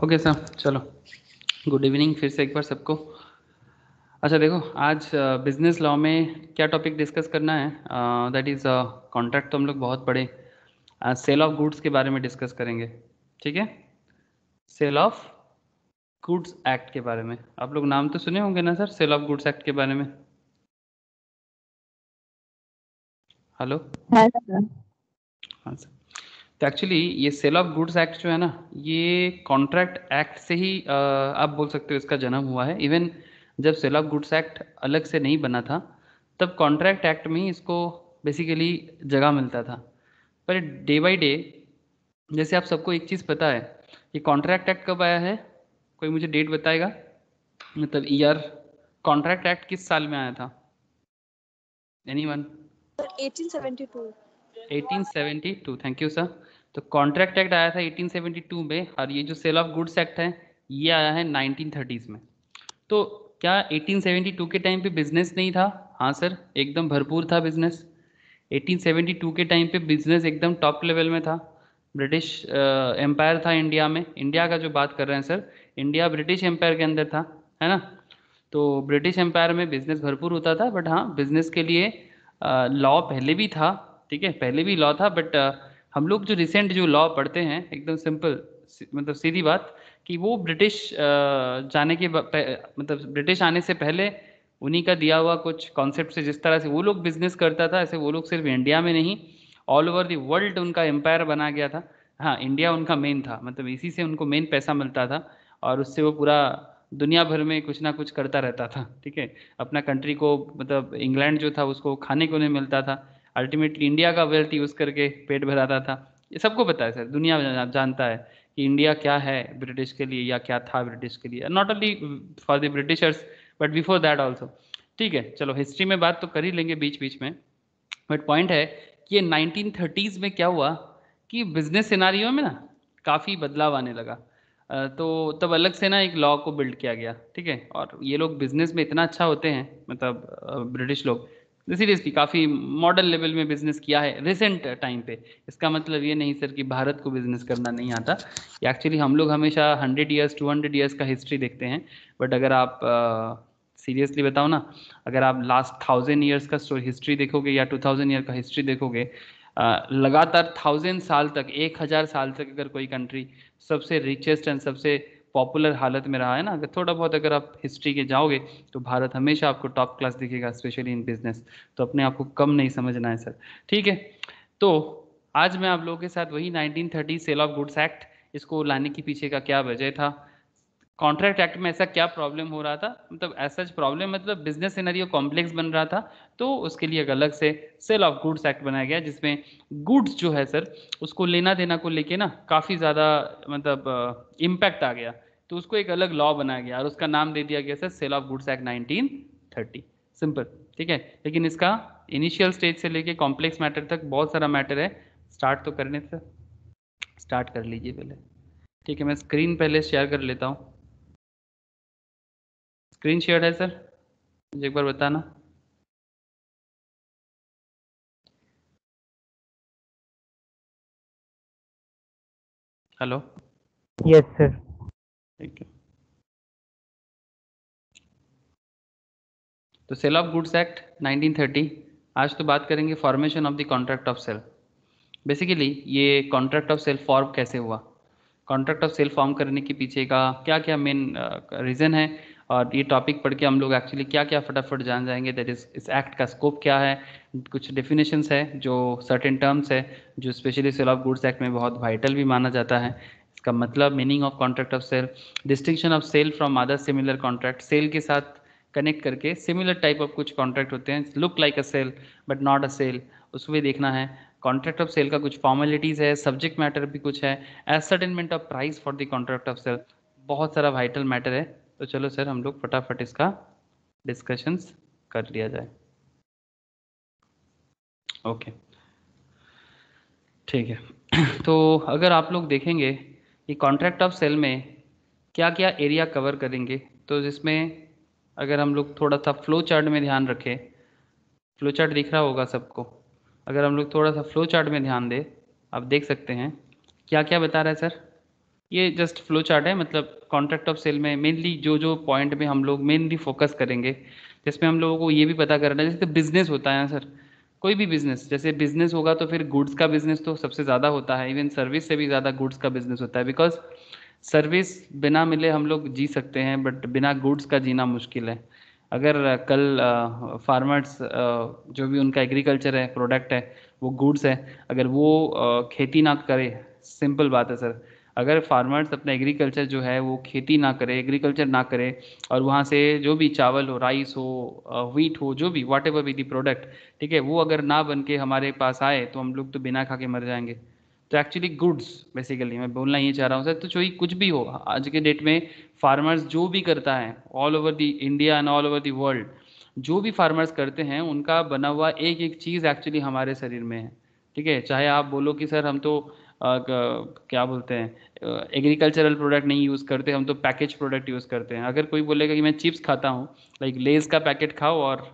Okay sir, चलो good evening फिर से एक बार सबको। अच्छा देखो, आज बिजनेस लॉ में क्या टॉपिक डिस्कस करना है, दैट इज़ कॉन्ट्रैक्ट। तो हम लोग बहुत बड़े सेल ऑफ गुड्स के बारे में डिस्कस करेंगे, ठीक है। सेल ऑफ गुड्स एक्ट के बारे में आप लोग नाम तो सुने होंगे ना sir, sale of goods act के बारे में। हेलो, है सर। हाँ सर। तो एक्चुअली ये सेल ऑफ गुड्स एक्ट जो है ना, ये कॉन्ट्रैक्ट एक्ट से ही आप बोल सकते हो इसका जन्म हुआ है। इवन जब सेल ऑफ गुड्स एक्ट अलग से नहीं बना था, तब कॉन्ट्रैक्ट एक्ट में ही इसको बेसिकली जगह मिलता था। पर डे बाय डे, जैसे आप सबको एक चीज़ पता है कि कॉन्ट्रैक्ट एक्ट कब आया है, कोई मुझे डेट बताएगा, मतलब ईयर। कॉन्ट्रैक्ट एक्ट किस साल में आया था, एनीवन? 1872। 1872, thank you sir. तो कॉन्ट्रैक्ट एक्ट आया था 1872 में, और ये जो सेल ऑफ गुड्स एक्ट है ये आया है 1930s में। तो क्या 1872 के टाइम पे बिजनेस नहीं था? हाँ सर, एकदम भरपूर था बिजनेस। 1872 के टाइम पे बिजनेस एकदम टॉप लेवल में था। ब्रिटिश एम्पायर था इंडिया में। इंडिया का जो बात कर रहे हैं सर, इंडिया ब्रिटिश एम्पायर के अंदर था, है ना। तो ब्रिटिश एम्पायर में बिजनेस भरपूर होता था, बट हाँ, बिजनेस के लिए लॉ पहले भी था, ठीक है, पहले भी लॉ था। बट हम लोग जो रिसेंट जो लॉ पढ़ते हैं, एकदम सिंपल, मतलब सीधी बात, कि वो ब्रिटिश जाने के मतलब ब्रिटिश आने से पहले उन्हीं का दिया हुआ कुछ कॉन्सेप्ट से, जिस तरह से वो लोग बिजनेस करता था, ऐसे वो लोग सिर्फ इंडिया में नहीं, ऑल ओवर द वर्ल्ड उनका एम्पायर बना गया था। हाँ, इंडिया उनका मेन था, मतलब इसी से उनको मेन पैसा मिलता था, और उससे वो पूरा दुनिया भर में कुछ ना कुछ करता रहता था, ठीक है। अपना कंट्री को, मतलब इंग्लैंड जो था उसको खाने को नहीं मिलता था, अल्टीमेटली इंडिया का वेल्थ यूज़ करके पेट भराता था। ये सबको पता है सर, दुनिया जानता है कि इंडिया क्या है ब्रिटिश के लिए, या क्या था ब्रिटिश के लिए, not only for the Britishers but before that also. ठीक है, चलो हिस्ट्री में बात तो कर ही लेंगे बीच बीच में, बट पॉइंट है कि ये 1930s में क्या हुआ कि बिजनेस सिनारियो में ना काफ़ी बदलाव आने लगा। तो तब अलग से ना एक लॉ को बिल्ड किया गया, ठीक है। और ये लोग बिजनेस में इतना अच्छा होते हैं, मतलब ब्रिटिश लोग सीरियसली काफ़ी मॉडर्न लेवल में बिजनेस किया है रिसेंट टाइम पे। इसका मतलब ये नहीं सर कि भारत को बिजनेस करना नहीं आता। एक्चुअली हम लोग हमेशा 100 ईयर्स 200 ईयर्स का हिस्ट्री देखते हैं, बट अगर आप सीरियसली बताओ ना, अगर आप लास्ट 1000 ईयर्स का हिस्ट्री देखोगे या 2000 ईयर का हिस्ट्री देखोगे, लगातार 1000 साल तक, 1000 साल तक अगर कोई कंट्री सबसे रिचेस्ट एंड सबसे पॉपुलर हालत में रहा है ना, अगर थोड़ा बहुत अगर आप हिस्ट्री के जाओगे, तो भारत हमेशा आपको टॉप क्लास दिखेगा, स्पेशली इन बिजनेस। तो अपने आप को कम नहीं समझना है सर, ठीक है। तो आज मैं आप लोगों के साथ वही 1930 सेल ऑफ गुड्स एक्ट, इसको लाने के पीछे का क्या वजह था, कॉन्ट्रैक्ट एक्ट में ऐसा क्या प्रॉब्लम हो रहा था, मतलब ऐसा प्रॉब्लम, मतलब बिजनेस सिनेरियो कॉम्प्लेक्स बन रहा था, तो उसके लिए एक अलग से सेल ऑफ गुड्स एक्ट बनाया गया, जिसमें गुड्स जो है सर, उसको लेना देना को लेके ना काफ़ी ज़्यादा, मतलब इम्पैक्ट आ गया। तो उसको एक अलग लॉ बनाया गया और उसका नाम दे दिया गया sir sale of goods act 1930, simple, ठीक है। लेकिन इसका इनिशियल स्टेज से लेके कॉम्प्लेक्स मैटर तक बहुत सारा मैटर है। स्टार्ट तो करने से स्टार्ट कर लीजिए पहले, ठीक है। मैं स्क्रीन पहले शेयर कर लेता हूँ। स्क्रीन शेयर है सर, मुझे एक बार बताना। Hello, yes sir. ठीक है। तो सेल ऑफ गुड्स एक्ट 1930, आज तो बात करेंगे formation of the contract of sale. Basically ये कॉन्ट्रैक्ट ऑफ सेल फॉर्म कैसे हुआ, कॉन्ट्रैक्ट ऑफ सेल फॉर्म करने के पीछे का क्या क्या मेन रीज़न है, और ये टॉपिक पढ़ के हम लोग एक्चुअली क्या क्या फटाफट जान जाएंगे, दैट इज इस एक्ट का स्कोप क्या है। कुछ डेफिनेशंस है, जो सर्टेन टर्म्स है, जो specially sale of goods act में बहुत वाइटल भी माना जाता है। इसका मतलब meaning of contract of sale, distinction of sale from other similar contract, sale के साथ कनेक्ट करके सिमिलर टाइप ऑफ कुछ कॉन्ट्रैक्ट होते हैं, look like a sale but not a sale, उसको भी देखना है। कॉन्ट्रैक्ट ऑफ सेल का कुछ फॉर्मेलिटीज़ है, सब्जेक्ट मैटर भी कुछ है, ascertainment of price for the contract of sale, बहुत सारा वाइटल मैटर है। तो चलो सर, हम लोग फटाफट इसका डिस्कशंस कर लिया जाए। ओके, ठीक है। तो अगर आप लोग देखेंगे कि कॉन्ट्रैक्ट ऑफ सेल में क्या क्या एरिया कवर करेंगे, तो जिसमें अगर हम लोग थोड़ा सा फ्लो चार्ट में ध्यान रखें, फ्लो चार्ट दिख रहा होगा सबको, अगर हम लोग थोड़ा सा फ्लो चार्ट में ध्यान दें, आप देख सकते हैं क्या क्या बता रहा है सर। ये जस्ट फ्लो चार्ट है, मतलब कॉन्ट्रैक्ट ऑफ सेल में मेनली जो जो पॉइंट पे हम लोग मेनली फोकस करेंगे, जिसमें हम लोगों को ये भी पता करना है, जैसे बिजनेस होता है ना सर, कोई भी बिजनेस, जैसे बिजनेस होगा तो फिर गुड्स का बिजनेस तो सबसे ज़्यादा होता है, इवन सर्विस से भी ज़्यादा गुड्स का बिजनेस होता है, बिकॉज सर्विस बिना मिले हम लोग जी सकते हैं, बट बिना गुड्स का जीना मुश्किल है। अगर कल फार्मर्स जो भी उनका एग्रीकल्चर है, प्रोडक्ट है, वो गुड्स है, अगर वो खेती ना करे, सिंपल बात है सर, अगर फार्मर्स अपना एग्रीकल्चर जो है वो खेती ना करे, एग्रीकल्चर ना करे, और वहाँ से जो भी चावल हो, राइस हो, व्हीट हो, जो भी वाट एवर बी दी प्रोडक्ट, ठीक है, वो अगर ना बन के हमारे पास आए तो हम लोग तो बिना खा के मर जाएंगे। तो एक्चुअली गुड्स, बेसिकली मैं बोलना ये चाह रहा हूँ सर, तो कोई कुछ भी हो आज के डेट में, फार्मर्स जो भी करता है all over the India and all over the world, जो भी फार्मर्स करते हैं उनका बना हुआ एक एक चीज़ एक्चुअली हमारे शरीर में है। ठीक है, चाहे आप बोलो कि सर हम तो क्या बोलते हैं एग्रीकल्चरल प्रोडक्ट नहीं यूज़ करते, हम तो पैकेज प्रोडक्ट यूज़ करते हैं। अगर कोई बोलेगा कि मैं चिप्स खाता हूँ, लाइक लेज़ का पैकेट खाओ और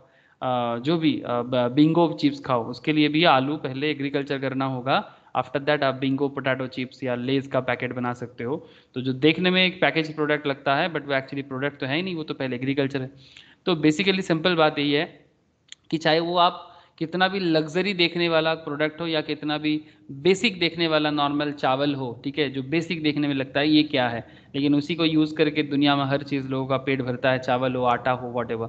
जो भी बिंगो चिप्स खाओ, उसके लिए भी आलू पहले एग्रीकल्चर करना होगा, आफ्टर दैट आप बिंगो पोटैटो चिप्स या लेज़ का पैकेट बना सकते हो। तो जो देखने में एक पैकेज प्रोडक्ट लगता है, बट वो एक्चुअली प्रोडक्ट तो है ही नहीं, वो तो पहले एग्रीकल्चर है। तो बेसिकली सिंपल बात यही है कि चाहे वो आप कितना भी लग्जरी देखने वाला प्रोडक्ट हो या कितना भी बेसिक देखने वाला नॉर्मल चावल हो, ठीक है, जो बेसिक देखने में लगता है ये क्या है, लेकिन उसी को यूज़ करके दुनिया में हर चीज़ लोगों का पेट भरता है, चावल हो, आटा हो, वॉट एवर।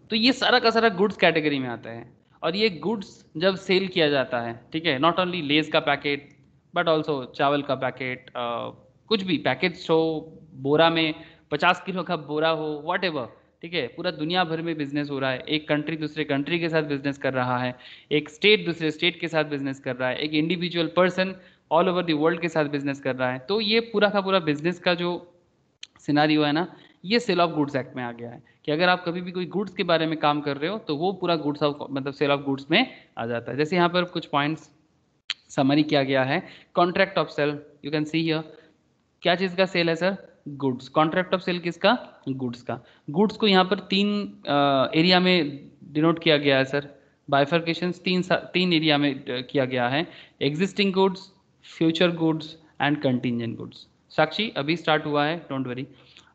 तो ये सारा का सारा गुड्स कैटेगरी में आता है। और ये गुड्स जब सेल किया जाता है, ठीक है, नॉट ओनली लेस का पैकेट, बट ऑल्सो चावल का पैकेट, कुछ भी पैकेट्स हो, बोरा में 50 किलो का बोरा हो, वॉट एवर, ठीक है, पूरा दुनिया भर में बिजनेस हो रहा है, एक कंट्री दूसरे कंट्री के साथ बिजनेस कर रहा है, एक स्टेट दूसरे स्टेट के साथ बिजनेस कर रहा है, एक individual person all over the world के साथ बिजनेस कर रहा है। तो ये पूरा का पूरा बिजनेस का जो सिनारियो है ना, ये सेल ऑफ गुड्स एक्ट में आ गया है, कि अगर आप कभी भी कोई गुड्स के बारे में काम कर रहे हो तो वो पूरा गुड्स ऑफ मतलब सेल ऑफ गुड्स में आ जाता है। जैसे यहाँ पर कुछ पॉइंट्स समरी किया गया है। Contract of sale, you can see here, क्या चीज़ का सेल है sir? Goods. Contract of sale किसका? गुड्स का। गुड्स को यहाँ पर तीन एरिया में डिनोट किया गया है सर, बाइफर्केशन तीन एरिया में किया गया है, existing goods, future goods and contingent goods. Sakshi अभी स्टार्ट हुआ है, डोंट वरी,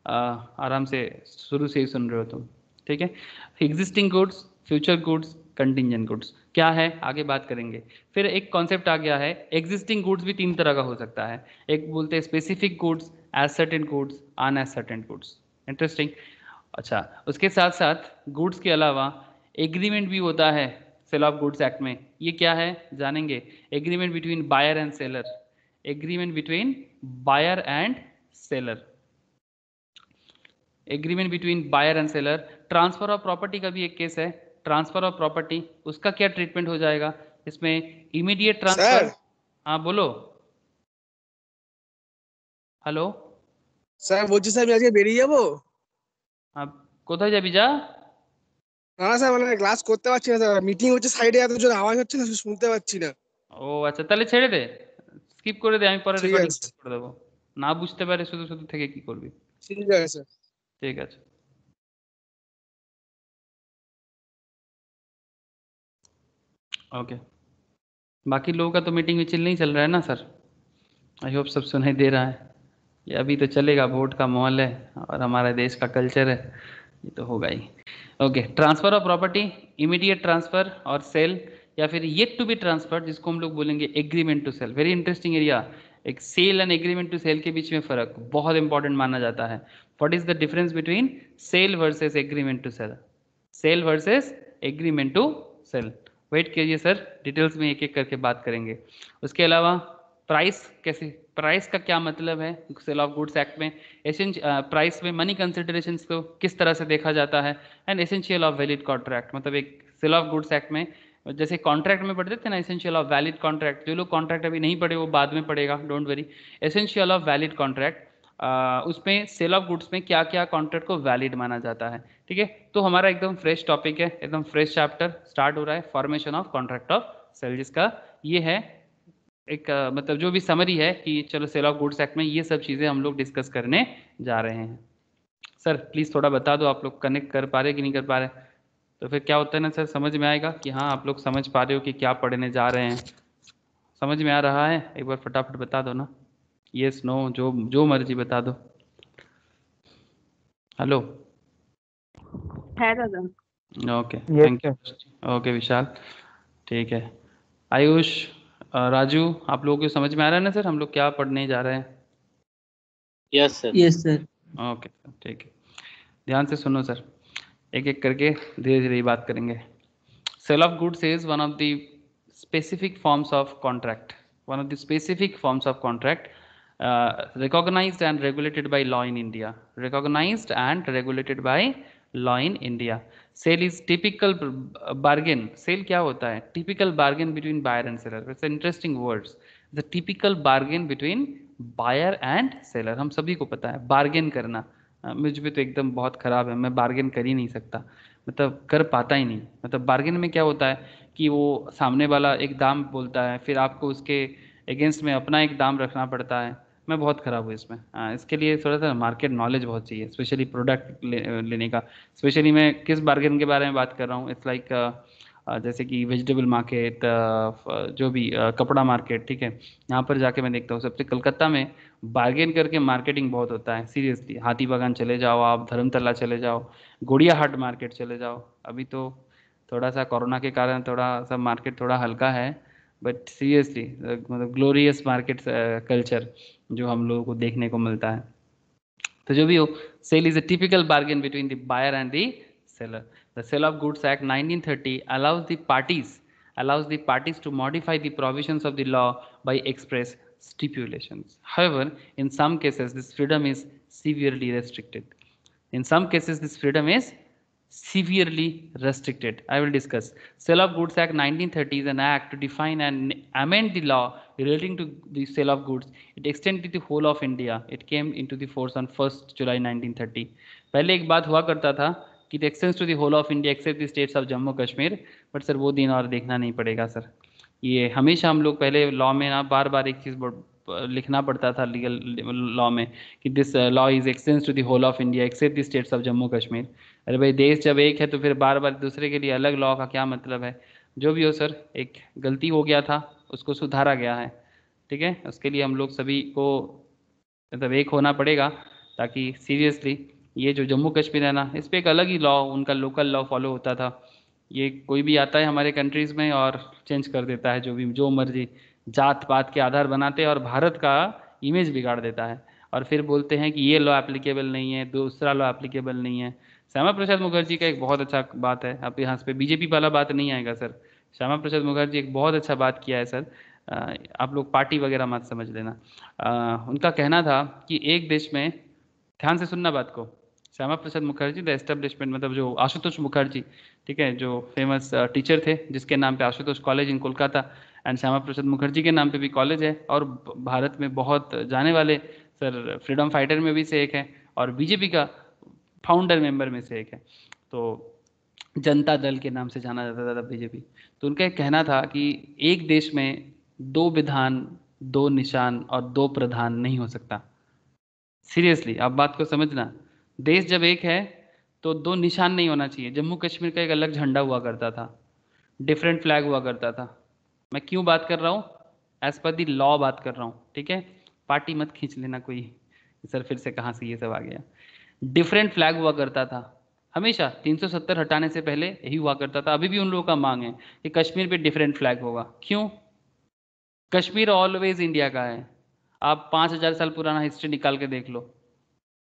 आराम से शुरू से ही सुन रहे हो तुम, ठीक है। Existing goods, future goods, contingent goods क्या है आगे बात करेंगे। फिर एक कॉन्सेप्ट आ गया है, एग्जिस्टिंग गुड्स भी तीन तरह का हो सकता है, एक बोलते हैं specific goods, as certain goods, अन एज सर्टेन गुड्स। इंटरेस्टिंग। अच्छा, उसके साथ साथ गुड्स के अलावा एग्रीमेंट भी होता है सेल ऑफ गुड्स एक्ट में। ये क्या है जानेंगे, agreement between buyer and seller, agreement between buyer and seller, agreement between buyer and seller. Transfer of property का भी एक केस है, ट्रांसफर ऑफ प्रॉपर्टी, उसका क्या ट्रीटमेंट हो जाएगा इसमें? Immediate transfer. सर हाँ बोलो, हेलो। স্যার বলছি স্যার আমি আজকে বেরিয়ে যাবো। हाँ, কোথায় যাবি যা। না স্যার মানে ক্লাস করতে পারছি না স্যার, মিটিং হচ্ছে সাইডে, এত জোর আওয়াজ হচ্ছে না, শুনতে পাচ্ছি না। ও আচ্ছা, তাহলে ছেড়ে দে, স্কিপ করে দে, আমি পরে ঠিক রেকর্ডিং আছে করে দেবো। না বুঝতে পারে শুধু শুধু থেকে কি করবি। ঠিক আছে স্যার। ঠিক আছে, ओके। बाकी लोगों का तो मीटिंग में चिल नहीं चल रहा है ना सर, आई होप सब सुनाई दे रहा है। ये अभी तो चलेगा, वोट का माहौल है और हमारे देश का कल्चर है, ये तो होगा ही। Okay, transfer of property, immediate transfer और सेल, या फिर येट टू बी ट्रांसफर जिसको हम लोग बोलेंगे agreement to sell. Very interesting area, एक sale and agreement to sell के बीच में फर्क बहुत इंपॉर्टेंट माना जाता है। What is the difference between sale versus agreement to sell, sale versus agreement to sell. Wait कीजिए सर, डिटेल्स में एक एक करके बात करेंगे। उसके अलावा प्राइस कैसे, प्राइस का क्या मतलब है सेल ऑफ गुड्स एक्ट में, प्राइस में मनी कंसिडरेशन को किस तरह से देखा जाता है, and essential of valid contract, मतलब एक सेल ऑफ गुड्स एक्ट में जैसे कॉन्ट्रैक्ट में पढ़ते थे ना, एसेंशियल ऑफ वैलिड कॉन्ट्रैक्ट, जो लोग कॉन्ट्रैक्ट अभी नहीं पढ़े वो बाद में पढ़ेगा, don't worry. Essential of valid contract, उसमें सेल ऑफ गुड्स में क्या क्या कॉन्ट्रैक्ट को वैलिड माना जाता है, ठीक है। तो हमारा एकदम फ्रेश टॉपिक है, एकदम फ्रेश चैप्टर स्टार्ट हो रहा है, formation of contract of sale, जिसका ये है एक मतलब जो भी समरी है कि चलो सेल ऑफ गुड्स एक्ट में ये सब चीज़ें हम लोग डिस्कस करने जा रहे हैं। सर प्लीज़ थोड़ा बता दो, आप लोग कनेक्ट कर पा रहे कि नहीं कर पा रहे, तो फिर क्या होता है ना सर, समझ में आएगा कि हाँ आप लोग समझ पा रहे हो कि क्या पढ़ने जा रहे हैं, समझ में आ रहा है, एक बार फटाफट बता दो ना। यस नो, जो मर्जी बता दो। हेलो। है दादा। Okay Yes, thank sir. You. Okay Vishal, ठीक है। आयुष, राजू, आप लोगों को समझ में आ रहा है ना सर हम लोग क्या पढ़ने जा रहे हैं? Yes sir. Yes sir. Okay ठीक है, ध्यान से सुनो सर, एक एक करके धीरे धीरे ये बात करेंगे। Sale of goods is one of the specific forms of contract, one of the specific forms of contract recognized and regulated by law in India. Recognized and regulated by law in India. Sale is typical bargain. Sale क्या होता है? Typical bargain between buyer and seller. It's an interesting words. The typical bargain between buyer and seller. हम सभी को पता है bargain करना, मुझ भी तो एकदम बहुत खराब है, मैं बार्गेन कर ही नहीं सकता, मतलब कर पाता ही नहीं। मतलब बार्गेन में क्या होता है कि वो सामने वाला एक दाम बोलता है, फिर आपको उसके अगेंस्ट में अपना एक दाम रखना पड़ता है। मैं बहुत ख़राब हूँ इसमें। इसके लिए थोड़ा सा मार्केट नॉलेज बहुत चाहिए, स्पेशली प्रोडक्ट लेने का। स्पेशली मैं किस बार्गेन के बारे में बात कर रहा हूँ, इट्स लाइक जैसे कि वेजिटेबल मार्केट, जो भी कपड़ा मार्केट, ठीक है, यहाँ पर जाके मैं देखता हूँ सबसे कलकत्ता में बार्गेन करके मार्केटिंग बहुत होता है। सीरियसली, हाथी बागान चले जाओ आप, धर्मतला चले जाओ, गोड़िया हाट मार्केट चले जाओ। अभी तो थोड़ा सा कोरोना के कारण थोड़ा सा मार्केट थोड़ा हल्का है, बट सीरियसली मतलब ग्लोरियस मार्केट कल्चर जो हम लोगों को देखने को मिलता है। तो जो भी हो, sale is a typical bargain between the buyer and the seller. The Sale of Goods Act 1930 allows the parties to modify the provisions of the law by express stipulations. However, in some cases, this freedom is severely restricted. In some cases, this freedom is severely restricted. I will discuss. Sale of Goods Act 1930 is an act to define and amend the law relating to the sale of goods. It extended the whole of India. It came into the force on 1st July 1930. पहले एक बात हुआ करता था कि it extends to the whole of India except the states of Jammu Kashmir, but sir वो दिन और देखना नहीं पड़ेगा सर। ये हमेशा हम लोग पहले लॉ में ना बार बार एक चीज़ लिखना पड़ता था लीगल लॉ में कि this law is extends to the whole of India except the states of Jammu Kashmir. अरे भाई, देश जब एक है तो फिर बार बार दूसरे के लिए अलग लॉ का क्या मतलब है? जो भी हो सर, एक गलती हो गया था, उसको सुधारा गया है, ठीक है। उसके लिए हम लोग सभी को मतलब एक होना पड़ेगा, ताकि सीरियसली ये जो जम्मू कश्मीर है ना, इस पर एक अलग ही लॉ, उनका लोकल लॉ फॉलो होता था। ये कोई भी आता है हमारे कंट्रीज़ में और चेंज कर देता है, जो मर्जी जात पात के आधार बनाते हैं और भारत का इमेज बिगाड़ देता है, और फिर बोलते हैं कि ये लॉ एप्लीकेबल नहीं है, दूसरा लॉ एप्लीकेबल नहीं है। श्यामा प्रसाद मुखर्जी का एक बहुत अच्छा बात है, अब यहाँ पे बीजेपी वाला बात नहीं आएगा सर। श्यामा प्रसाद मुखर्जी एक बहुत अच्छा बात किया है सर, आप लोग पार्टी वगैरह मत समझ लेना। उनका कहना था कि एक देश में, ध्यान से सुनना बात को, श्यामा प्रसाद मुखर्जी द एस्टेब्लिशमेंट, मतलब जो आशुतोष मुखर्जी, ठीक है, जो फेमस टीचर थे जिसके नाम पे Ashutosh college in Kolkata and Shyama Prasad Mukherjee के नाम पे भी कॉलेज है, और भारत में बहुत जाने वाले सर फ्रीडम फाइटर में भी से एक है, और बीजेपी का फाउंडर मेंबर में से एक है। तो जनता दल के नाम से जाना जाता था बीजेपी। तो उनका एक कहना था कि एक देश में दो विधान, दो निशान और दो प्रधान नहीं हो सकता। सीरियसली आप बात को समझना, देश जब एक है तो दो निशान नहीं होना चाहिए। जम्मू कश्मीर का एक अलग झंडा हुआ करता था, डिफरेंट फ्लैग हुआ करता था। मैं क्यों बात कर रहा हूँ? एज पर दी लॉ बात कर रहा हूँ, ठीक है। पार्टी मत खींच लेना कोई, सर फिर से कहाँ से ये सब आ गया। डिफरेंट फ्लैग हुआ करता था हमेशा, 370 हटाने से पहले यही हुआ करता था। अभी भी उन लोगों का मांग है कि कश्मीर पे डिफरेंट फ्लैग होगा। क्यों? कश्मीर ऑलवेज इंडिया का है। आप 5000 साल पुराना हिस्ट्री निकाल के देख लो,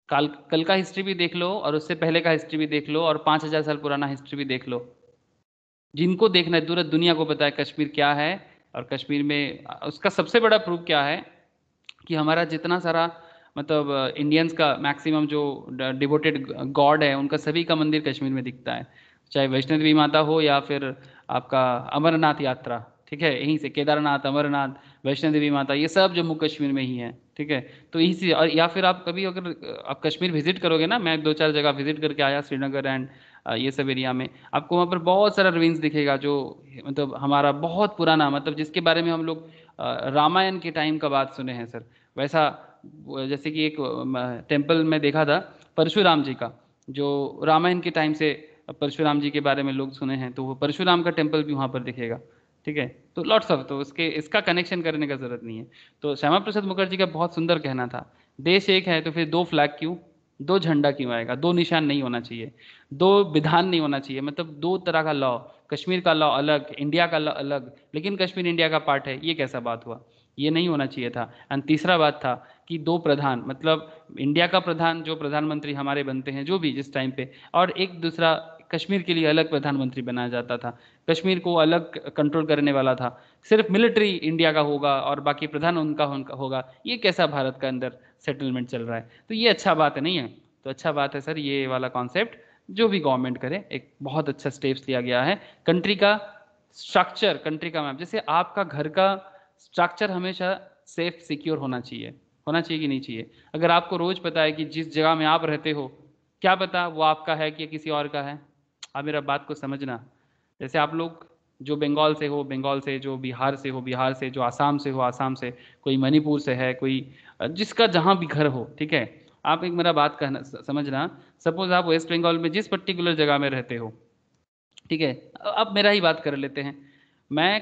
कल का हिस्ट्री भी देख लो और उससे पहले का हिस्ट्री भी देख लो और 5000 साल पुराना हिस्ट्री भी देख लो। जिनको देखना है, पूरा दुनिया को पता है कश्मीर क्या है, और कश्मीर में उसका सबसे बड़ा प्रूफ क्या है कि हमारा जितना सारा मतलब इंडियंस का मैक्सिमम जो डिवोटेड गॉड है, उनका सभी का मंदिर कश्मीर में दिखता है, चाहे वैष्णो देवी माता हो या फिर आपका अमरनाथ यात्रा, ठीक है, यहीं से केदारनाथ, अमरनाथ, वैष्णो देवी माता, ये सब जम्मू कश्मीर में ही है, ठीक है। तो यहीं से, और या फिर आप कभी अगर आप कश्मीर विजिट करोगे ना, मैं 2-4 जगह विजिट करके आया, श्रीनगर एंड ये सब एरिया में, आपको वहाँ पर बहुत सारा रुइंस दिखेगा जो मतलब हमारा बहुत पुराना, मतलब जिसके बारे में हम लोग रामायण के टाइम का बात सुने हैं सर। वैसा जैसे कि एक टेम्पल में देखा था परशुराम जी का, जो रामायण के टाइम से परशुराम जी के बारे में लोग सुने हैं, तो वो परशुराम का टेम्पल भी वहाँ पर दिखेगा, ठीक है। तो लॉट्स ऑफ, तो इसका कनेक्शन करने का जरूरत नहीं है। तो श्यामा प्रसाद मुखर्जी का बहुत सुंदर कहना था, देश एक है तो फिर दो फ्लैग क्यों, दो झंडा क्यों आएगा, दो निशान नहीं होना चाहिए, दो विधान नहीं होना चाहिए, मतलब दो तरह का लॉ, कश्मीर का लॉ अलग, इंडिया का लॉ अलग, लेकिन कश्मीर इंडिया का पार्ट है, ये कैसा बात हुआ, ये नहीं होना चाहिए था। एंड तीसरा बात था कि दो प्रधान, मतलब इंडिया का प्रधान जो प्रधानमंत्री हमारे बनते हैं जो भी जिस टाइम पे, और एक दूसरा कश्मीर के लिए अलग प्रधानमंत्री बनाया जाता था, कश्मीर को अलग कंट्रोल करने वाला था, सिर्फ मिलिट्री इंडिया का होगा और बाकी प्रधान उनका होगा, ये कैसा भारत का अंदर सेटलमेंट चल रहा है। तो ये अच्छा बात नहीं है। तो अच्छा बात है सर ये वाला कॉन्सेप्ट जो भी गवर्नमेंट करे, एक बहुत अच्छा स्टेप्स लिया गया है। कंट्री का स्ट्रक्चर, कंट्री का मैप, जैसे आपका घर का स्ट्रक्चर हमेशा सेफ सिक्योर होना चाहिए कि नहीं चाहिए। अगर आपको रोज पता है कि जिस जगह में आप रहते हो, क्या पता वो आपका है कि किसी और का है, आप मेरा बात को समझना। जैसे आप लोग जो बंगाल से हो, बंगाल से, जो बिहार से हो, बिहार से, जो आसाम से हो, आसाम से, कोई मणिपुर से है, कोई जिसका जहाँ भी घर हो, ठीक है, आप एक मेरा बात कहना समझना। सपोज आप वेस्ट बंगाल में जिस पर्टिकुलर जगह में रहते हो, ठीक है, अब मेरा ही बात कर लेते हैं। मैं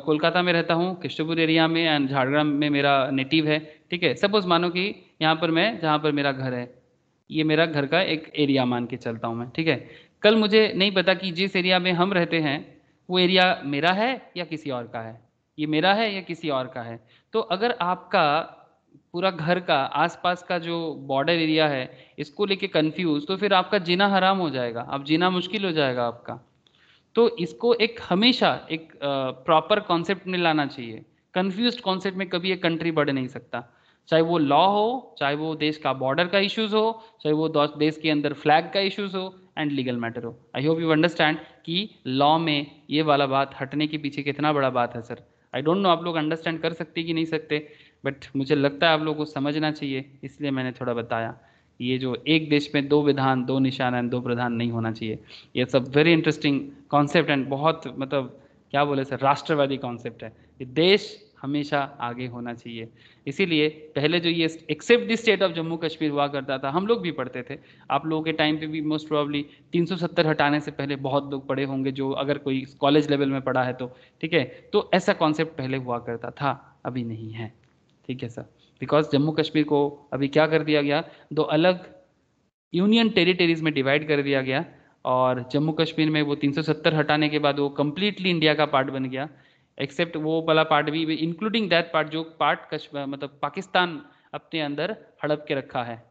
कोलकाता में रहता हूँ, कृष्णपुर एरिया में, एंड झारग्राम में मेरा नेटिव है, ठीक है। सपोज मानो कि यहाँ पर मैं, जहाँ पर मेरा घर है, ये मेरा घर का एक एरिया मान के चलता हूँ मैं, ठीक है। कल मुझे नहीं पता कि जिस एरिया में हम रहते हैं वो एरिया मेरा है या किसी और का है, ये मेरा है या किसी और का है। तो अगर आपका पूरा घर का आसपास का जो बॉर्डर एरिया है इसको लेके कंफ्यूज, तो फिर आपका जीना हराम हो जाएगा, अब जीना मुश्किल हो जाएगा आपका। तो इसको एक हमेशा एक प्रॉपर कॉन्सेप्ट में लाना चाहिए। कंफ्यूज्ड कॉन्सेप्ट में कभी एक कंट्री बढ़ नहीं सकता, चाहे वो लॉ हो, चाहे वो देश का बॉर्डर का इश्यूज हो, चाहे वो देश के अंदर फ्लैग का इश्यूज हो, एंड लीगल मैटर हो। आई होप यू अंडरस्टैंड कि लॉ में ये वाला बात हटने के पीछे कितना बड़ा बात है सर। आई डोंट नो आप लोग अंडरस्टैंड कर सकते कि नहीं सकते, बट मुझे लगता है आप लोगों को समझना चाहिए, इसलिए मैंने थोड़ा बताया। ये जो एक देश में दो विधान, दो निशान एंड दो प्रधान नहीं होना चाहिए, ये सब वेरी इंटरेस्टिंग कॉन्सेप्ट एंड बहुत मतलब क्या बोले सर, राष्ट्रवादी कॉन्सेप्ट है। ये देश हमेशा आगे होना चाहिए। इसीलिए पहले जो ये except the state of Jammu Kashmir हुआ करता था, हम लोग भी पढ़ते थे, आप लोगों के टाइम पे भी मोस्ट प्रोबेबली 370 हटाने से पहले बहुत लोग पढ़े होंगे, जो अगर कोई कॉलेज लेवल में पढ़ा है तो, ठीक है। तो ऐसा कॉन्सेप्ट पहले हुआ करता था, अभी नहीं है, ठीक है सर। बिकॉज जम्मू कश्मीर को अभी क्या कर दिया गया, दो अलग यूनियन टेरिटरीज में डिवाइड कर दिया गया, और जम्मू कश्मीर में वो 370 हटाने के बाद वो कंप्लीटली इंडिया का पार्ट बन गया, एक्सेप्ट वो वाला पार्ट भी, इंक्लूडिंग दैट पार्ट जो पार्ट कश्मीर मतलब पाकिस्तान अपने अंदर हड़प के रखा है।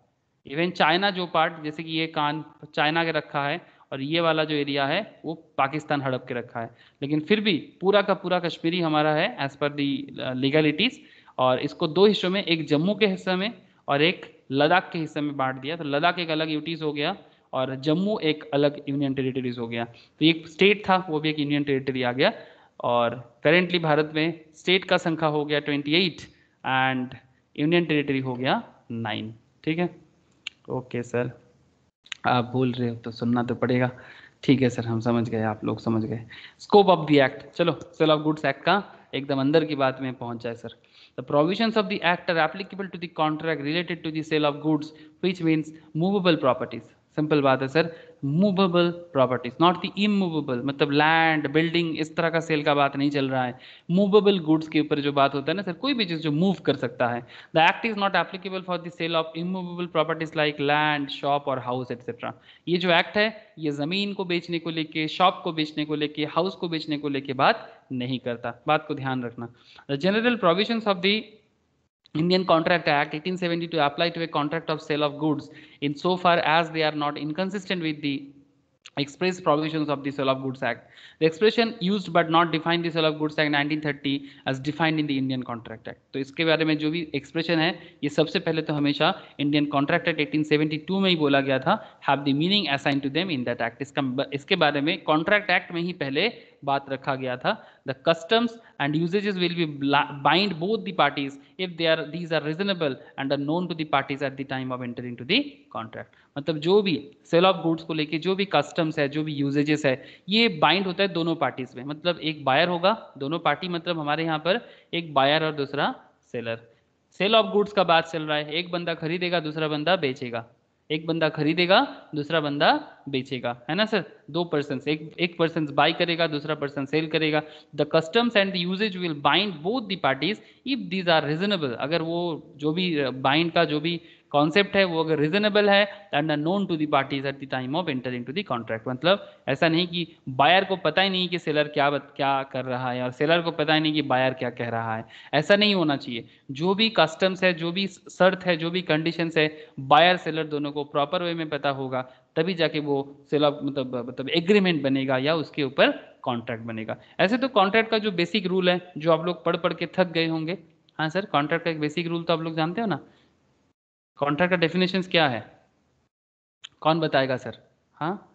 इवन चाइना जो पार्ट, जैसे कि ये कान चाइना के रखा है और ये वाला जो एरिया है वो पाकिस्तान हड़प के रखा है, लेकिन फिर भी पूरा का पूरा कश्मीरी हमारा है एज पर दी लीगलिटीज। और इसको दो हिस्सों में, एक जम्मू के हिस्से में और एक लद्दाख के हिस्से में बांट दिया। तो लद्दाख एक अलग यूटीज हो गया और जम्मू एक अलग यूनियन टेरिटरीज हो गया। तो एक स्टेट था वो भी एक यूनियन टेरिटरी आ गया। और करेंटली भारत में स्टेट का संख्या हो गया 28 एंड यूनियन टेरिटरी हो गया 9, ठीक है। ओके सर, आप बोल रहे हो तो सुनना तो पड़ेगा, ठीक है सर, हम समझ गए, आप लोग समझ गए। स्कोप ऑफ द एक्ट, चलो सेल ऑफ गुड्स एक्ट का एकदम अंदर की बात में पहुंच जाए sir. The provisions of the act are applicable to the contract related to the sale of goods, which means movable properties. Simple बात है sir, movable properties, not the immovable, मतलब लैंड बिल्डिंग इस तरह का सेल का बात नहीं चल रहा है। मूवेबल गुड्स के ऊपर जो बात होता है ना सर, कोई भी चीज जो मूव कर सकता है। The act is not applicable for the sale of immovable properties like land, shop और हाउस एक्सेट्रा। ये जो एक्ट है ये जमीन को बेचने को लेके, शॉप को बेचने को लेके, हाउस को बेचने को लेके बात नहीं करता, बात को ध्यान रखना। The general provisions of the Indian Contract Act 1872 apply to a contract of sale of goods in so far as they are not inconsistent with the express provisions of the Sale of Goods Act. The expression used but not defined the Sale of Goods Act 1930 as defined in the Indian Contract Act. तो इसके बारे में जो भी expression है ये सबसे पहले तो हमेशा इंडियन कॉन्ट्रैक्ट एक्ट 1872 में ही बोला गया था, have the meaning assign to them in that act. इसके बारे में कॉन्ट्रैक्ट एक्ट में ही पहले बात रखा गया था। The customs and usages will be bind both the parties if these are reasonable and are known to the parties at the time of entering to the contract. मतलब जो भी सेल ऑफ गुड्स को लेके जो भी customs है, जो भी यूजेजेस है, ये बाइंड होता है दोनों पार्टीज में। मतलब एक बायर होगा, दोनों पार्टी मतलब हमारे यहाँ पर एक बायर और दूसरा सेलर। सेल ऑफ गुड्स का बात चल रहा है, एक बंदा खरीदेगा दूसरा बंदा बेचेगा, एक बंदा खरीदेगा दूसरा बंदा बेचेगा, है ना सर। दो पर्सन, एक पर्सन बाई करेगा, दूसरा पर्सन सेल करेगा। The customs and the usages will bind both the parties if these are reasonable. अगर वो जो भी बाइंड का जो भी कॉन्सेप्ट है वो अगर रीजनेबल है and are known to the parties at the time of entering to the contract. मतलब ऐसा नहीं कि बायर को पता ही नहीं कि सेलर क्या कर रहा है और सेलर को पता ही नहीं कि बायर क्या कह रहा है, ऐसा नहीं होना चाहिए। जो भी कस्टम्स है, जो भी शर्त है, जो भी कंडीशंस है, बायर सेलर दोनों को प्रॉपर वे में पता होगा, तभी जाके वो सेल ऑफ मतलब एग्रीमेंट बनेगा या उसके ऊपर कॉन्ट्रैक्ट बनेगा। ऐसे तो कॉन्ट्रैक्ट का जो बेसिक रूल है जो आप लोग पढ़ के थक गए होंगे। हाँ सर, कॉन्ट्रैक्ट का एक बेसिक रूल तो आप लोग जानते हो ना। कॉन्ट्रैक्ट का डेफिनेशन क्या है, कौन बताएगा सर? हाँ,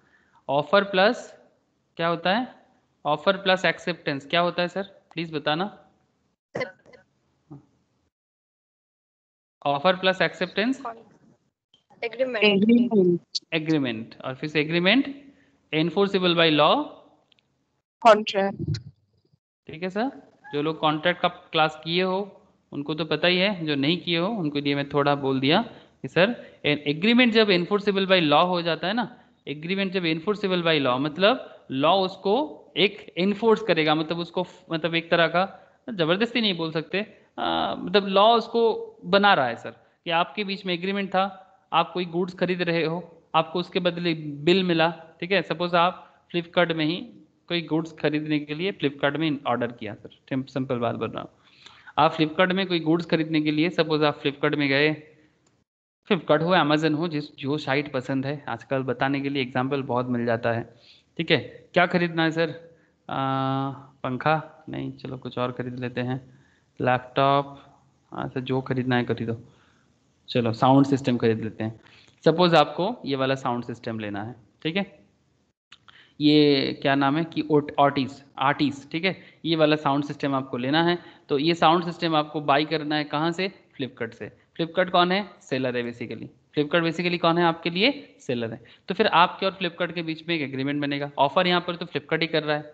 ऑफर प्लस क्या होता है? ऑफर प्लस एक्सेप्टेंस क्या होता है सर, प्लीज बताना। ऑफर प्लस एक्सेप्टेंस एग्रीमेंट, और फिर से agreement enforceable by law contract. ठीक है सर। जो लोग कॉन्ट्रैक्ट का क्लास किए हो उनको तो पता ही है, जो नहीं किए हो उनके लिए मैं थोड़ा बोल दिया कि सर एग्रीमेंट जब एनफोर्सेबल बाय लॉ हो जाता है ना, एग्रीमेंट जब एनफोर्सेबल बाय लॉ मतलब लॉ उसको एक एनफोर्स करेगा, मतलब उसको मतलब एक तरह का जबरदस्ती नहीं बोल सकते, मतलब लॉ उसको बना रहा है सर कि आपके बीच में एग्रीमेंट था, आप कोई गुड्स खरीद रहे हो, आपको उसके बदले बिल मिला। ठीक है, सपोज आप फ्लिपकार्ट में ही कोई गुड्स खरीदने के लिए फ्लिपकार्ट में ऑर्डर किया सर, सिंपल बात बता रहा हूँ। आप फ्लिपकार्ट में कोई गुड्स खरीदने के लिए सपोज आप फ्लिपकार्ट में गए, फ्लिपकार्ट हो अमेजन हो, जो साइट पसंद है, आजकल बताने के लिए एग्जाम्पल बहुत मिल जाता है। ठीक है, क्या खरीदना है सर? पंखा नहीं, चलो कुछ और खरीद लेते हैं, लैपटॉप, हाँ सर जो खरीदना है खरीदो। चलो साउंड सिस्टम खरीद लेते हैं, सपोज आपको ये वाला साउंड सिस्टम लेना है। ठीक है, ये क्या नाम है कि आर्टिस, ठीक है, ये वाला साउंड सिस्टम आपको लेना है। तो ये साउंड सिस्टम आपको बाई करना है कहाँ से? फ्लिपकार्ट से। फ्लिपकार्ट कौन है? सेलर है बेसिकली। फ्लिपकार्ट बेसिकली कौन है आपके लिए? सेलर है। तो फिर आपके और फ्लिपकार्ट के बीच में एक एग्रीमेंट बनेगा। ऑफर यहाँ पर तो फ्लिपकार्ट ही कर रहा है,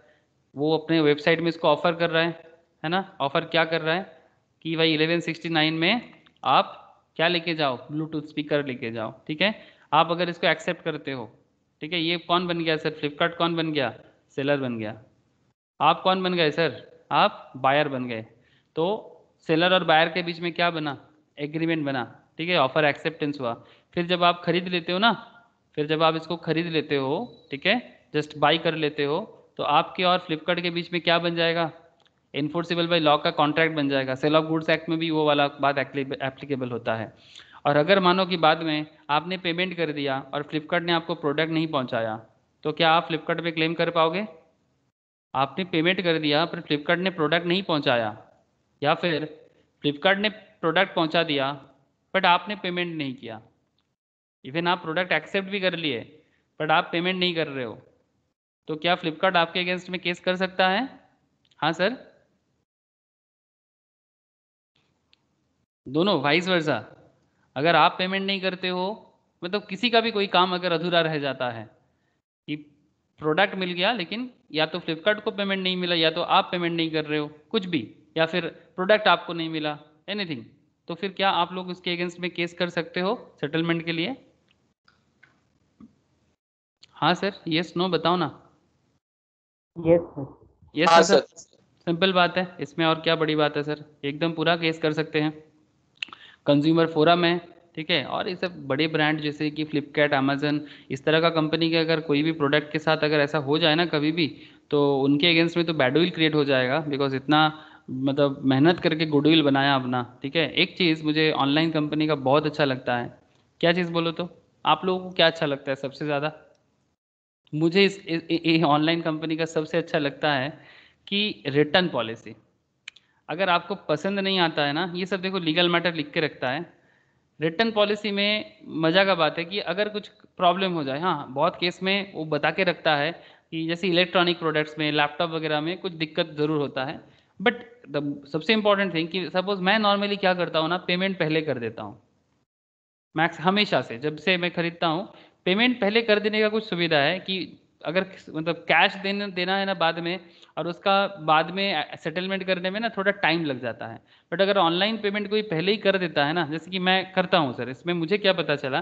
वो अपने वेबसाइट में इसको ऑफर कर रहा है ना। ऑफर क्या कर रहा है कि भाई 1169 में आप क्या लेके जाओ? ब्लूटूथ स्पीकर लेके जाओ। ठीक है, आप अगर इसको एक्सेप्ट करते हो, ठीक है, ये कौन बन गया सर? फ्लिपकार्ट कौन बन गया? सेलर बन गया। आप कौन बन गए सर? आप बायर बन गए। तो सेलर और बायर के बीच में क्या बना? एग्रीमेंट बना। ठीक है, ऑफर एक्सेप्टेंस हुआ। फिर जब आप खरीद लेते हो ना, फिर जब आप इसको खरीद लेते हो, ठीक है, जस्ट बाई कर लेते हो, तो आपके और फ्लिपकार्ट के बीच में क्या बन जाएगा? एनफोर्सेबल बाय लॉ का कॉन्ट्रैक्ट बन जाएगा। सेल ऑफ गुड्स एक्ट में भी वो वाला बात एप्लीकेबल होता है। और अगर मानो कि बाद में आपने पेमेंट कर दिया और फ्लिपकार्ट ने आपको प्रोडक्ट नहीं पहुंचाया, तो क्या आप फ्लिपकार्ट पे क्लेम कर पाओगे? आपने पेमेंट कर दिया पर फ्लिपकार्ट ने प्रोडक्ट नहीं पहुंचाया, या फिर फ्लिपकार्ट ने प्रोडक्ट पहुंचा दिया बट आपने पेमेंट नहीं किया, इवन आप प्रोडक्ट एक्सेप्ट भी कर लिए बट आप पेमेंट नहीं कर रहे हो, तो क्या फ्लिपकार्ट आपके अगेंस्ट में केस कर सकता है? हाँ सर, दोनों वाइस वर्सा। अगर आप पेमेंट नहीं करते हो, मतलब किसी का भी कोई काम अगर अधूरा रह जाता है कि प्रोडक्ट मिल गया लेकिन या तो फ्लिपकार्ट को पेमेंट नहीं मिला, या तो आप पेमेंट नहीं कर रहे हो कुछ भी, या फिर प्रोडक्ट आपको नहीं मिला, एनीथिंग, तो फिर क्या आप लोग उसके अगेंस्ट में केस कर सकते हो सेटलमेंट के लिए? हाँ सर, यस नो बताओ ना। Yes sir. यस हाँ सर, सर। सिंपल बात है, इसमें और क्या बड़ी बात है सर, एकदम पूरा केस कर सकते हैं। कंज्यूमर फोरम है, ठीक है, और ये सब बड़े ब्रांड जैसे कि फ्लिपकार्ट, अमेजन, इस तरह का कंपनी के अगर कोई भी प्रोडक्ट के साथ अगर ऐसा हो जाए ना कभी भी, तो उनके अगेंस्ट में तो बैडविल क्रिएट हो जाएगा, बिकॉज इतना मतलब मेहनत करके गुडविल बनाया अपना। ठीक है, एक चीज़ मुझे ऑनलाइन कंपनी का बहुत अच्छा लगता है, क्या चीज़ बोलो तो, आप लोगों को क्या अच्छा लगता है सबसे ज़्यादा? मुझे इस ऑनलाइन कंपनी का सबसे अच्छा लगता है कि रिटर्न पॉलिसी। अगर आपको पसंद नहीं आता है ना, ये सब देखो लीगल मैटर लिख के रखता है, रिटर्न पॉलिसी में मज़ा का बात है कि अगर कुछ प्रॉब्लम हो जाए, हाँ बहुत केस में वो बता के रखता है कि जैसे इलेक्ट्रॉनिक प्रोडक्ट्स में, लैपटॉप वगैरह में कुछ दिक्कत ज़रूर होता है, बट सबसे इंपॉर्टेंट थिंग कि सपोज मैं नॉर्मली क्या करता हूँ ना, पेमेंट पहले कर देता हूँ। मैक्स हमेशा से जब से मैं खरीदता हूँ, पेमेंट पहले कर देने का कुछ सुविधा है कि अगर मतलब कैश देना है ना बाद में, और उसका बाद में सेटलमेंट करने में ना थोड़ा टाइम लग जाता है। बट अगर ऑनलाइन पेमेंट कोई पहले ही कर देता है ना, जैसे कि मैं करता हूँ सर, इसमें मुझे क्या पता चला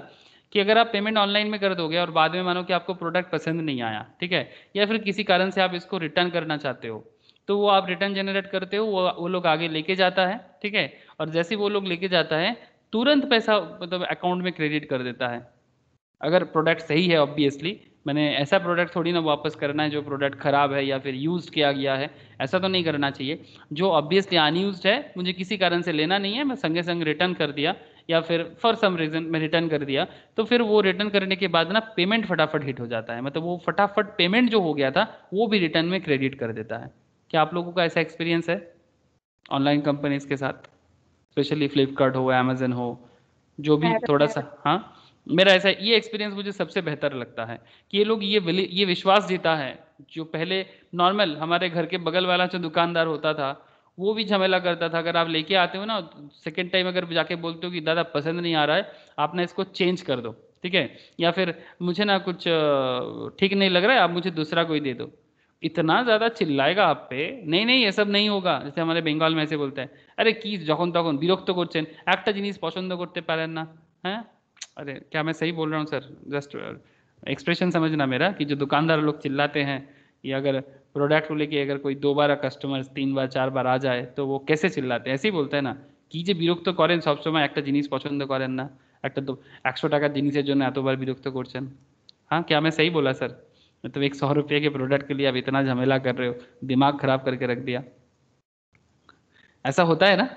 कि अगर आप पेमेंट ऑनलाइन में कर दोगे और बाद में मानो कि आपको प्रोडक्ट पसंद नहीं आया, ठीक है, या फिर किसी कारण से आप इसको रिटर्न करना चाहते हो, तो वो आप रिटर्न जनरेट करते हो, वो लोग आगे लेके जाता है, ठीक है, और जैसे वो लोग लेके जाता है तुरंत पैसा मतलब अकाउंट में क्रेडिट कर देता है, अगर प्रोडक्ट सही है। ऑब्वियसली मैंने ऐसा प्रोडक्ट थोड़ी ना वापस करना है जो प्रोडक्ट खराब है या फिर यूज्ड किया गया है, ऐसा तो नहीं करना चाहिए। जो ऑब्वियसली अनयूज्ड है, मुझे किसी कारण से लेना नहीं है, मैं संगे संग रिटर्न कर दिया या फिर फॉर सम रीजन मैं रिटर्न कर दिया, तो फिर वो रिटर्न करने के बाद ना पेमेंट फटाफट हिट हो जाता है, मतलब वो फटाफट पेमेंट जो हो गया था वो भी रिटर्न में क्रेडिट कर देता है। क्या आप लोगों का ऐसा एक्सपीरियंस है ऑनलाइन कंपनीज के साथ, स्पेशली फ्लिपकार्ट हो, अमेजन हो, जो भी थोड़ा सा? हाँ, मेरा ऐसा ये एक्सपीरियंस मुझे सबसे बेहतर लगता है कि ये लोग ये विश्वास जीता है। जो पहले नॉर्मल हमारे घर के बगल वाला जो दुकानदार होता था वो भी झमेला करता था, अगर आप लेके आते हो ना सेकेंड टाइम अगर जाके बोलते हो कि दादा पसंद नहीं आ रहा है, आप ना इसको चेंज कर दो, ठीक है, या फिर मुझे ना कुछ ठीक नहीं लग रहा है, आप मुझे दूसरा कोई दे दो, इतना ज़्यादा चिल्लाएगा आप पे। नहीं नहीं, ये सब नहीं होगा, जैसे हमारे बंगाल में ऐसे बोलते हैं, अरे কি যখন তখন বিরক্ত করছেন, একটা জিনিস পছন্দ করতে পারেন না, हैं? अरे क्या मैं सही बोल रहा हूँ सर? जस्ट एक्सप्रेशन समझना मेरा, कि जो दुकानदार लोग चिल्लाते हैं, या अगर प्रोडक्ट को लेके अगर कोई 2 बार कस्टमर 3 बार 4 বার आ जाए तो वो कैसे चिल्लाते हैं, ऐसे ही बोलते हैं ना, কি যে বিরক্ত করেন সবসময়, একটা জিনিস পছন্দ করেন না, একটা 100 টাকার জিনিসের জন্য এতবার বিরক্ত করছেন। हाँ, क्या मैं सही बोला सर? मतलब एक 100 रुपये के प्रोडक्ट के लिए आप इतना झमेला कर रहे हो, दिमाग खराब करके रख दिया। ऐसा होता है ना,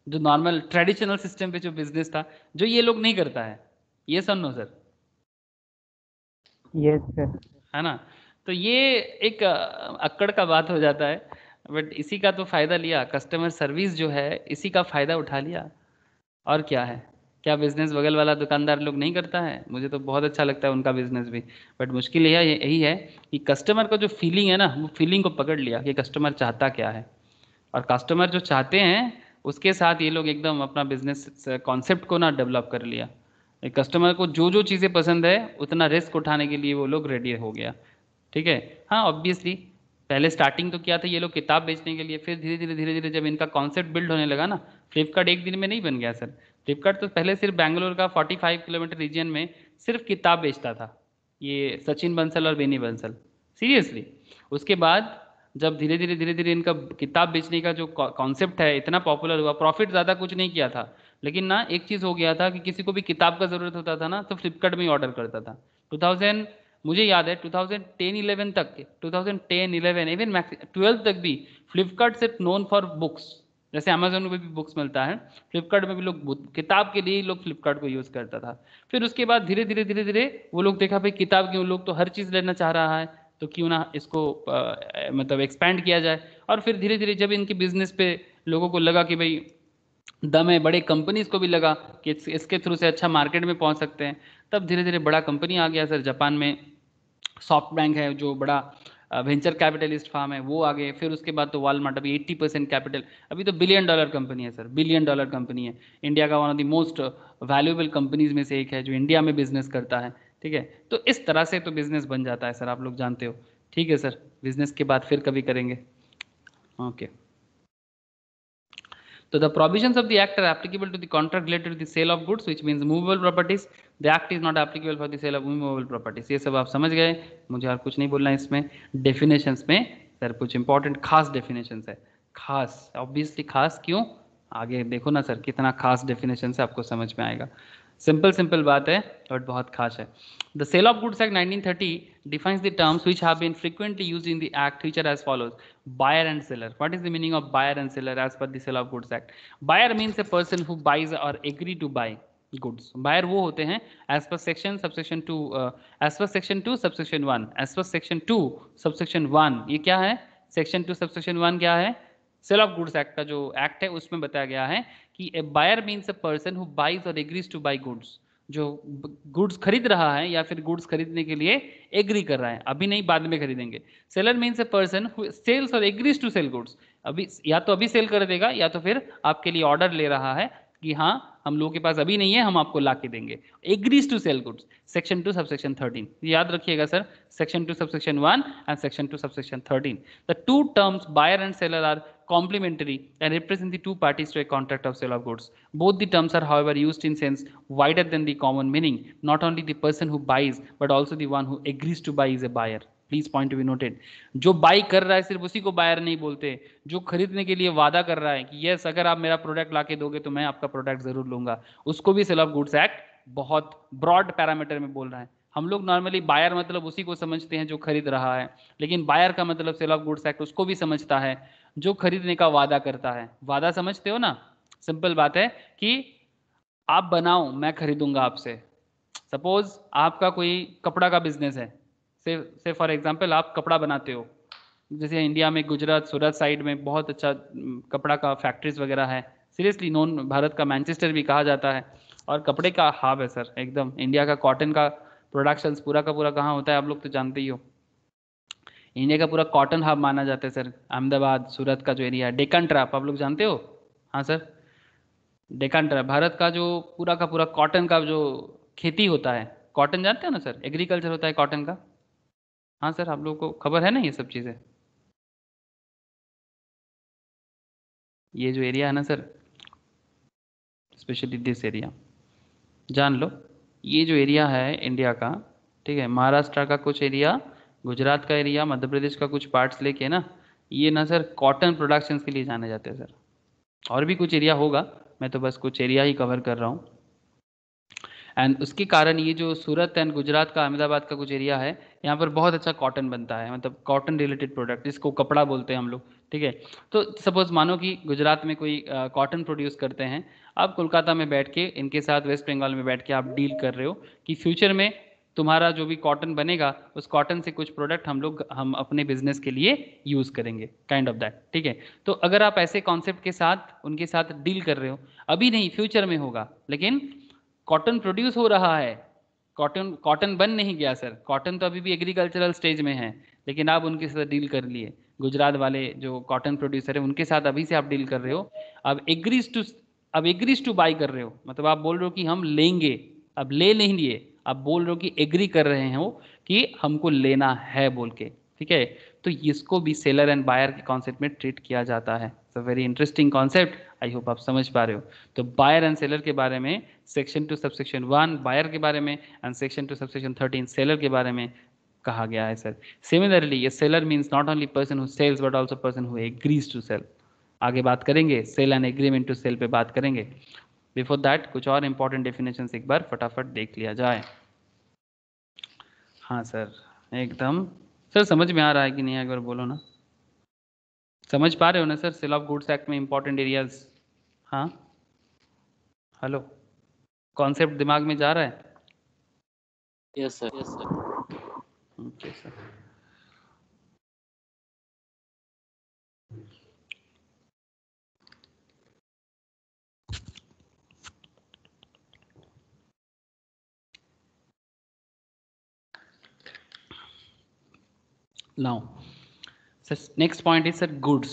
जो नॉर्मल ट्रेडिशनल सिस्टम पे जो बिजनेस था, जो ये लोग नहीं करता है, ये सन नो सर, यस सर। है ना? तो ये एक अक्कड़ का बात हो जाता है, बट इसी का तो फायदा लिया, कस्टमर सर्विस जो है इसी का फायदा उठा लिया, और क्या है? क्या बिजनेस बगल वाला दुकानदार लोग नहीं करता है? मुझे तो बहुत अच्छा लगता है उनका बिजनेस भी, बट मुश्किल यही है कि कस्टमर का जो फीलिंग है ना, वो फीलिंग को पकड़ लिया कि कस्टमर चाहता क्या है, और कस्टमर जो चाहते हैं उसके साथ ये लोग एकदम अपना बिजनेस कॉन्सेप्ट को ना डेवलप कर लिया। कस्टमर को जो जो चीज़ें पसंद है उतना रिस्क उठाने के लिए वो लोग रेडी हो गया, ठीक है। हाँ, ऑब्वियसली पहले स्टार्टिंग तो किया था ये लोग किताब बेचने के लिए, फिर धीरे धीरे जब इनका कॉन्सेप्ट बिल्ड होने लगा ना, फ्लिपकार्ट एक दिन में नहीं बन गया सर। फ्लिपकार्ट तो पहले सिर्फ बैंगलोर का 45 किलोमीटर रीजन में सिर्फ किताब बेचता था, ये सचिन बंसल और बेनी बंसल, सीरियसली। उसके बाद जब धीरे धीरे इनका किताब बेचने का जो कॉन्सेप्ट है इतना पॉपुलर हुआ, प्रॉफिट ज़्यादा कुछ नहीं किया था, लेकिन ना एक चीज़ हो गया था कि किसी को भी किताब का ज़रूरत होता था ना तो फ्लिपकार्ट में ही ऑर्डर करता था। 2000 मुझे याद है 2010-11 तक, 2010-11 इवन 12 तक भी फ्लिपकार्ट सिर्फ नोन फॉर बुक्स, जैसे अमेजोन में भी बुक्स मिलता है, फ्लिपकार्ट में भी लोग किताब के लिए लोग फ्लिपकार्ट को यूज़ करता था। फिर उसके बाद धीरे धीरे वो लोग देखा भाई किताब क्यों, लोग तो हर चीज़ लेना चाह रहा है, तो क्यों ना इसको मतलब एक्सपैंड किया जाए। और फिर धीरे धीरे जब इनके बिजनेस पे लोगों को लगा कि भाई दम है, बड़े कंपनीज को भी लगा कि इसके थ्रू से अच्छा मार्केट में पहुंच सकते हैं, तब धीरे धीरे बड़ा कंपनी आ गया सर। जापान में सॉफ्ट बैंक है जो बड़ा वेंचर कैपिटलिस्ट फार्म है, वो आ गए। फिर उसके बाद तो वालमार्ट अभी 80% कैपिटल, अभी तो $1 बिलियन कंपनी है सर, $1 बिलियन कंपनी है। इंडिया का one of the most valuable companies में से एक है जो इंडिया में बिजनेस करता है, ठीक है। तो इस तरह से तो बिजनेस बन जाता है सर, आप लोग जानते हो, ठीक है सर। बिजनेस के बाद फिर कभी करेंगे, okay. So the provisions of the act are applicable to the contract related to the sale of goods, which means movable properties. The act is not applicable for the sale of immovable properties. ये सब आप समझ गए, मुझे और कुछ नहीं बोलना है इसमें। Definitions में सर कुछ important खास definitions है, खास, obviously खास क्यों, आगे देखो ना सर कितना खास definitions है, आपको समझ में आएगा। सिंपल बात है बट बहुत खास है। The Sale of Goods Act 1930 defines the terms which have been frequently used in the act, which are as follows: buyer and seller. What is the meaning of buyer and seller as per the Sale of Goods Act? Buyer means a person who buys or agree to buy goods. Buyer वो होते हैं as per section subsection 2 as per section 2 subsection 1 as per section 2 subsection 1। ये क्या है? section 2 subsection 1 क्या है? Cell of goods act का जो एक्ट है उसमें बताया गया है कि a buyer means a person who buys और एग्रीज टू बाई गुड्स, जो गुड्स खरीद रहा है या फिर गुड्स खरीदने के लिए एग्री कर रहा है, अभी नहीं बाद में खरीदेंगे। Seller means a person who sells और एग्रीज टू सेल गुड्स, अभी या तो अभी सेल कर देगा या तो फिर आपके लिए ऑर्डर ले रहा है कि हाँ हम लोगों के पास अभी नहीं है, हम आपको ला के देंगे। Agrees to sell goods, section 2 subsection 13, याद रखिएगा sir, section 2 subsection 1 and section 2 subsection 13। The two terms buyer and seller are complementary and represent the two parties to a contract of sale of goods. Both the terms are however used in sense wider than the common meaning. Not only the person who buys but also the one who agrees to buy is a buyer. Please point to be noted. जो by कर रहा है सिर्फ उसी को buyer नहीं बोलते, जो खरीदने के लिए वादा कर रहा है कि यस अगर आप मेरा प्रोडक्ट ला के दोगे तो मैं आपका प्रोडक्ट जरूर लूंगा, उसको भी सेल ऑफ गुड्स एक्ट बहुत ब्रॉड पैरामीटर में बोल रहा है। हम लोग नॉर्मली बायर मतलब उसी को समझते हैं जो खरीद रहा है, लेकिन बायर का मतलब सेल ऑफ गुड्स एक्ट उसको भी समझता है जो खरीदने का वादा करता है। वादा समझते हो ना, सिंपल बात है कि आप बनाओ मैं खरीदूंगा आपसे। सपोज आपका कोई कपड़ा का बिजनेस है, से फॉर एग्जांपल आप कपड़ा बनाते हो, जैसे इंडिया में गुजरात सूरत साइड में बहुत अच्छा कपड़ा का फैक्ट्रीज वगैरह है, सीरियसली नॉन भारत का मैनचेस्टर भी कहा जाता है, और कपड़े का हब है सर एकदम। इंडिया का कॉटन का प्रोडक्शन पूरा का पूरा कहाँ होता है आप लोग तो जानते ही हो, इंडिया का पूरा कॉटन हब माना जाता है सर। अहमदाबाद सूरत का जो एरिया है, डेक्कन ट्रैप आप लोग जानते हो? हाँ सर, डेक्कन ट्रैप भारत का जो पूरा का पूरा कॉटन का जो खेती होता है, कॉटन जानते हो ना सर, एग्रीकल्चर होता है कॉटन का। हाँ सर, आप लोगों को खबर है ना ये सब चीज़ें? ये जो एरिया है ना सर, स्पेशली दिस एरिया जान लो, ये जो एरिया है इंडिया का, ठीक है, महाराष्ट्र का कुछ एरिया, गुजरात का एरिया, मध्य प्रदेश का कुछ पार्ट्स लेके ना, ये ना सर कॉटन प्रोडक्शन के लिए जाने जाते हैं सर। और भी कुछ एरिया होगा, मैं तो बस कुछ एरिया ही कवर कर रहा हूँ। एंड उसके कारण ये जो सूरत एंड गुजरात का अहमदाबाद का कुछ एरिया है, यहाँ पर बहुत अच्छा कॉटन बनता है, मतलब कॉटन रिलेटेड प्रोडक्ट जिसको कपड़ा बोलते हैं हम लोग, ठीक है। तो सपोज मानो कि गुजरात में कोई कॉटन प्रोड्यूस करते हैं, आप कोलकाता में बैठ के इनके साथ, वेस्ट बंगाल में बैठ के आप डील कर रहे हो कि फ्यूचर में तुम्हारा जो भी कॉटन बनेगा उस कॉटन से कुछ प्रोडक्ट हम अपने बिजनेस के लिए यूज करेंगे, काइंड ऑफ दैट, ठीक है। तो अगर आप ऐसे कॉन्सेप्ट के साथ उनके साथ डील कर रहे हो, अभी नहीं फ्यूचर में होगा, लेकिन कॉटन प्रोड्यूस हो रहा है, कॉटन बन नहीं गया सर, कॉटन तो अभी भी एग्रीकल्चरल स्टेज में है, लेकिन आप उनके साथ डील कर लिए, गुजरात वाले जो कॉटन प्रोड्यूसर है उनके साथ अभी से आप डील कर रहे हो। अब एग्रीज टू बाई कर रहे हो, मतलब आप बोल रहे हो कि हम लेंगे, अब ले नहीं लिए, आप बोल रहे हो कि एग्री कर रहे हो कि हमको लेना है बोल के, ठीक है। तो इसको भी सेलर एंड बायर के कॉन्सेप्ट में ट्रीट किया जाता है। वेरी इंटरेस्टिंग कॉन्सेप्ट, आई होप आप समझ पा रहे हो। तो बायर एंड सेलर के बारे में सेक्शन 2 सबसेक्शन 1 बायर के बारे में एंड सेक्शन 2 सबसेक्शन 13 सेलर के बारे में कहा गया है सर। सिमिलरली ये seller means not only person who sells but also person who agrees to sell. आगे बात करेंगे, sale and agreement to sell पे बात करेंगे। बिफोर दैट कुछ और इंपॉर्टेंट डेफिनेशन एक बार फटाफट देख लिया जाए। हाँ सर, एकदम सर समझ में आ रहा है कि नहीं, एक बार बोलो ना, समझ पा रहे हो ना sir? Sale of goods act में इंपॉर्टेंट एरियाज, हाँ हेलो, कॉन्सेप्ट दिमाग में जा रहा है? Yes sir, yes sir. Okay sir. Now sir next point is sir goods.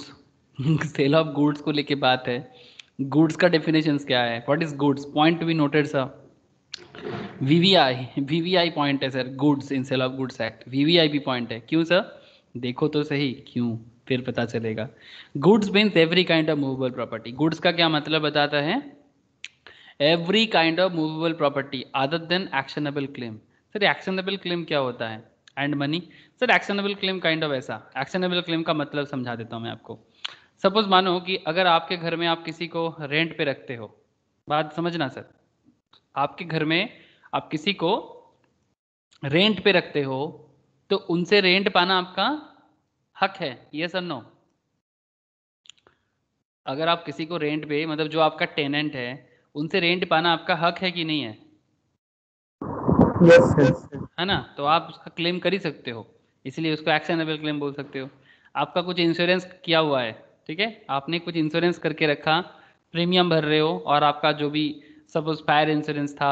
Sale of goods को लेके बात है। गुड्स का डेफिनेशंस क्या है? What is goods? Point to be noted sir, VVI point है sir, goods in sale of goods act, VVI भी point है। क्यों सर? देखो तो सही क्यों, फिर पता चलेगा। Goods means every kind of movable property. Goods का क्या मतलब बताता है? Every kind of movable property other than actionable claim. Sir actionable claim क्या होता है? And money. Sir actionable claim kind of ऐसा, एक्शनेबल क्लेम का मतलब समझा देता हूँ मैं आपको। सपोज मानो कि अगर आपके घर में आप किसी को रेंट पे रखते हो, बात समझना सर, आपके घर में आप किसी को रेंट पे रखते हो तो उनसे रेंट पाना आपका हक है, यस और नो? अगर आप किसी को रेंट पे, मतलब जो आपका टेनेंट है, उनसे रेंट पाना आपका हक है कि नहीं है? Yes sir. है ना? तो आप उसका क्लेम कर ही सकते हो, इसलिए उसको एक्शनेबल क्लेम बोल सकते हो। आपका कुछ इंश्योरेंस किया हुआ है, ठीक है, आपने कुछ इंश्योरेंस करके रखा, प्रीमियम भर रहे हो, और आपका जो भी सपोज फायर इंश्योरेंस था,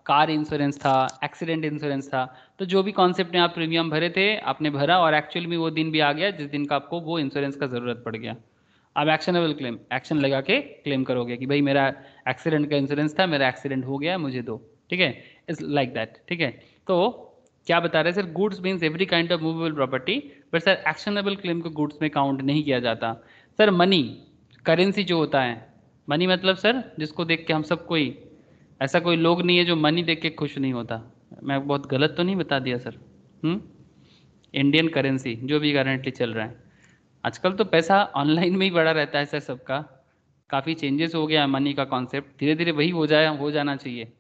कार इंश्योरेंस था, एक्सीडेंट इंश्योरेंस था, तो जो भी कॉन्सेप्ट में आप प्रीमियम भरे थे आपने भरा, और एक्चुअल में वो दिन भी आ गया जिस दिन का आपको वो इंश्योरेंस का ज़रूरत पड़ गया। अब एक्शनेबल क्लेम, एक्शन लगा के क्लेम करोगे कि भाई मेरा एक्सीडेंट का इंश्योरेंस था, मेरा एक्सीडेंट हो गया, मुझे दो, ठीक है, इट्स लाइक दैट, ठीक है। तो क्या बता रहे हैं sir, goods means every kind of movable property, but sir actionable claim को गुड्स में काउंट नहीं किया जाता। सर मनी, करेंसी जो होता है, मनी मतलब सर जिसको देख के हम सब कोई, ऐसा कोई लोग नहीं है जो मनी देख के खुश नहीं होता। मैं बहुत गलत तो नहीं बता दिया सर? इंडियन करेंसी जो भी करेंटली चल रहा है आजकल, तो पैसा ऑनलाइन में ही बड़ा रहता है सर सबका, काफ़ी चेंजेस हो गया है मनी का कॉन्सेप्ट, धीरे धीरे वही हो जाना चाहिए।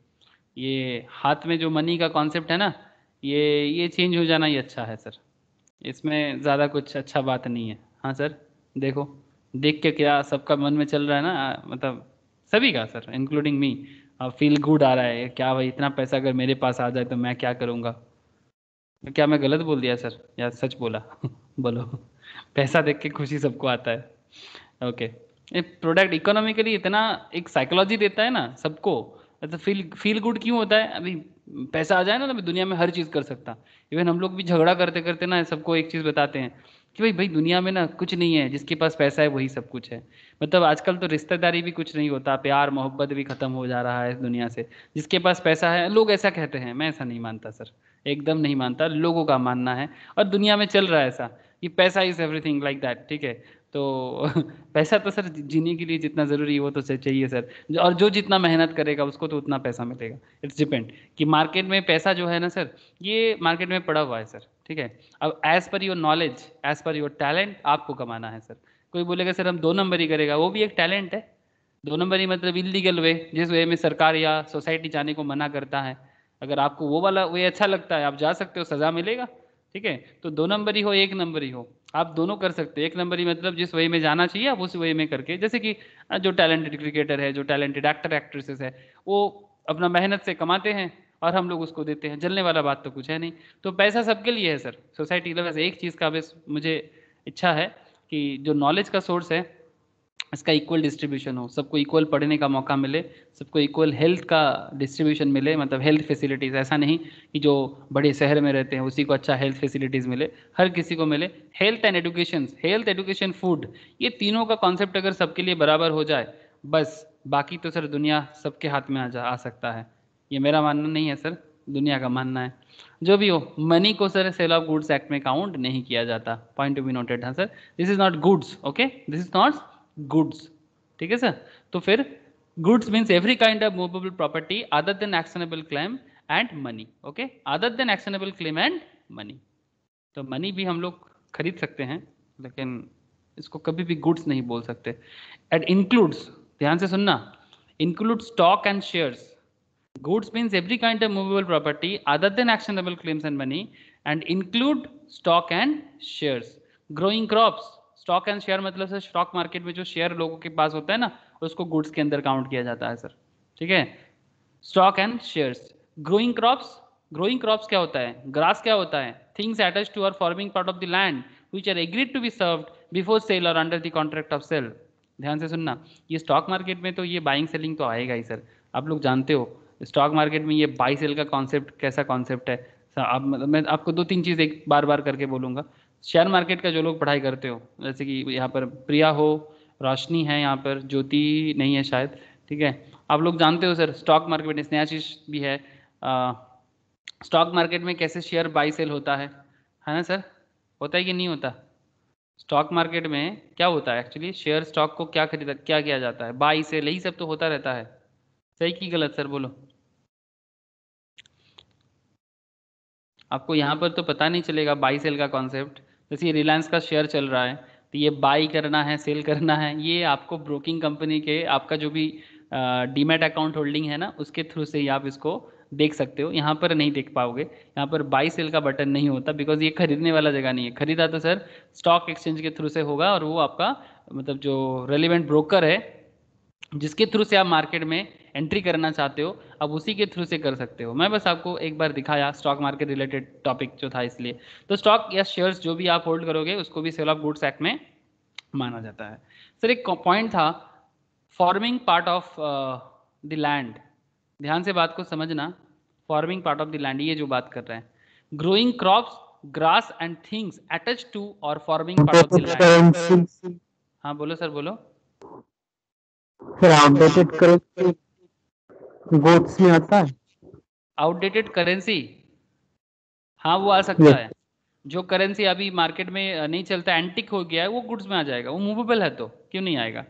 ये हाथ में जो मनी का कॉन्सेप्ट है ना, ये चेंज हो जाना ही अच्छा है सर, इसमें ज़्यादा कुछ अच्छा बात नहीं है। हाँ सर, देखो देख के क्या सबका मन में चल रहा है ना, मतलब सभी का sir including me, feel good आ रहा है क्या भाई, इतना पैसा अगर मेरे पास आ जाए तो मैं क्या करूँगा। क्या मैं गलत बोल दिया सर या सच बोला? बोलो। पैसा देख के खुशी सबको आता है, ओके। प्रोडक्ट इकोनॉमिकली इतना एक साइकोलॉजी देता है ना सबको, मतलब फील गुड क्यों होता है? अभी पैसा आ जाए ना तो दुनिया में हर चीज़ कर सकता। इवन हम लोग भी झगड़ा करते करते ना सबको एक चीज़ बताते हैं कि भाई दुनिया में ना कुछ नहीं है, जिसके पास पैसा है वही सब कुछ है। मतलब आजकल तो रिश्तेदारी भी कुछ नहीं होता, प्यार मोहब्बत भी खत्म हो जा रहा है इस दुनिया से, जिसके पास पैसा है। लोग ऐसा कहते हैं, मैं ऐसा नहीं मानता सर, एकदम नहीं मानता, लोगों का मानना है और दुनिया में चल रहा है ऐसा कि पैसा इज एवरीथिंग लाइक दैट, ठीक है। तो पैसा तो सर जीने के लिए जितना ज़रूरी है वो तो चाहिए सर, और जो जितना मेहनत करेगा उसको तो उतना पैसा मिलेगा। इट्स डिपेंड कि मार्केट में पैसा जो है ना सर, ये मार्केट में पड़ा हुआ है सर, ठीक है। अब as per your knowledge, as per your talent आपको कमाना है सर। कोई बोलेगा सर हम 2 नंबर ही करेगा, वो भी एक टैलेंट है। 2 नंबर ही मतलब इलीगल वे, जिस वे में सरकार या सोसाइटी जाने को मना करता है। अगर आपको वो वाला वे अच्छा लगता है आप जा सकते हो, सज़ा मिलेगा, ठीक है। तो 2 नंबर ही हो 1 नंबर ही हो, आप दोनों कर सकते हो। 1 नंबर ही मतलब जिस वे में जाना चाहिए आप उस वे में करके, जैसे कि जो टैलेंटेड क्रिकेटर है, जो टैलेंटेड एक्टर एक्ट्रेसेस है, वो अपना मेहनत से कमाते हैं और हम लोग उसको देते हैं, जलने वाला बात तो कुछ है नहीं। तो पैसा सबके लिए है सर, सोसाइटी बस एक चीज़ का बस मुझे इच्छा है कि जो नॉलेज का सोर्स है इसका इक्वल डिस्ट्रीब्यूशन हो, सबको इक्वल पढ़ने का मौका मिले, सबको इक्वल हेल्थ का डिस्ट्रीब्यूशन मिले, मतलब हेल्थ फैसिलिटीज़, ऐसा नहीं कि जो बड़े शहर में रहते हैं उसी को अच्छा हेल्थ फैसिलिटीज़ मिले, हर किसी को मिले। Health and education, health education food, ये तीनों का कॉन्सेप्ट अगर सबके लिए बराबर हो जाए बस, बाकी तो सर दुनिया सबके हाथ में आ सकता है। ये मेरा मानना नहीं है सर, दुनिया का मानना है। जो भी हो, मनी को sir sale of goods act में काउंट नहीं किया जाता, पॉइंट टू बी नोटेड। हाँ sir, this is not goods, okay, this is not goods, ठीक है सर। तो फिर goods means every kind of movable property other than actionable claim and money, okay, other than actionable claim and money. तो money भी हम लोग खरीद सकते हैं, लेकिन इसको कभी भी गुड्स नहीं बोल सकते। एंड इंक्लूड्स, ध्यान से सुनना, include stock and shares. Goods means every kind of movable property other than actionable claims and money and include stock and shares. Growing crops, stock and share मतलब सर स्टॉक मार्केट में जो share लोगों के पास होता है ना उसको goods के अंदर काउंट किया जाता है सर, ठीक है। Stock and shares. Growing crops, growing crops क्या होता है? ग्रास क्या होता है? Things attach to or forming part of the land which are agreed to be served before sale or under the contract of sale. ध्यान से सुनना, ये स्टॉक मार्केट में तो ये बाइंग सेलिंग तो आएगा ही सर, आप लोग जानते हो स्टॉक मार्केट में ये बाई सेल का कॉन्सेप्ट कैसा कॉन्सेप्ट है। अब मैं आपको 2-3 चीज़ एक बार बार करके बोलूँगा। शेयर मार्केट का जो लोग पढ़ाई करते हो, जैसे कि यहाँ पर प्रिया हो, रोशनी है, यहाँ पर ज्योति नहीं है शायद, ठीक है। आप लोग जानते हो सर स्टॉक मार्केट में स्नेहाशीष भी है, स्टॉक मार्केट में कैसे शेयर बाई सेल होता है ना सर? होता है कि नहीं होता? स्टॉक मार्केट में क्या होता है एक्चुअली, शेयर स्टॉक को क्या खरीदा, क्या किया जाता है, बाई सेल, यही सब तो होता रहता है। सही की गलत सर बोलो? आपको यहाँ पर तो पता नहीं चलेगा बाई सेल का कॉन्सेप्ट। जैसे ये रिलायंस का शेयर चल रहा है तो ये बाई करना है, सेल करना है, ये आपको ब्रोकिंग कंपनी के आपका जो भी डीमैट अकाउंट होल्डिंग है ना उसके थ्रू से ही आप इसको देख सकते हो। यहाँ पर नहीं देख पाओगे, यहाँ पर बाई सेल का बटन नहीं होता बिकॉज ये खरीदने वाला जगह नहीं है। खरीदा तो सर स्टॉक एक्सचेंज के थ्रू से होगा और वो आपका मतलब जो रेलिवेंट ब्रोकर है जिसके थ्रू से आप मार्केट में एंट्री करना चाहते हो, अब उसी के थ्रू से कर सकते हो। मैं बस आपको एक बार दिखाया स्टॉक मार्केट रिलेटेड टॉपिक जो था इसलिए। तो स्टॉक या शेयर्स जो भी आप होल्ड करोगे उसको भी सेल ऑफ गुड्स एक्ट में माना जाता है। सर एक पॉइंट था forming part of the land, ध्यान से बात को समझना। Forming part of the land, ये जो बात कर रहे हैं, growing crops, grass and things attach to or forming part of the land. हाँ बोलो सर बोलो। सर आउटडेटेड करेंसी गुड्स में आता है। आउटडेटेड करेंसी, हाँ वो आ सकता Yes. है। जो करेंसी अभी मार्केट में नहीं चलता, एंटिक हो गया है, वो गुड्स में आ जाएगा। वो मूवेबल है तो क्यों नहीं आएगा।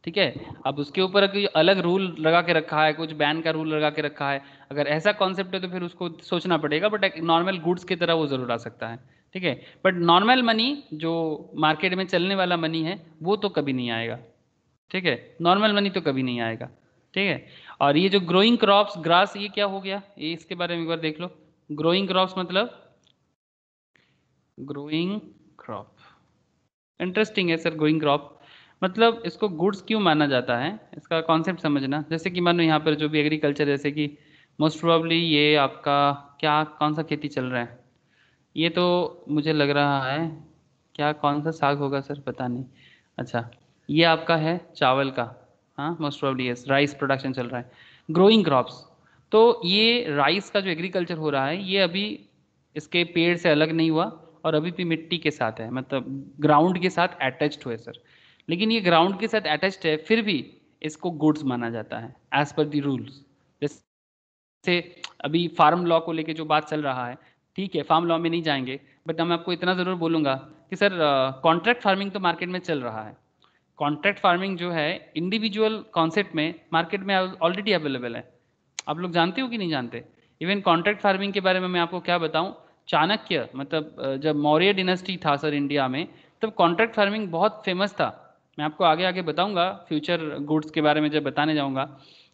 ठीक है, अब उसके ऊपर कोई अलग रूल लगा के रखा है, कुछ बैन का रूल लगा के रखा है, अगर ऐसा कॉन्सेप्ट है तो फिर उसको सोचना पड़ेगा। बट एक नॉर्मल गुड्स की तरह वो जरूर आ सकता है। ठीक है, बट नॉर्मल मनी जो मार्केट में चलने वाला मनी है वो तो कभी नहीं आएगा। ठीक है, नॉर्मल मनी तो कभी नहीं आएगा। ठीक है, और ये जो ग्रोइंग क्रॉप्स ग्रास, ये क्या हो गया, ये इसके बारे में एक बार देख लो। ग्रोइंग क्रॉप्स मतलब, ग्रोइंग क्रॉप इंटरेस्टिंग है सर। ग्रोइंग क्रॉप मतलब इसको गुड्स क्यों माना जाता है, इसका कॉन्सेप्ट समझना। जैसे कि मानो यहाँ पर जो भी एग्रीकल्चर, जैसे कि मोस्ट प्रोबेबली ये आपका क्या कौन सा खेती चल रहा है, ये तो मुझे लग रहा है क्या कौन सा साग होगा सर, पता नहीं। अच्छा, ये आपका है चावल का, हाँ most probably yes, rice production चल रहा है। ग्रोइंग क्रॉप्स, तो ये राइस का जो एग्रीकल्चर हो रहा है, ये अभी इसके पेड़ से अलग नहीं हुआ और अभी भी मिट्टी के साथ है, मतलब ग्राउंड के साथ अटैच्ड हुए सर। लेकिन ये ग्राउंड के साथ अटैच्ड है, फिर भी इसको गुड्स माना जाता है एज पर द रूल्स। जैसे अभी फार्म लॉ को लेके जो बात चल रहा है, ठीक है फार्म लॉ में नहीं जाएंगे, बट मैं आपको इतना ज़रूर बोलूँगा कि सर कॉन्ट्रैक्ट फार्मिंग तो मार्केट में चल रहा है। कॉन्ट्रैक्ट फार्मिंग जो है इंडिविजुअल कॉन्सेप्ट में मार्केट में ऑलरेडी अवेलेबल है। आप लोग जानते हो कि नहीं जानते। इवन कॉन्ट्रैक्ट फार्मिंग के बारे में मैं आपको क्या बताऊं, चाणक्य मतलब जब मौर्य डिनेस्टी था सर इंडिया में, तब कॉन्ट्रैक्ट फार्मिंग बहुत फेमस था। मैं आपको आगे आगे बताऊंगा फ्यूचर गुड्स के बारे में जब बताने जाऊंगा।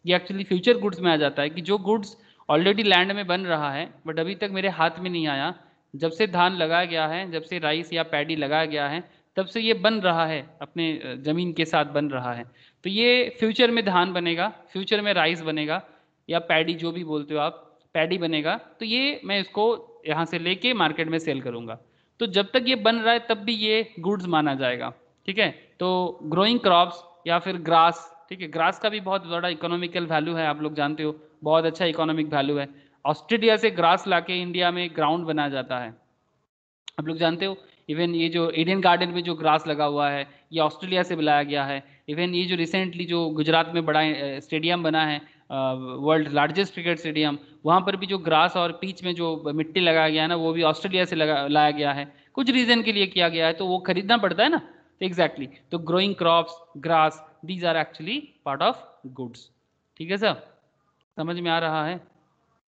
ये एक्चुअली फ्यूचर गुड्स में आ जाता है कि जो गुड्स ऑलरेडी लैंड में बन रहा है बट अभी तक मेरे हाथ में नहीं आया, जब से धान लगाया गया है, जब से राइस या पैडी लगाया गया है, तब से ये बन रहा है, अपने ज़मीन के साथ बन रहा है। तो ये फ्यूचर में धान बनेगा, फ्यूचर में राइस बनेगा, या पैडी जो भी बोलते हो आप, पैडी बनेगा। तो ये मैं इसको यहाँ से लेके मार्केट में सेल करूँगा। तो जब तक ये बन रहा है तब भी ये गुड्स माना जाएगा। ठीक है, तो ग्रोइंग क्रॉप्स या फिर ग्रास, ठीक है, ग्रास का भी बहुत बड़ा इकोनॉमिकल वैल्यू है, आप लोग जानते हो, बहुत अच्छा इकोनॉमिक वैल्यू है। ऑस्ट्रेलिया से ग्रास लाके इंडिया में ग्राउंड बनाया जाता है, आप लोग जानते हो। इवन ये जो ईडन गार्डन में जो ग्रास लगा हुआ है, ये ऑस्ट्रेलिया से बुलाया गया है। इवन ये जो रिसेंटली जो गुजरात में बड़ा स्टेडियम बना है, वर्ल्ड लार्जेस्ट क्रिकेट स्टेडियम, वहाँ पर भी जो ग्रास और पीच में जो मिट्टी लगाया गया है ना, वो भी ऑस्ट्रेलिया से लाया गया है, कुछ रीज़न के लिए किया गया है, तो वो खरीदना पड़ता है ना। तो एग्जैक्टली, तो growing crops, grass, these are actually part of goods. ठीक है सर, समझ में आ रहा है।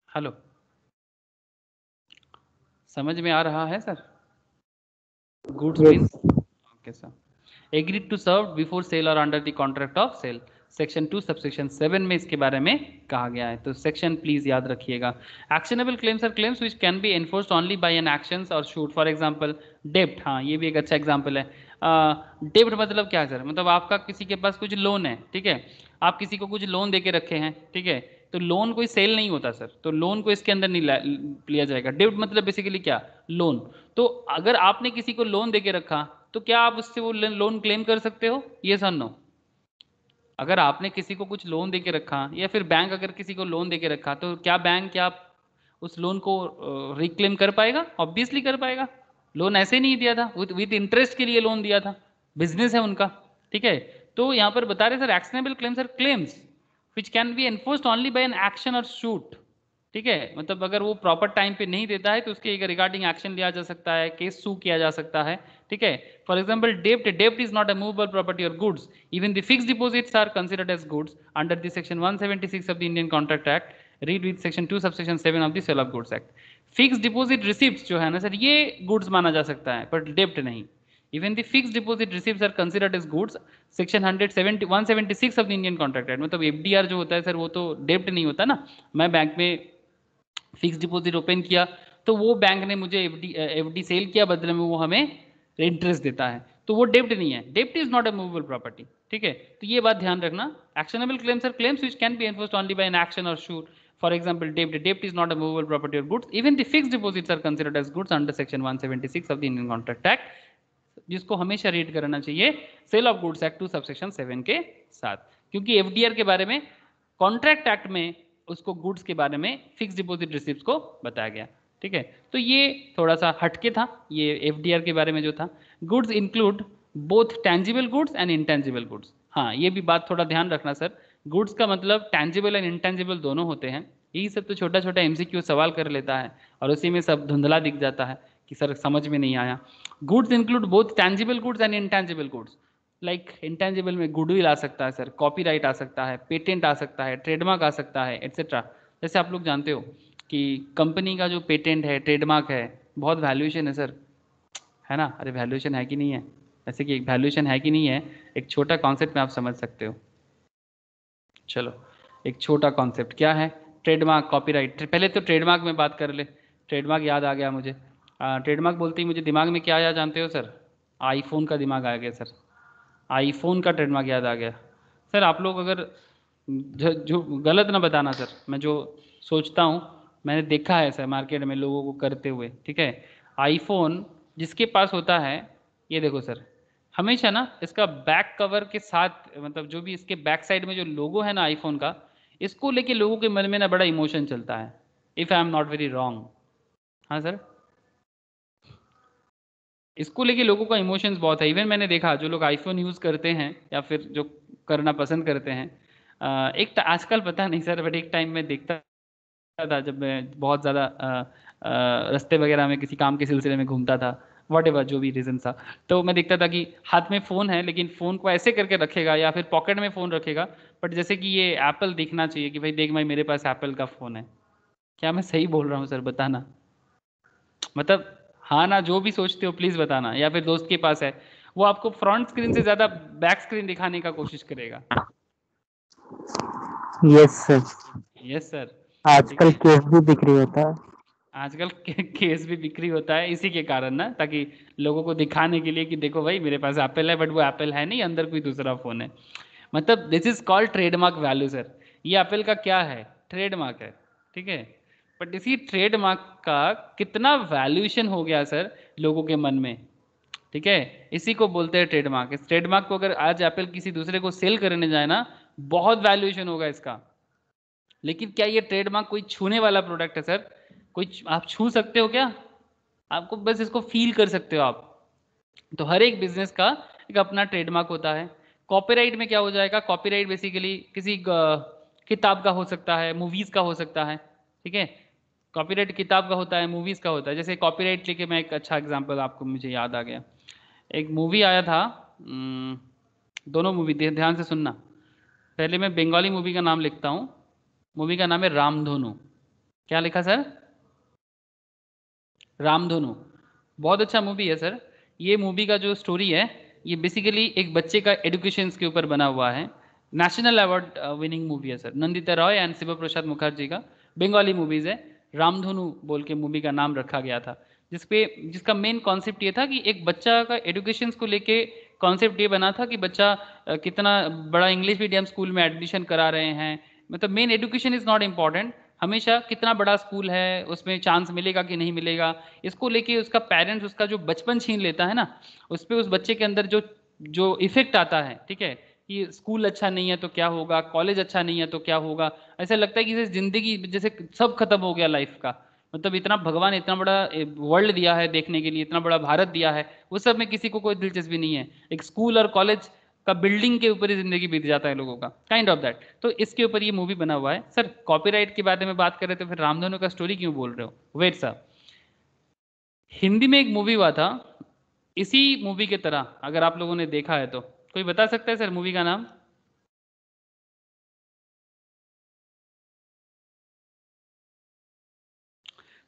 हेलो, समझ में आ रहा है sir. Goods Yes. means okay sir. Agreed to serve before sale or under the contract of sale. Section 2 subsection 7 में इसके बारे में कहा गया है, तो सेक्शन प्लीज याद रखिएगा। Actionable claims are claims which can be enforced only by an actions और शूट। फॉर एग्जांपल डेब्ट, हाँ ये भी एक अच्छा एग्जांपल है। डेब्ट मतलब क्या सर, मतलब आपका किसी के पास कुछ लोन है, ठीक है, आप किसी को कुछ लोन दे के रखे हैं, ठीक है, तो लोन कोई सेल नहीं होता सर, तो लोन को इसके अंदर नहीं लिया जाएगा। डेब्ट मतलब बेसिकली क्या, लोन। तो अगर आपने किसी को लोन दे के रखा, तो क्या आप उससे वो लोन क्लेम कर सकते हो, ये सर नो। अगर आपने किसी को कुछ लोन दे के रखा, या फिर बैंक अगर किसी को लोन दे के रखा, तो क्या बैंक क्या उस लोन को रिक्लेम कर पाएगा, ऑब्वियसली कर पाएगा। लोन ऐसे नहीं दिया था, विद इंटरेस्ट के लिए लोन दिया था, बिजनेस है उनका। ठीक है, तो यहाँ पर बता रहे sir actionable claims are claims which can be enforced only by an action और शूट। ठीक है, मतलब अगर वो प्रॉपर टाइम पे नहीं देता है तो उसके रिगार्डिंग एक्शन लिया जा सकता है, केस सू किया जा सकता है। ठीक है, फॉर एग्जांपल डेब्ट is not a movable property or goods, even the fixed deposits are considered as goods under the section 176 of the Indian contract act, read with section 2 subsection 7 of the sale of goods act. Fixed deposit receipts जो है ना sir, ये goods माना जा सकता है, but डेब्ट नहीं। Even the fixed deposit receipts are considered as goods, section 176 of the Indian contract act. मतलब एफडीआर जो होता है सर, वो तो डेब्ट नहीं होता ना। मैं बैंक में फिक्स डिपॉजिट ओपन किया, तो वो बैंक ने मुझे एफडी सेल किया, बदले में वो हमें इंटरेस्ट देता है, तो वो डेब्ट नहीं है। डेब्ट is not a movable property. ठीक है, तो ये बात ध्यान रखना। Actionable claims are claims which can be enforced only by an action और शूट। फॉर एग्जांपल डेब्ट is not a movable property or goods, even the fixed deposits are considered as goods under section 176 of the Indian contract act, जिसको हमेशा रीड करना चाहिए sale of goods act 2 subsection 7 के साथ, क्योंकि एफडीआर के बारे में कॉन्ट्रैक्ट एक्ट में उसको गुड्स के बारे में फिक्स डिपॉजिट रिसिप्ट्स को बताया गया। ठीक है, तो ये थोड़ा सा हटके था, ये एफडीआर के बारे में जो था। Goods include both tangible goods and intangible goods. हाँ, ये भी बात थोड़ा ध्यान रखना सर, गुड्स का मतलब टेंजिबल एंड इंटेंजिबल दोनों होते हैं। यही सब तो छोटा छोटा एमसीक्यू सवाल कर लेता है और उसी में सब धुंधला दिख जाता है कि सर समझ में नहीं आया। Goods include both tangible goods and intangible goods. Like intangible में गुडविल आ सकता है सर, कॉपीराइट आ सकता है, पेटेंट आ सकता है, ट्रेडमार्क आ सकता है, एट्सेट्रा। जैसे आप लोग जानते हो कि कंपनी का जो पेटेंट है, ट्रेडमार्क है, बहुत वैल्यूएशन है सर, है ना? अरे वैल्यूएशन है कि नहीं है? ऐसे कि वैल्यूएशन है कि नहीं है, एक छोटा कॉन्सेप्ट में आप समझ सकते हो। चलो, एक छोटा कॉन्सेप्ट क्या है, ट्रेडमार्क, कॉपीराइट। पहले तो ट्रेडमार्क में बात कर ले। ट्रेडमार्क याद आ गया मुझे। ट्रेडमार्क बोलते ही मुझे दिमाग में क्या आया जानते हो सर? आईफोन का दिमाग आ गया सर, आईफोन का ट्रेडमार्क याद आ गया सर। आप लोग अगर जो गलत ना बताना सर, मैं जो सोचता हूँ मैंने देखा है सर मार्केट में लोगों को करते हुए, ठीक है। आईफोन जिसके पास होता है, ये देखो सर, हमेशा ना इसका बैक कवर के साथ, मतलब जो भी इसके बैक साइड में जो लोगो है ना आईफोन का, इसको लेके लोगों के मन में ना बड़ा इमोशन चलता है, if I am not very wrong. हाँ सर, इसको लेके लोगों का इमोशंस बहुत है। इवन मैंने देखा जो लोग आईफोन यूज़ करते हैं या फिर जो करना पसंद करते हैं, एक आजकल पता नहीं सर, बट एक टाइम में देखता था जब मैं बहुत ज़्यादा रास्ते वगैरह में किसी काम के सिलसिले में घूमता था, वट एवर जो भी रीज़न था, तो मैं देखता था कि हाथ में फ़ोन है लेकिन फ़ोन को ऐसे करके रखेगा या फिर पॉकेट में फ़ोन रखेगा, बट जैसे कि ये एप्पल दिखना चाहिए कि भाई देख भाई मेरे पास एप्पल का फ़ोन है। क्या मैं सही बोल रहा हूँ सर, बताना? मतलब हाँ ना, जो भी सोचते हो प्लीज़ बताना। या फिर दोस्त के पास है, वो आपको फ्रंट स्क्रीन से ज़्यादा बैक स्क्रीन दिखाने का कोशिश करेगा। यस सर, यस सर, ठीक आजकल है। केस भी बिक्री होता है। आजकल केस भी बिक्री होता है इसी के कारण ना, ताकि लोगों को दिखाने के लिए कि देखो भाई मेरे पास एप्पल है, बट वो एप्पल है नहीं, अंदर कोई दूसरा फ़ोन है। मतलब this is called trademark value sir. ये एप्पल का क्या है? ट्रेडमार्क है, ठीक है। बट इसी ट्रेडमार्क का कितना वैल्यूएशन हो गया सर लोगों के मन में, ठीक है, इसी को बोलते हैं ट्रेडमार्क। इस ट्रेडमार्क को अगर आज एप्पल किसी दूसरे को सेल करने जाए ना, बहुत वैल्यूएशन होगा इसका। लेकिन क्या ये ट्रेडमार्क कोई छूने वाला प्रोडक्ट है सर? कोई आप छू सकते हो क्या? आपको बस इसको फील कर सकते हो आप। तो हर एक बिजनेस का एक अपना ट्रेडमार्क होता है। कॉपीराइट में क्या हो जाएगा? कॉपीराइट बेसिकली किसी किताब का हो सकता है, मूवीज का हो सकता है, ठीक है। कॉपीराइट किताब का होता है, मूवीज का होता है। जैसे कॉपीराइट लेके मैं एक अच्छा एग्जांपल आपको मुझे याद आ गया। एक मूवी आया था, दोनों मूवी ध्यान से सुनना। पहले मैं बंगाली मूवी का नाम लिखता हूँ। मूवी का नाम है रामधनु। क्या लिखा सर? रामधनु। बहुत अच्छा मूवी है सर। ये मूवी का जो स्टोरी है, ये बेसिकली एक बच्चे का एडुकेशन के ऊपर बना हुआ है। नेशनल अवार्ड विनिंग मूवी है सर, नंदिता रॉय एंड शिव प्रसाद मुखर्जी का। बंगाली मूवीज है। रामधनु बोल के मूवी का नाम रखा गया था, जिसका मेन कॉन्सेप्ट ये था कि एक बच्चा का एडुकेशन को लेके कॉन्सेप्ट ये बना था कि बच्चा कितना बड़ा इंग्लिश मीडियम स्कूल में एडमिशन करा रहे हैं। मतलब main education is not important, हमेशा कितना बड़ा स्कूल है, उसमें चांस मिलेगा कि नहीं मिलेगा, इसको लेके उसका पेरेंट्स उसका जो बचपन छीन लेता है ना, उस पर उस बच्चे के अंदर जो जो इफेक्ट आता है, ठीक है, कि स्कूल अच्छा नहीं है तो क्या होगा, कॉलेज अच्छा नहीं है तो क्या होगा। ऐसा लगता है कि जैसे जिंदगी जैसे सब खत्म हो गया लाइफ का। मतलब इतना भगवान इतना बड़ा वर्ल्ड दिया है देखने के लिए, इतना बड़ा भारत दिया है, उस सब में किसी को कोई दिलचस्पी नहीं है। एक स्कूल और कॉलेज का बिल्डिंग के ऊपर ही जिंदगी बीत जाता है लोगों का, काइंड ऑफ दैट। तो इसके ऊपर ये मूवी बना हुआ है सर। कॉपीराइट के बारे में बात करें तो फिर रामधनु का स्टोरी क्यों बोल रहे हो? वेट साहब, हिंदी में एक मूवी हुआ था इसी मूवी की तरह, अगर आप लोगों ने देखा है तो कोई बता सकता है सर मूवी का नाम?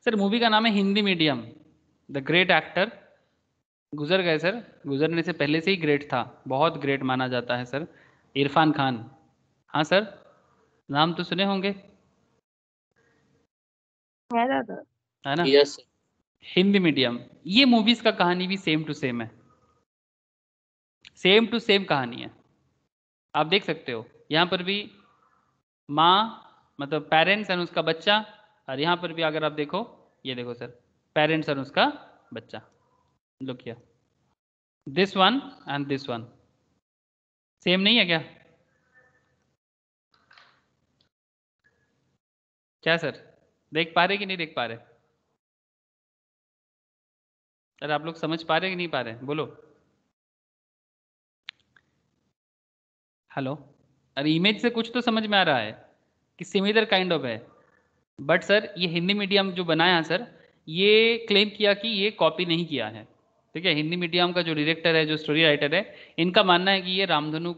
सर मूवी का नाम है Hindi medium. The great actor गुजर गए सर, गुजरने से पहले से ही ग्रेट था, बहुत ग्रेट माना जाता है सर, इरफान खान। हाँ सर, नाम तो सुने होंगे, है दादा। है ना? Yes sir. हिंदी मीडियम। ये मूवीज का कहानी भी सेम टू सेम है, सेम टू सेम कहानी है। आप देख सकते हो यहाँ पर भी माँ मतलब पेरेंट्स एंड उसका बच्चा, और यहाँ पर भी अगर आप देखो, ये देखो सर, पेरेंट्स और उसका बच्चा। Look here, this one and this one same नहीं है क्या? क्या सर, देख पा रहे कि नहीं देख पा रहे? सर आप लोग समझ पा रहे कि नहीं पा रहे, बोलो। हेलो, अरे इमेज से कुछ तो समझ में आ रहा है कि सिमिलर काइंड ऑफ है, बट सर ये हिंदी मीडियम जो बनाया सर, ये क्लेम किया कि ये कॉपी नहीं किया है। ठीक है, हिंदी मीडियम का जो डायरेक्टर है, जो स्टोरी राइटर है, इनका मानना है कि ये रामधनु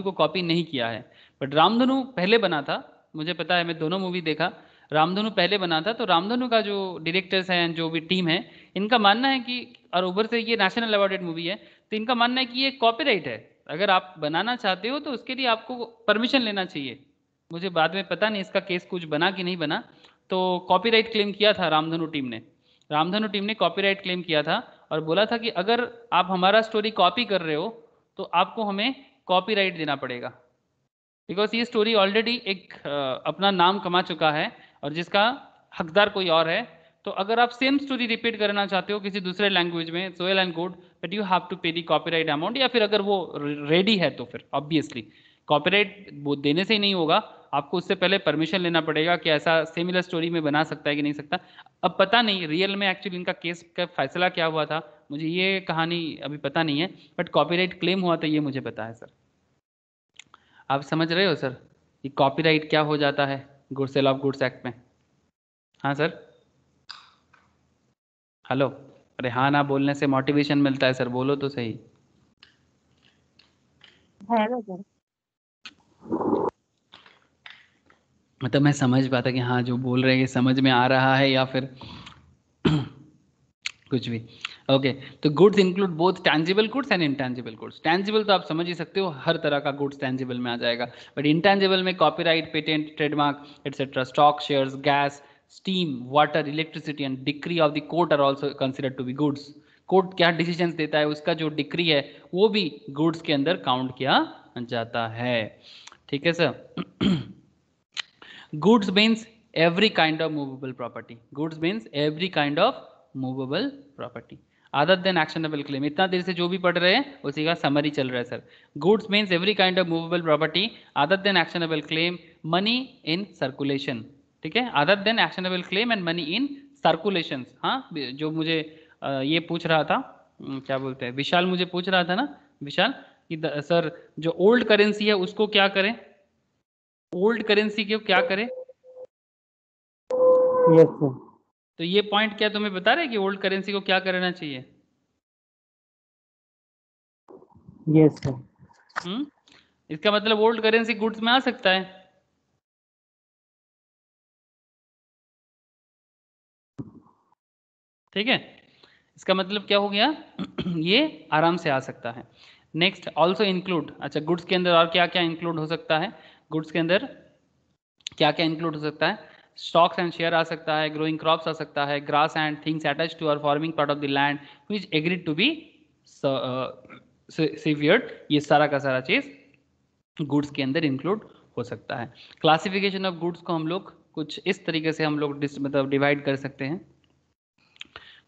को कॉपी नहीं किया है। बट रामधनु पहले बना था, मुझे पता है, मैं दोनों मूवी देखा। रामधनु पहले बना था, तो रामधनु का जो डायरेक्टर्स हैं, जो भी टीम है, इनका मानना है कि, और ऊपर से ये नेशनल अवार्डेड मूवी है, तो इनका मानना है कि ये कॉपीराइट है। अगर आप बनाना चाहते हो तो उसके लिए आपको परमिशन लेना चाहिए। मुझे बाद में पता नहीं इसका केस कुछ बना कि नहीं बना। तो कॉपीराइट क्लेम किया था रामधनु टीम ने कॉपीराइट क्लेम किया था और बोला था कि अगर आप हमारा स्टोरी कॉपी कर रहे हो तो आपको हमें कॉपीराइट देना पड़ेगा, बिकॉज ये स्टोरी ऑलरेडी एक अपना नाम कमा चुका है और जिसका हकदार कोई और है। तो अगर आप सेम स्टोरी रिपीट करना चाहते हो किसी दूसरे लैंग्वेज में, so well and good, but you have to pay the copyright amount. या फिर अगर वो रेडी है तो फिर ऑब्वियसली कॉपीराइट वो देने से ही नहीं होगा, आपको उससे पहले परमिशन लेना पड़ेगा कि ऐसा सिमिलर स्टोरी में बना सकता है कि नहीं सकता। अब पता नहीं रियल में एक्चुअली इनका केस का फैसला क्या हुआ था, मुझे ये कहानी अभी पता नहीं है, बट कॉपीराइट क्लेम हुआ था ये मुझे पता है सर। आप समझ रहे हो सर कि कॉपीराइट क्या हो जाता है good sale of goods act में? हाँ सर, हेलो, अरे हाँ ना बोलने से मोटिवेशन मिलता है सर, बोलो तो सही। है ना सर? मतलब मैं समझ पाता कि हाँ जो बोल रहे हैं समझ में आ रहा है या फिर कुछ भी। ओके, तो goods include both tangible goods and intangible goods. Tangible तो आप समझ ही सकते हो, हर तरह का गुड्स टैंजिबल में आ जाएगा, बट इंटैंजिबल में copyright, patent, trademark etcetera, stock, shares, gas, steam, water, electricity and decree of the court are also considered to be goods. Court क्या डिसीजंस देता है उसका जो डिक्री है वो भी गुड्स के अंदर काउंट किया जाता है। ठीक है sir. Goods means every kind of movable property. Goods means every kind of movable property. Other than actionable claim. इतना देर से जो भी पढ़ रहे हैं उसी का समरी चल रहा है sir. Goods means every kind of movable property other than actionable claim, money in circulation. ठीक है, other than actionable claim and money in circulations. हाँ, जो मुझे ये पूछ रहा था, क्या बोलते हैं, विशाल मुझे पूछ रहा था ना, विशाल, कि सर जो ओल्ड करेंसी है उसको क्या करें, ओल्ड करेंसी को क्या करें? Yes sir. तो ये पॉइंट क्या तुम्हें बता रहे कि ओल्ड करेंसी को क्या करना चाहिए? Yes sir. इसका मतलब ओल्ड करेंसी गुड्स में आ सकता है। ठीक है, इसका मतलब क्या हो गया? ये आराम से आ सकता है। Next, also include. अच्छा, गुड्स के अंदर और क्या क्या इंक्लूड हो सकता है? गुड्स के अंदर क्या क्या इंक्लूड हो सकता है? स्टॉक्स एंड शेयर आ सकता है, ग्रोइंग क्रॉप्स आ सकता है, grass and things attach to or forming part of the land which agreed to be severed. ये सारा का सारा चीज गुड्स के अंदर इंक्लूड हो सकता है। क्लासिफिकेशन ऑफ गुड्स को हम लोग कुछ इस तरीके से हम लोग मतलब डिवाइड कर सकते हैं।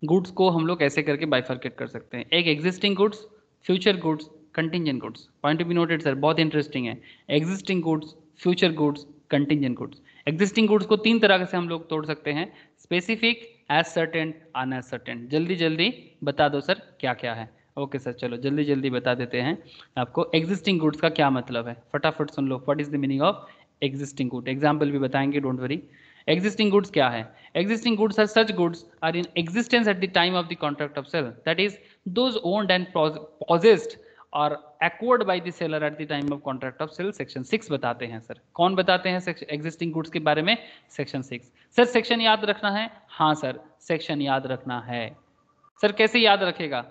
गुड्स को हम लोग ऐसे करके बाइफर्केट कर सकते हैं। एक existing goods, future goods, contingent goods. Point to be noted sir, बहुत इंटरेस्टिंग है। Existing goods, future goods, contingent goods. Existing goods को तीन तरह से हम लोग तोड़ सकते हैं, स्पेसिफिक, एज सर्टेन, अनसर्टेन। जल्दी जल्दी बता दो सर क्या क्या है। ओके सर, चलो जल्दी जल्दी बता देते हैं आपको। एग्जिस्टिंग गुड्स का क्या मतलब है, फटाफट सुन लो। What is the meaning of existing good? Example भी बताएंगे, डोंट वरी। Existing goods क्या है? Existing goods are such goods are in existence at the time of the contract of sale. That is, those owned and possessed or acquired by the seller at the time of contract of sale. Section 6 बताते हैं sir. कौन बताते हैं existing goods के बारे में? Section 6। Sir section याद रखना है? हाँ सर, सेक्शन याद रखना है। सर कैसे याद रखेगा?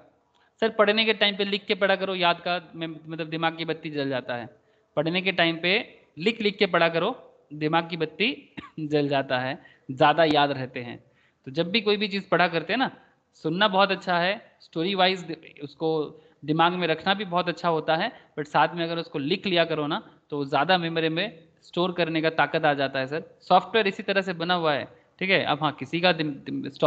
सर पढ़ने के टाइम पे लिख के पढ़ा करो, याद का मतलब दिमाग की बत्ती जल जाता है। पढ़ने के टाइम पे लिख लिख के पढ़ा करो, दिमाग की बत्ती जल जाता है, ज़्यादा याद रहते हैं। तो जब भी कोई भी चीज़ पढ़ा करते हैं ना, सुनना बहुत अच्छा है, स्टोरी वाइज उसको दिमाग में रखना भी बहुत अच्छा होता है, बट साथ में अगर उसको लिख लिया करो ना तो ज़्यादा मेमोरी में स्टोर करने का ताकत आ जाता है सर। सॉफ्टवेयर इसी तरह से बना हुआ है। ठीक है, अब हाँ किसी का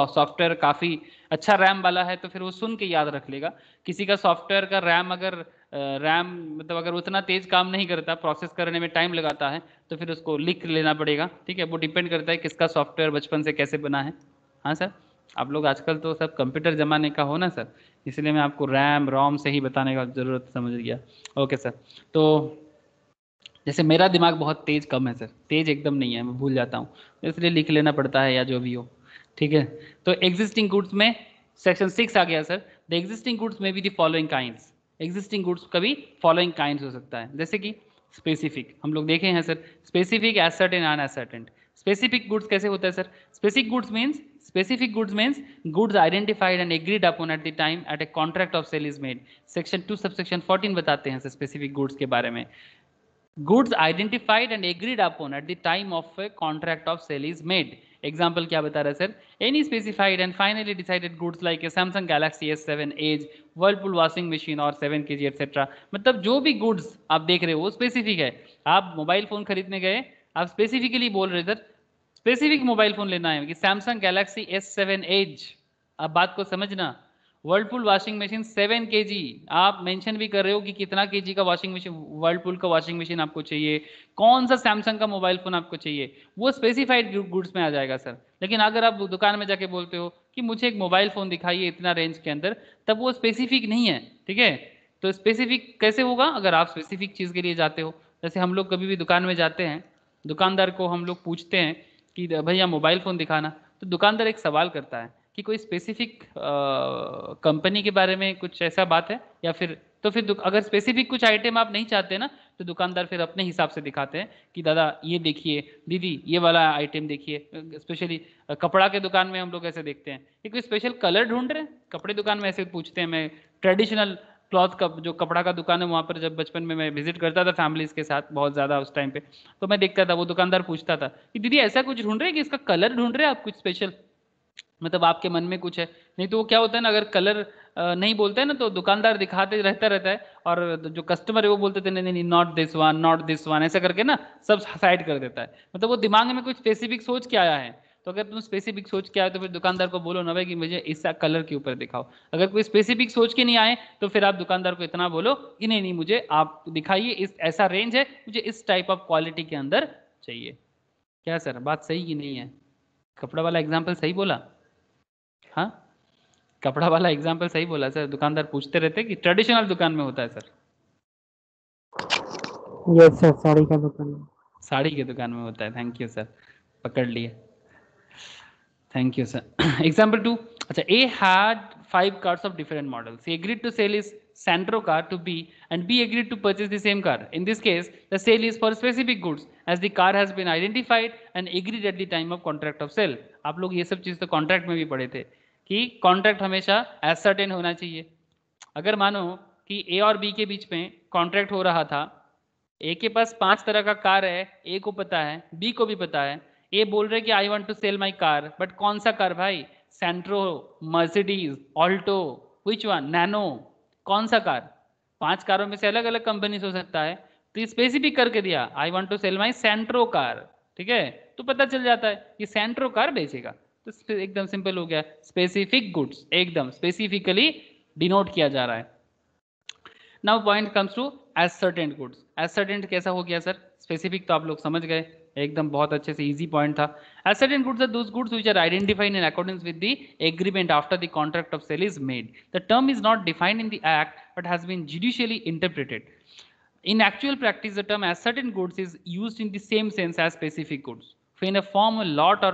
सॉफ्टवेयर काफ़ी अच्छा रैम वाला है तो फिर वो सुन के याद रख लेगा। किसी का सॉफ्टवेयर का रैम अगर मतलब अगर उतना तेज काम नहीं करता, प्रोसेस करने में टाइम लगाता है, तो फिर उसको लिख लेना पड़ेगा। ठीक है, वो डिपेंड करता है किसका सॉफ्टवेयर बचपन से कैसे बना है। हाँ सर, आप लोग आजकल तो सब कंप्यूटर जमाने का हो ना सर, इसलिए मैं आपको रैम रोम से ही बताने का ज़रूरत समझ गया। ओके सर, तो जैसे मेरा दिमाग बहुत तेज कम है सर, तेज एकदम नहीं है, मैं भूल जाता हूँ, इसलिए लिख लेना पड़ता है या जो भी हो, ठीक है। तो एग्जिस्टिंग गुड्स में सेक्शन 6 आ गया सर। द एग्जिस्टिंग गुड्स में भी the following kinds, existing goods का भी फॉलोइंग काइंड्स हो सकता है, जैसे कि स्पेसिफिक, हम लोग देखे हैं sir, specific, ascertained, unascertained. Specific goods कैसे होता है sir? Specific goods means goods identified and agreed upon at the time at a contract of sale is made. Section 2 subsection 14 बताते हैं सर स्पेसिफिक गुड्स के बारे में। Goods identified and agreed upon at the time of a contract of sale is made. Example क्या बता रहा है sir? Any specified and finally decided goods like a Samsung Galaxy S7 edge, Whirlpool washing machine और 7 kg etcetera. मतलब जो भी goods आप देख रहे हो वो स्पेसिफिक है। आप मोबाइल फोन खरीदने गए, आप स्पेसिफिकली बोल रहे सर स्पेसिफिक मोबाइल फोन लेना है कि सैमसंग गैलेक्सी S7 एज। आप बात को समझना। वर्लपूल वॉशिंग मशीन 7 kg, आप मेंशन भी कर रहे हो कि कितना kg का वॉशिंग मशीन, वर्लपूल का वॉशिंग मशीन आपको चाहिए, कौन सा सैमसंग का मोबाइल फोन आपको चाहिए, वो स्पेसिफाइड गुड्स में आ जाएगा सर। लेकिन अगर आप दुकान में जाके बोलते हो कि मुझे एक मोबाइल फोन दिखाइए इतना रेंज के अंदर, तब वो स्पेसिफिक नहीं है, ठीक है। तो स्पेसिफिक कैसे होगा? अगर आप स्पेसिफिक चीज़ के लिए जाते हो, जैसे हम लोग कभी भी दुकान में जाते हैं, दुकानदार को हम लोग पूछते हैं कि भैया मोबाइल फ़ोन दिखाना, तो दुकानदार एक सवाल करता है कि कोई स्पेसिफिक कंपनी के बारे में कुछ ऐसा बात है, या फिर तो फिर अगर स्पेसिफिक कुछ आइटम आप नहीं चाहते ना, तो दुकानदार फिर अपने हिसाब से दिखाते हैं कि दादा ये देखिए, दीदी ये वाला आइटम देखिए। स्पेशली कपड़ा के दुकान में हम लोग ऐसे देखते हैं कि कोई स्पेशल कलर ढूंढ रहे हैं, कपड़े दुकान में ऐसे पूछते हैं। मैं ट्रेडिशनल क्लॉथ का जो कपड़ा का दुकान है वहाँ पर जब बचपन में मैं विजिट करता था फैमिलीज के साथ बहुत ज़्यादा उस टाइम पे, तो मैं देखता था वो दुकानदार पूछता था कि दीदी ऐसा कुछ ढूंढ रहे हैं कि इसका कलर ढूंढ रहे हैं आप कुछ स्पेशल, मतलब आपके मन में कुछ है। नहीं तो वो क्या होता है ना, अगर कलर नहीं बोलते हैं ना तो दुकानदार दिखाते रहता है, और जो कस्टमर है वो बोलते थे नहीं नहीं not this one, not this one, ऐसा करके ना सब साइड कर देता है। मतलब वो दिमाग में कुछ स्पेसिफिक सोच के आया है। तो अगर तुम स्पेसिफिक सोच के आए तो फिर दुकानदार को बोलो ना भाई कि मुझे इस कलर के ऊपर दिखाओ। अगर कोई स्पेसिफिक सोच के नहीं आए तो फिर आप दुकानदार को इतना बोलो कि नहीं नहीं मुझे आप दिखाइए, इस ऐसा रेंज है, मुझे इस टाइप ऑफ क्वालिटी के अंदर चाहिए। क्या सर बात सही की नहीं है? कपड़ा वाला एग्जाम्पल सही बोला? हाँ, कपड़ा वाला एग्जाम्पल सही बोला सर। दुकानदार पूछते रहते कि ट्रेडिशनल दुकान में होता है सर? यस सर, साड़ी का दुकान है। साड़ी के दुकान में होता है। थैंक यू सर, पकड़ लिए, थैंक यू सर। एग्जाम्पल 2, अच्छा, A had 5 cars of different models. He agreed to sell his Santro car to B and B agreed to purchase the same car. In this case, the sale is for specific goods as the car has been identified and agreed at the time of contract of sale. आप लोग ये सब चीज़ तो contract में भी पढ़े थे कि कॉन्ट्रैक्ट हमेशा एसर्टेन होना चाहिए। अगर मानो कि A और B के बीच में कॉन्ट्रैक्ट हो रहा था, ए के पास 5 तरह का कार है, ए को पता है, बी को भी पता है। ए बोल रहे कि I want to sell my car, but कौन सा कार भाई? Santro, Mercedes, Alto, which one, Nano, कौन सा कार? 5 कारों में से अलग अलग कंपनी हो सकता है, तो स्पेसिफिक करके दिया I want to sell my Santro car, ठीक है। तो पता चल जाता है कि सेंट्रो कार बेचेगा, तो एकदम सिंपल हो गया। स्पेसिफिक गुड्स एकदम स्पेसिफिकली डिनोट किया जा रहा है। Now point comes to ascertained goods. Ascertained कैसा हो गया सर? स्पेसिफिक तो आप लोग समझ गए, एकदम बहुत अच्छे से, इजी पॉइंट था। Ascertained goods are those goods which are identified in accordance with the agreement after the contract of sale is made. The term is not defined in the act but has been judicially interpreted. In actual practice, the term ascertain goods is used in the same sense as specific goods. When a firm, a lot or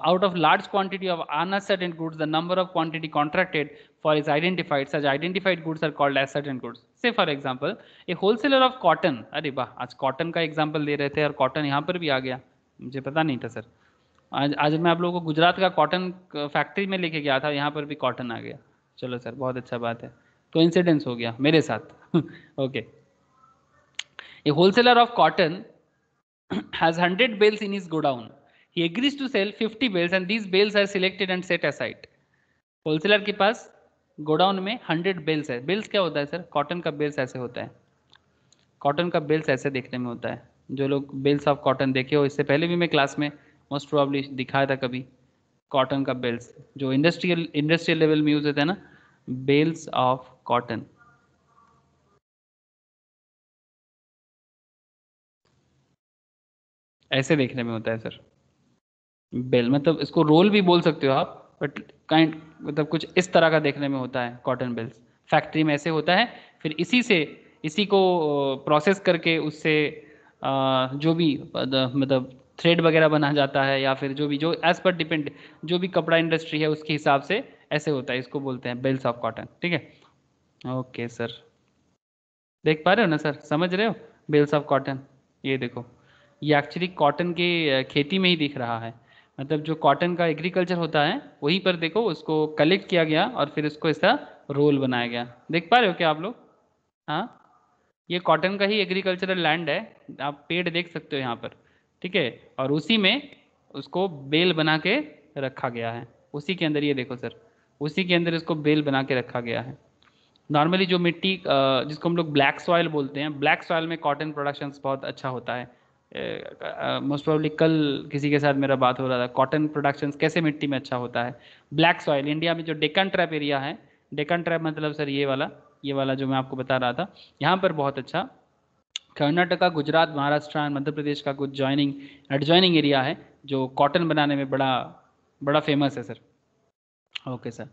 out of large quantity of unascertain goods, the number of quantity contracted for is identified. Such identified goods are called ascertain goods. Say for example, a wholesaler of cotton. अरे वाह, आज cotton का example दे रहे थे और cotton यहाँ पर भी आ गया, मुझे पता नहीं था सर। आज मैं आप लोगों को गुजरात का कॉटन फैक्ट्री में लेके गया था, यहाँ पर भी कॉटन आ गया। चलो सर, बहुत अच्छा बात है, कोइंसिडेंस हो गया मेरे साथ। Okay. A wholesaler of cotton has 100 bales in his godown. He agrees to sell 50 bales and these bales are selected and set aside. Wholesaler के पास गोडाउन में 100 बेल्स है। बेल्स क्या होता है सर? कॉटन का बेल्स ऐसे होता है, कॉटन का बेल्स ऐसे देखने में होता है। जो लोग बेल्स ऑफ कॉटन देखे हो, इससे पहले भी मैं क्लास में मोस्ट प्रोबेबली दिखाया था कभी, कॉटन का बेल्स जो इंडस्ट्रियल लेवल में यूज होता है ना, बेल्स ऑफ कॉटन। ऐसे देखने में होता है सर बेल, मतलब इसको रोल भी बोल सकते हो आप, बट काइंड मतलब कुछ इस तरह का देखने में होता है कॉटन बेल्स। फैक्ट्री में ऐसे होता है, फिर इसी को प्रोसेस करके उससे जो भी मतलब थ्रेड वगैरह बना जाता है, या फिर जो एज पर डिपेंड जो भी कपड़ा इंडस्ट्री है उसके हिसाब से ऐसे होता है, इसको बोलते हैं बेल्स ऑफ कॉटन। ठीक है, ओके सर, देख पा रहे हो ना सर, समझ रहे हो बेल्स ऑफ कॉटन? ये देखो, ये एक्चुअली कॉटन के खेती में ही दिख रहा है, मतलब जो कॉटन का एग्रीकल्चर होता है वहीं पर देखो उसको कलेक्ट किया गया और फिर उसको ऐसा रोल बनाया गया। देख पा रहे हो क्या आप लोग? हाँ, ये कॉटन का ही एग्रीकल्चरल लैंड है, आप पेड़ देख सकते हो यहाँ पर। ठीक है, और उसी में उसको बेल बना के रखा गया है, उसी के अंदर ये देखो सर, उसी के अंदर इसको बेल बना के रखा गया है। नॉर्मली जो मिट्टी जिसको हम लोग ब्लैक सॉइल बोलते हैं, ब्लैक सॉइल में कॉटन प्रोडक्शन बहुत अच्छा होता है। मोस्ट प्रोबेबली कल किसी के साथ मेरा बात हो रहा था, कॉटन प्रोडक्शन कैसे मिट्टी में अच्छा होता है। ब्लैक सॉइल इंडिया में जो डेक्कन ट्रैप एरिया है, डेक्कन ट्रैप मतलब सर ये वाला जो मैं आपको बता रहा था, यहाँ पर बहुत अच्छा कर्नाटका, गुजरात, महाराष्ट्र एंड मध्य प्रदेश का कुछ एडजॉइनिंग एरिया है जो कॉटन बनाने में बड़ा फेमस है सर। ओके सर,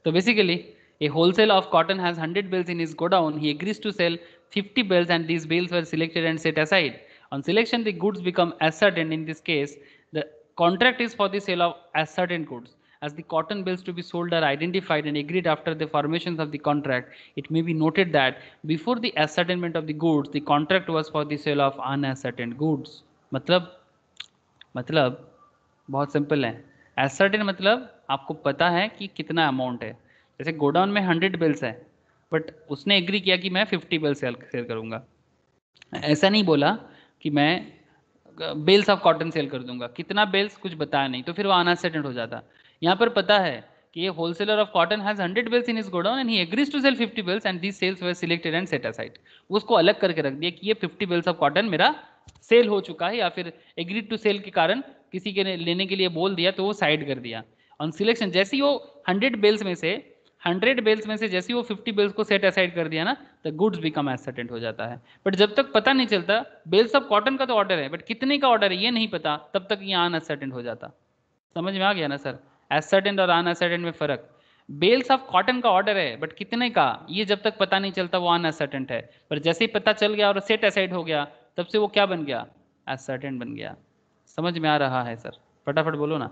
तो basically a wholesale of cotton has 100 bales in his godown. He agrees to sell 50 bales and these bales were selected and set aside. On selection, the goods become ascertained. In this case, the contract is for the sale of ascertained goods. As the cotton bales to be sold are identified and agreed after the formations of the contract, it may be noted that before the ascertainment of the goods, the contract was for the sale of unascertained goods. मतलब बहुत simple है। Ascertain मतलब आपको पता है कि कितना amount है, जैसे गोडाउन में 100 बेल्स है बट उसने एग्री किया कि मैं 50 बेल्स सेल करूंगा। ऐसा नहीं बोला कि मैं बेल्स ऑफ कॉटन सेल कर दूंगा, कितना बेल्स कुछ बताया नहीं, तो फिर वो अनसर्टेन हो जाता। यहाँ पर पता है कि ये wholesaler of cotton has 100 bales in his godown and he agrees to sell 50 bales and these sales were selected and set aside. उसको अलग करके रख दिया कि ये 50 बेल्स ऑफ कॉटन मेरा सेल हो चुका है, या फिर एग्रीड टू सेल के कारण किसी के लेने के लिए बोल दिया तो वो साइड कर दिया। ऑन सिलेक्शन जैसे ही वो 100 बेल्स में से जैसे ही वो 50 बेल्स को सेट असाइड कर दिया ना, द गुड्स बिकम एसर्टेंट हो जाता है। बट जब तक पता नहीं चलता, बेल्स ऑफ कॉटन का तो ऑर्डर है बट कितने का ऑर्डर है ये नहीं पता, तब तक ये अनएसर्टेंट हो जाता। समझ में आ गया ना सर? एसर्टेंट और अनएसर्टेंट में फर्क। बेल्स ऑफ कॉटन का ऑर्डर है बट कितने का ये जब तक पता नहीं चलता वो अनएसर्टेंट है, पर जैसे ही पता चल गया और सेट असाइड हो गया तब से वो क्या बन गया? एसर्टेंट बन गया। समझ में आ रहा है सर? फटाफट बोलो ना,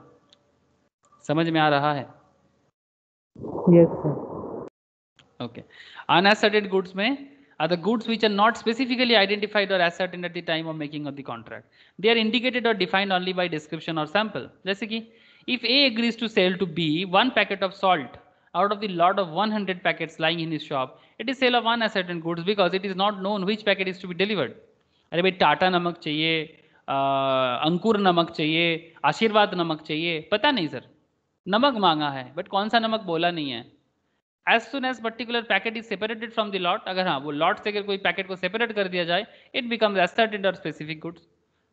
समझ में आ रहा है? Yes sir. Okay. Unasserted goods are the goods which are not specifically identified or ascertained at the time of making of the contract. They are indicated or defined only by description or sample. जैसे कि if A agrees to sell to B 1 packet of salt out of the lot of 100 packets lying in his shop, it is sale of unascertained goods because it is not known which packet is to be delivered. अरे भाई टाटा नमक चाहिए, अंकुर नमक चाहिए, आशीर्वाद नमक चाहिए, पता नहीं सर, नमक मांगा है बट कौन सा नमक बोला नहीं है। As soon as particular packet is separated from the lot, अगर हाँ वो लॉट से अगर कोई पैकेट को सेपरेट कर दिया जाए, it becomes ascertained और स्पेसिफिक गुड्स।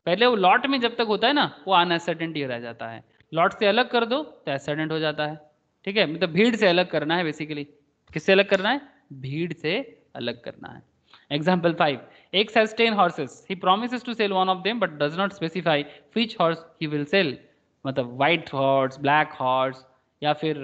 पहले वो लॉट में जब तक होता है ना वो अनएसर्टेंट ही रह जाता है, लॉट से अलग कर दो तो एसर्टेंट हो जाता है। ठीक है, मतलब भीड़ से अलग करना है बेसिकली। किससे अलग करना है? भीड़ से अलग करना है। Example 5. X has 10 horses. He promises to sell one of them but does not specify which horse he will sell. मतलब white horse, black horse या फिर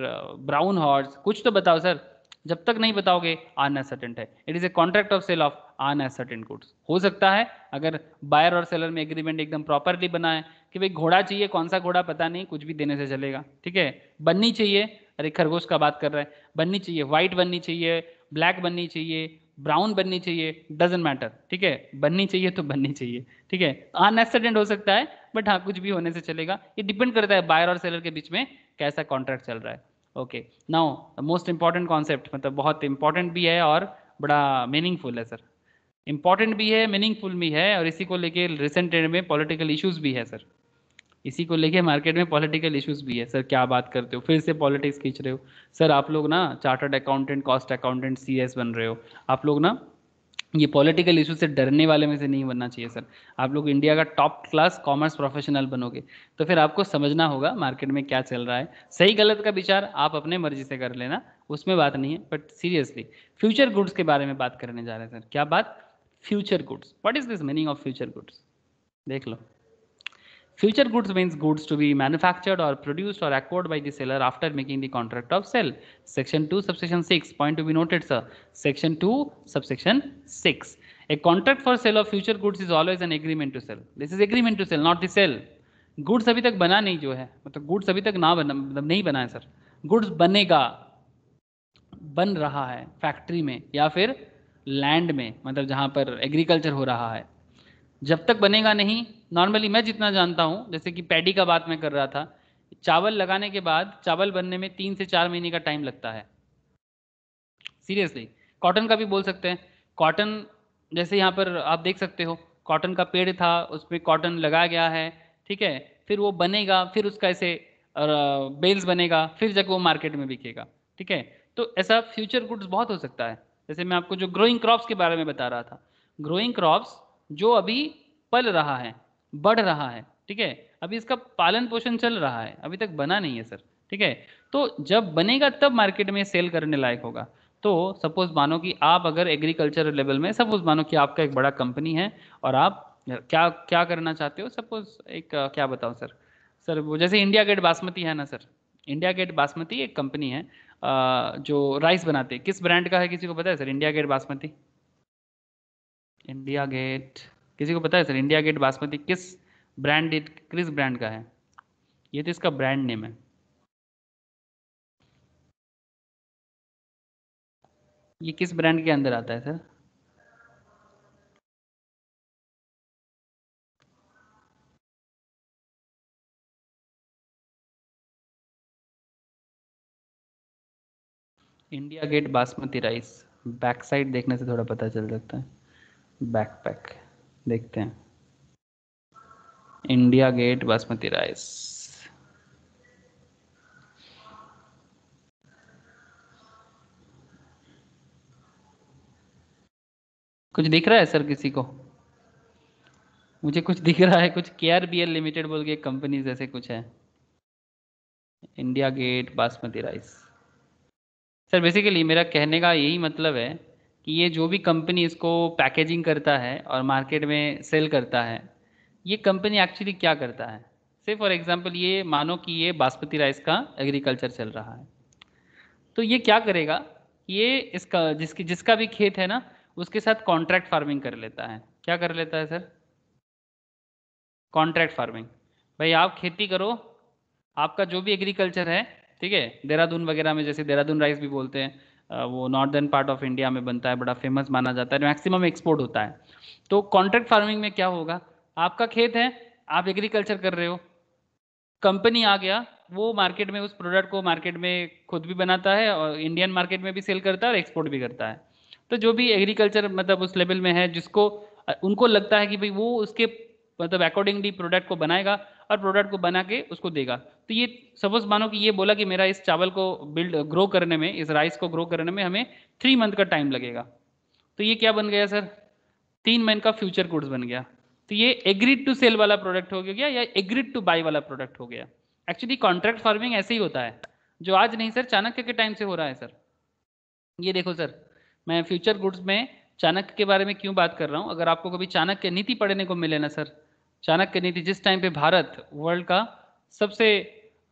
ब्राउन हॉर्स, कुछ तो बताओ सर। जब तक नहीं बताओगे अनएसर्टेंट है। It is a contract of sale of unascertained goods. हो सकता है अगर बायर और सेलर में एग्रीमेंट एकदम प्रॉपरली बना है कि भाई घोड़ा चाहिए, कौन सा घोड़ा पता नहीं, कुछ भी देने से चलेगा। ठीक है, बन्नी चाहिए, अरे खरगोश का बात कर रहा है, बन्नी चाहिए, व्हाइट बन्नी चाहिए, ब्लैक बन्नी चाहिए, ब्राउन बन्नी चाहिए, डजंट मैटर। ठीक है, बन्नी चाहिए तो बन्नी चाहिए। ठीक है, अनएक्सीडेंट हो सकता है बट हाँ कुछ भी होने से चलेगा। ये डिपेंड करता है बायर और सेलर के बीच में कैसा कॉन्ट्रैक्ट चल रहा है। Okay, now most important concept, मतलब बहुत इंपॉर्टेंट भी है और बड़ा मीनिंगफुल है सर। इंपॉर्टेंट भी है, मीनिंगफुल भी है, और इसी को लेके रिसेंट टाइम में पॉलिटिकल इश्यूज भी है सर। इसी को लेके मार्केट में पॉलिटिकल इश्यूज भी है सर। क्या बात करते हो, फिर से पॉलिटिक्स खींच रहे हो सर आप लोग ना। Chartered accountant, cost accountant, CS बन रहे हो आप लोग ना। ये पॉलिटिकल इशू से डरने वाले में से नहीं बनना चाहिए सर। आप लोग इंडिया का टॉप क्लास कॉमर्स प्रोफेशनल बनोगे तो फिर आपको समझना होगा मार्केट में क्या चल रहा है। सही गलत का विचार आप अपने मर्जी से कर लेना, उसमें बात नहीं है, बट सीरियसली फ्यूचर गुड्स के बारे में बात करने जा रहे हैं सर। क्या बात? Future goods. What is this meaning of future goods? देख लो, Future goods means goods to be manufactured or produced or acquired by the seller after making the contract of sale. Section 2 subsection 6 point to be noted sir. Section 2 subsection 6. A contract for sale of future goods is always an agreement to sell. This is agreement to sell, not the sale. Goods अभी तक बना नहीं जो है, मतलब goods अभी तक ना बना, मतलब नहीं बना है सर. गुड्स बनेगा, बन रहा है फैक्ट्री में या फिर लैंड में, मतलब जहाँ पर एग्रीकल्चर हो रहा है. जब तक बनेगा नहीं, नॉर्मली मैं जितना जानता हूँ, जैसे कि पैडी का बात मैं कर रहा था, चावल लगाने के बाद चावल बनने में 3 से 4 महीने का टाइम लगता है. सीरियसली. कॉटन का भी बोल सकते हैं. कॉटन जैसे यहाँ पर आप देख सकते हो, कॉटन का पेड़ था, उस पर कॉटन लगाया गया है, ठीक है, फिर वो बनेगा, फिर उसका ऐसे बेल्स बनेगा, फिर जब वो मार्केट में बिकेगा, ठीक है. तो ऐसा फ्यूचर गुड्स बहुत हो सकता है. जैसे मैं आपको जो ग्रोइंग क्रॉप्स के बारे में बता रहा था, ग्रोइंग क्रॉप्स जो अभी पल रहा है, बढ़ रहा है, ठीक है, अभी इसका पालन पोषण चल रहा है, अभी तक बना नहीं है सर, ठीक है. तो जब बनेगा तब मार्केट में सेल करने लायक होगा. तो सपोज मानो कि आप अगर एग्रीकल्चर लेवल में, सपोज मानो कि आपका एक बड़ा कंपनी है और आप क्या क्या करना चाहते हो, सपोज एक क्या बताऊं सर, सर वो जैसे इंडिया गेट बासमती है ना सर, इंडिया गेट बासमती एक कंपनी है जो राइस बनाते हैं. किस ब्रांड का है, किसी को पता है sir India Gate basmati? India Gate, किसी को पता है सर इंडिया गेट बासमती किस ब्रांड का है? ये तो इसका ब्रांड नेम है. ये किस ब्रांड के अंदर आता है sir? India Gate basmati rice, back side देखने से थोड़ा पता चल सकता है. बैकपैक देखते हैं. इंडिया गेट बासमती राइस, कुछ दिख रहा है सर किसी को? मुझे कुछ दिख रहा है, कुछ KRBL लिमिटेड बोल के कंपनी जैसे कुछ है. India Gate basmati rice. Sir basically मेरा कहने का यही मतलब है कि ये जो भी कंपनी इसको पैकेजिंग करता है और मार्केट में सेल करता है, ये कंपनी एक्चुअली क्या करता है. से फॉर एग्जांपल ये मानो कि ये बासमती राइस का एग्रीकल्चर चल रहा है, तो ये क्या करेगा, ये इसका जिसका भी खेत है ना, उसके साथ कॉन्ट्रैक्ट फार्मिंग कर लेता है. क्या कर लेता है सर? Contract farming. भाई आप खेती करो, आपका जो भी एग्रीकल्चर है, ठीक है, देहरादून वगैरह में, जैसे देहरादून राइस भी बोलते हैं, वो नॉर्दर्न पार्ट ऑफ इंडिया में बनता है, बड़ा फेमस माना जाता है, मैक्सिमम एक्सपोर्ट होता है. तो कॉन्ट्रैक्ट फार्मिंग में क्या होगा, आपका खेत है, आप एग्रीकल्चर कर रहे हो, कंपनी आ गया, वो मार्केट में उस प्रोडक्ट को मार्केट में खुद भी बनाता है और इंडियन मार्केट में भी सेल करता है और एक्सपोर्ट भी करता है. तो जो भी एग्रीकल्चर मतलब उस लेवल में है, जिसको उनको लगता है कि भाई वो उसके मतलब अकॉर्डिंगली प्रोडक्ट को बनाएगा और प्रोडक्ट को बना के उसको देगा. तो ये सपोज मानो कि ये बोला कि मेरा इस चावल को ग्रो करने में, इस राइस को ग्रो करने में हमें 3 मंथ का टाइम लगेगा. तो ये क्या बन गया सर? 3 मंथ का फ्यूचर गुड्स बन गया. तो ये एग्रीड टू सेल वाला प्रोडक्ट हो गया या एग्रीड टू बाय वाला प्रोडक्ट हो गया. एक्चुअली कॉन्ट्रैक्ट फार्मिंग ऐसे ही होता है, जो आज नहीं सर, चाणक्य के टाइम से हो रहा है सर. ये देखो सर, मैं फ्यूचर गुड्स में चाणक्य के बारे में क्यों बात कर रहा हूँ, अगर आपको कभी चाणक्य नीति पढ़ने को मिले ना सर, चाणक्य नीति जिस टाइम पे भारत वर्ल्ड का सबसे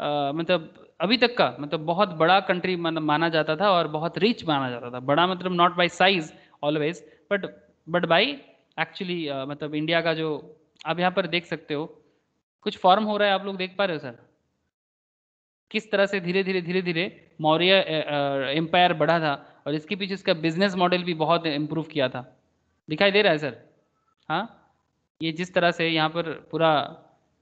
मतलब अभी तक का मतलब बहुत बड़ा कंट्री माना जाता था और बहुत रिच माना जाता था. बड़ा मतलब not bye size always, but by actually मतलब इंडिया का जो आप यहाँ पर देख सकते हो, कुछ फॉर्म हो रहा है, आप लोग देख पा रहे हो सर, किस तरह से धीरे धीरे मौर्य एम्पायर बढ़ा था और इसके पीछे इसका बिजनेस मॉडल भी बहुत इम्प्रूव किया था. दिखाई दे रहा है सर? हाँ, ये जिस तरह से यहाँ पर पूरा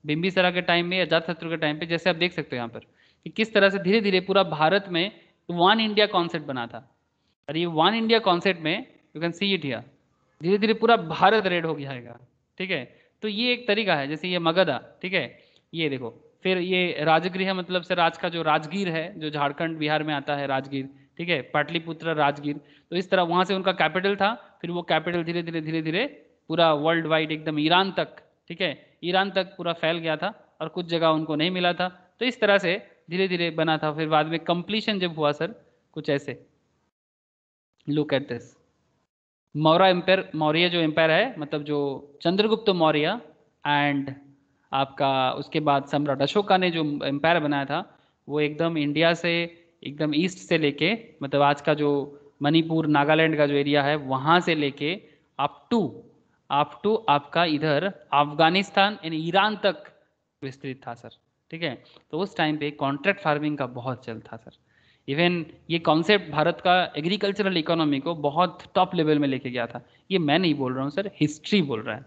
बिंबिसारा के टाइम में या अजातशत्रु के टाइम पे, जैसे आप देख सकते हो यहाँ पर कि किस तरह से धीरे धीरे पूरा भारत में वन इंडिया कॉन्सेप्ट बना था. और ये वन इंडिया कॉन्सेप्ट में you can see it here, धीरे धीरे पूरा भारत रेड हो गया है, ठीक है. तो ये एक तरीका है, जैसे ये मगधा, ठीक है, ये देखो, फिर ये राजगृह मतलब सर आज का जो राजगीर है, जो झारखंड बिहार में आता है राजगीर, ठीक है, पाटलिपुत्र राजगीर. तो इस तरह वहाँ से उनका कैपिटल था, फिर वो कैपिटल धीरे धीरे पूरा वर्ल्ड वाइड एकदम ईरान तक, ठीक है, ईरान तक पूरा फैल गया था और कुछ जगह उनको नहीं मिला था. तो इस तरह से धीरे धीरे बना था. फिर बाद में कंप्लीशन जब हुआ सर, कुछ ऐसे, look at this, Maurya empire, Maurya जो एम्पायर है मतलब जो चंद्रगुप्त मौर्य एंड आपका उसके बाद सम्राट अशोका ने जो एम्पायर बनाया था वो एकदम इंडिया से एकदम ईस्ट से लेके मतलब आज का जो मणिपुर नागालैंड का जो एरिया है वहाँ से लेके अप टू आपका इधर अफगानिस्तान यानी ईरान तक विस्तृत था सर। ठीक है, तो उस टाइम पे कॉन्ट्रैक्ट फार्मिंग का बहुत चल था सर। इवन ये कॉन्सेप्ट भारत का एग्रीकल्चरल इकोनॉमी को बहुत टॉप लेवल में लेके गया था। ये मैं नहीं बोल रहा हूँ सर, हिस्ट्री बोल रहा है,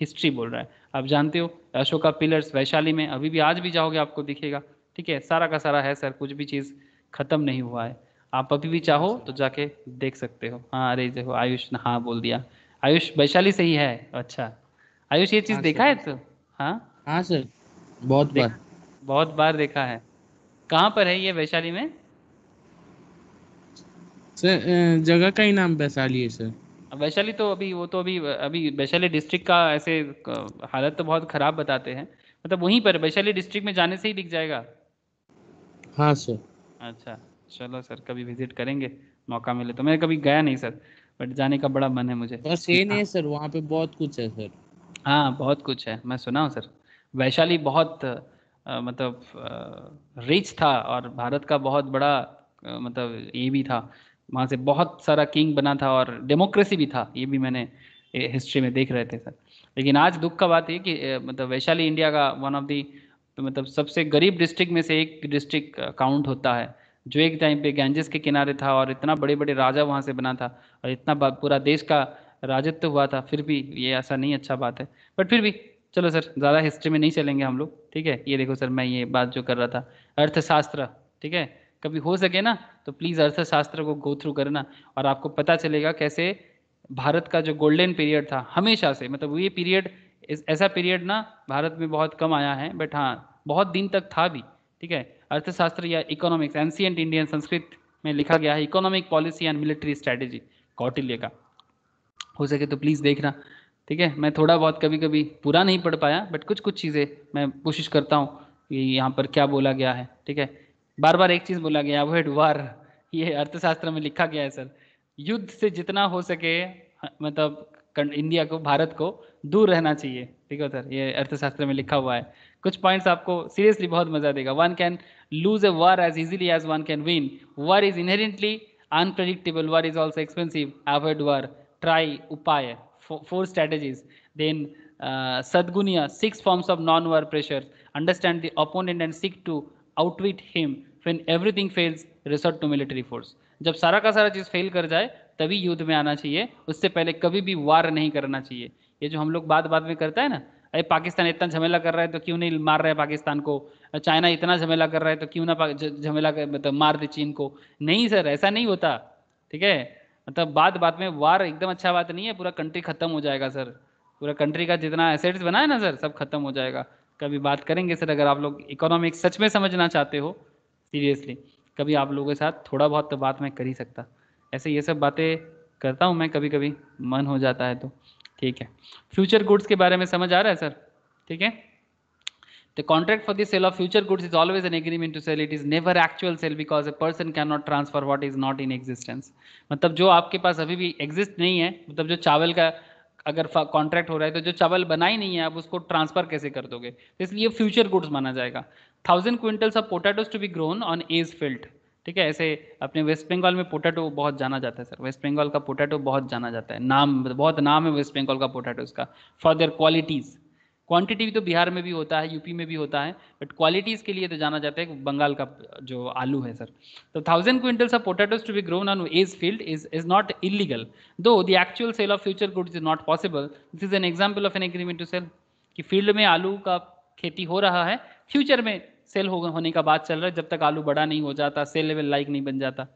हिस्ट्री बोल रहा है। आप जानते हो अशोका पिलर्स वैशाली में अभी भी आज भी जाओगे आपको दिखेगा। ठीक है, सारा का सारा है सर, कुछ भी चीज़ खत्म नहीं हुआ है। आप अभी भी चाहो तो जाके देख सकते हो। हाँ अरे देखो आयुष ने हाँ बोल दिया, आयुष वैशाली से ही है। अच्छा आयुष ये चीज़ हाँ देखा सर। है तो? हाँ हाँ सर, बहुत देख बार। बहुत बार देखा है। कहाँ पर है ये वैशाली में? सर जगह का ही नाम वैशाली है सर। वैशाली तो अभी वो तो अभी अभी वैशाली डिस्ट्रिक्ट का ऐसे हालत तो बहुत खराब बताते हैं, मतलब वहीं पर वैशाली डिस्ट्रिक्ट में जाने से ही दिख जाएगा। हाँ सर। अच्छा चलो सर कभी विजिट करेंगे, मौका मिले तो। मैं कभी गया नहीं सर, बट जाने का बड़ा मन है मुझे। बस ये नहीं है सर, वहाँ पे बहुत कुछ है सर। हाँ बहुत कुछ है, मैं सुना हूँ सर। वैशाली बहुत मतलब रिच था और भारत का बहुत बड़ा मतलब ये भी था। वहाँ से बहुत सारा किंग बना था और डेमोक्रेसी भी था, ये भी मैंने हिस्ट्री में देख रहे थे सर। लेकिन आज दुख का बात है कि मतलब वैशाली इंडिया का वन ऑफ दी मतलब सबसे गरीब डिस्ट्रिक्ट में से एक डिस्ट्रिक्ट काउंट होता है, जो एक टाइम पे गैंजेस के किनारे था और इतना बड़े बड़े राजा वहाँ से बना था और इतना पूरा देश का राजत्व हुआ था। फिर भी ये ऐसा नहीं अच्छा बात है, बट फिर भी चलो सर ज़्यादा हिस्ट्री में नहीं चलेंगे हम लोग। ठीक है, ये देखो सर मैं ये बात जो कर रहा था अर्थशास्त्र, ठीक है, कभी हो सके ना तो प्लीज़ अर्थशास्त्र को गो थ्रू करना और आपको पता चलेगा कैसे भारत का जो गोल्डन पीरियड था हमेशा से, मतलब ये पीरियड ऐसा पीरियड ना भारत में बहुत कम आया है, बट हाँ बहुत दिन तक था भी। ठीक है, अर्थशास्त्र या इकोनॉमिक्स एंशिएंट इंडियन संस्कृत में लिखा गया है economic policy and military strategy Kautilya का, हो सके तो प्लीज़ देखना। ठीक है, मैं थोड़ा बहुत कभी कभी पूरा नहीं पढ़ पाया बट कुछ कुछ चीज़ें मैं कोशिश करता हूँ कि यहाँ पर क्या बोला गया है। ठीक है, बार बार एक चीज़ बोला गया अवॉइड वार, ये अर्थशास्त्र में लिखा गया है सर। युद्ध से जितना हो सके मतलब इंडिया को भारत को दूर रहना चाहिए। ठीक है सर, ये अर्थशास्त्र में लिखा हुआ है। कुछ पॉइंट्स आपको सीरियसली बहुत मजा देगा। One can lose a war as easily as one can win, war is inherently unpredictable, war is also expensive, avoid war, try upaya, four strategies, then sadgunya, 6 forms of non-war pressure, understand the opponent and seek to outwit him, when everything fails resort to military force। जब सारा का सारा चीज़ fail कर जाए तभी युद्ध में आना चाहिए, उससे पहले कभी भी वार नहीं करना चाहिए। ये जो हम लोग बात बात में करता है ना, अरे पाकिस्तान इतना झमेला कर रहा है तो क्यों नहीं मार रहे हैं पाकिस्तान को, चाइना इतना झमेला कर रहा है तो क्यों ना झमेला मतलब मार दे चीन को। नहीं सर ऐसा नहीं होता। ठीक है, मतलब बात बात में वार एकदम अच्छा बात नहीं है, पूरा कंट्री खत्म हो जाएगा सर, पूरा कंट्री का जितना एसेट्स बना है ना सर सब खत्म हो जाएगा। कभी बात करेंगे सर, अगर आप लोग इकोनॉमिक्स सच में समझना चाहते हो सीरियसली, कभी आप लोगों के साथ थोड़ा बहुत तो बात मैं कर ही सकता। ऐसे ये सब बातें करता हूँ मैं कभी कभी, मन हो जाता है तो। ठीक है, फ्यूचर गुड्स के बारे में समझ आ रहा है सर? ठीक है, the contract for the sale of future goods is always an agreement to sell, it is never actual sale because a person cannot transfer what is not in existence। मतलब जो आपके पास अभी भी एग्जिस्ट नहीं है, मतलब जो चावल का अगर कॉन्ट्रैक्ट हो रहा है तो जो चावल बना ही नहीं है आप उसको ट्रांसफर कैसे कर दोगे, इसलिए फ्यूचर गुड्स माना जाएगा। 1000 quintals of potatoes to be grown on as field. ठीक है, ऐसे अपने वेस्ट बंगाल में पोटैटो बहुत जाना जाता है सर, वेस्ट बंगाल का पोटैटो बहुत जाना जाता है, नाम बहुत नाम है वेस्ट बंगाल का पोटैटोज का फॉर देयर क्वालिटीज़। क्वांटिटी भी तो बिहार में भी होता है, यूपी में भी होता है, बट क्वालिटीज़ के लिए तो जाना जाता है बंगाल का जो आलू है सर। तो 1000 quintals of potatoes to be grown on as field is not illegal, though the actual sale of future goods is not possible. This is an example of an agreement to sell, कि field में आलू का खेती हो रहा है, future में cell होने का बात चल रहा है, जब तक आलू बड़ा नहीं हो जाता, सेल लेवल लाइक नहीं बन जाता।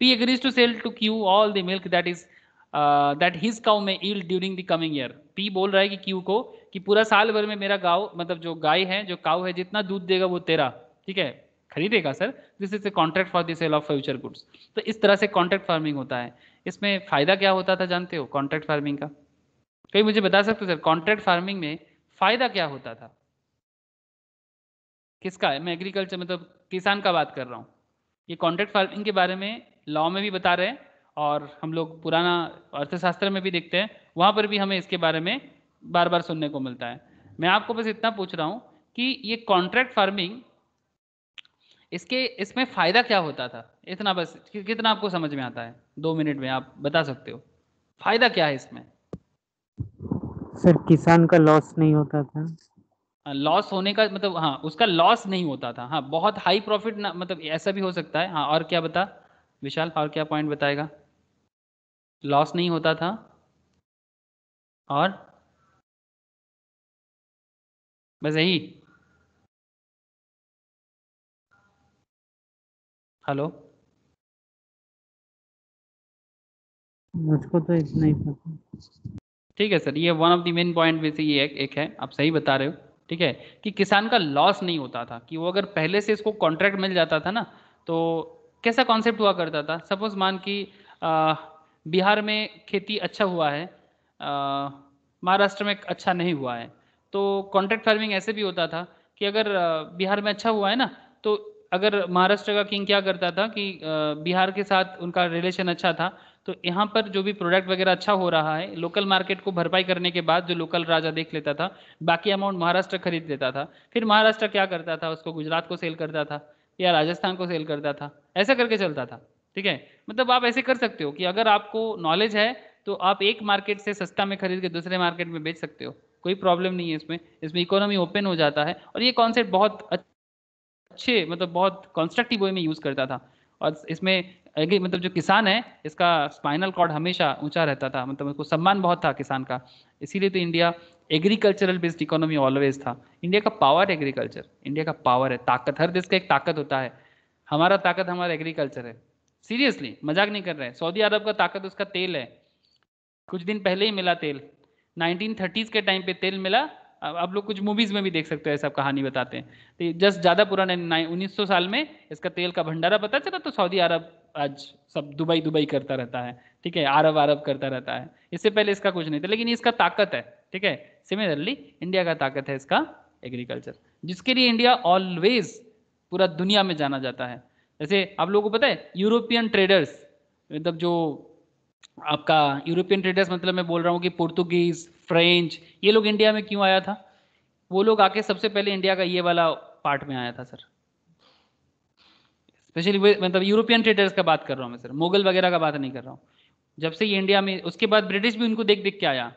P agrees to sell to Q all the milk that his cow may yield during the coming year। P बोल रहा है कि Q को कि पूरा साल भर में मेरा गाँव मतलब जो गाय है जो काऊ है जितना दूध देगा वो तेरा, ठीक है, खरीदेगा sir. This is a contract for the sale of future goods. तो इस तरह से कॉन्ट्रैक्ट फार्मिंग होता है। इसमें फायदा क्या होता था जानते हो कॉन्ट्रैक्ट फार्मिंग का? कोई मुझे बता सकते हो सर कॉन्ट्रैक्ट फार्मिंग में फायदा क्या होता था? किसका है? मैं एग्रीकल्चर मतलब किसान का बात कर रहा हूँ। ये कॉन्ट्रैक्ट फार्मिंग के बारे में लॉ में भी बता रहे हैं और हम लोग पुराना अर्थशास्त्र में भी देखते हैं, वहाँ पर भी हमें इसके बारे में बार बार सुनने को मिलता है। मैं आपको बस इतना पूछ रहा हूं कि ये कॉन्ट्रैक्ट फार्मिंग इसमें फायदा क्या होता था, इतना बस कितना आपको समझ में आता है 2 मिनट में आप बता सकते हो फायदा क्या है इसमें? सर किसान का लॉस नहीं होता था। लॉस होने का मतलब, हाँ उसका लॉस नहीं होता था, हाँ बहुत हाई प्रॉफिट ना, मतलब ऐसा भी हो सकता है। हाँ और क्या बता विशाल, और क्या पॉइंट बताएगा? लॉस नहीं होता था और बस यही। हेलो, मुझको तो इतना ही पता। ठीक है सर, ये one of the main point में से ये एक है, आप सही बता रहे हो। ठीक है कि किसान का लॉस नहीं होता था, कि वो अगर पहले से इसको कॉन्ट्रैक्ट मिल जाता था ना, तो कैसा कॉन्सेप्ट हुआ करता था, सपोज मान कि बिहार में खेती अच्छा हुआ है, महाराष्ट्र में अच्छा नहीं हुआ है, तो कॉन्ट्रैक्ट फार्मिंग ऐसे भी होता था कि अगर बिहार में अच्छा हुआ है ना, तो अगर महाराष्ट्र का किंग क्या करता था कि बिहार के साथ उनका रिलेशन अच्छा था, तो यहाँ पर जो भी प्रोडक्ट वगैरह अच्छा हो रहा है, लोकल मार्केट को भरपाई करने के बाद जो लोकल राजा देख लेता था, बाकी अमाउंट महाराष्ट्र खरीद लेता था। फिर महाराष्ट्र क्या करता था, उसको गुजरात को सेल करता था या राजस्थान को सेल करता था, ऐसा करके चलता था। ठीक है, मतलब आप ऐसे कर सकते हो कि अगर आपको नॉलेज है तो आप एक मार्केट से सस्ता में खरीद के दूसरे मार्केट में बेच सकते हो, कोई प्रॉब्लम नहीं है इसमें। इसमें इकोनॉमी ओपन हो जाता है, और ये कॉन्सेप्ट बहुत अच्छे मतलब बहुत कंस्ट्रक्टिव वे में यूज़ करता था। और इसमें मतलब जो किसान है, इसका स्पाइनल कॉर्ड हमेशा ऊंचा रहता था, मतलब उसको सम्मान बहुत था किसान का। इसीलिए तो India agricultural based economy always था। इंडिया का पावर एग्रीकल्चर, इंडिया का पावर है, ताकत, हर देश का एक ताकत होता है। हमारा ताकत हमारा एग्रीकल्चर है, सीरियसली मजाक नहीं कर रहे हैं। सऊदी अरब का ताकत उसका तेल है, कुछ दिन पहले ही मिला तेल, 1930s के टाइम पे तेल मिला। अब आप लोग कुछ मूवीज में भी देख सकते हो, ऐसा कहानी बताते हैं। तो जस्ट ज़्यादा पुराने 1900 साल में इसका तेल का भंडारा पता चला, तो सऊदी अरब आज सब दुबई दुबई करता रहता है। ठीक है, अरब अरब करता रहता है, इससे पहले इसका कुछ नहीं था, लेकिन इसका ताकत है। ठीक है, सिमिलरली इंडिया का ताकत है इसका एग्रीकल्चर, जिसके लिए इंडिया ऑलवेज पूरा दुनिया में जाना जाता है। जैसे आप लोगों को पता है यूरोपियन ट्रेडर्स, मतलब जो आपका यूरोपियन ट्रेडर्स, मतलब मैं बोल रहा हूँ कि पुर्तगीज, फ्रेंच, ये लोग इंडिया में क्यों आया था? वो लोग आके सबसे पहले इंडिया का ये वाला पार्ट में आया था सर, स्पेशली मतलब यूरोपियन ट्रेडर्स का बात कर रहा हूँ मैं सर, मुगल वगैरह का बात नहीं कर रहा हूँ। जब से ये इंडिया में, उसके बाद ब्रिटिश भी उनको देख देख के आया,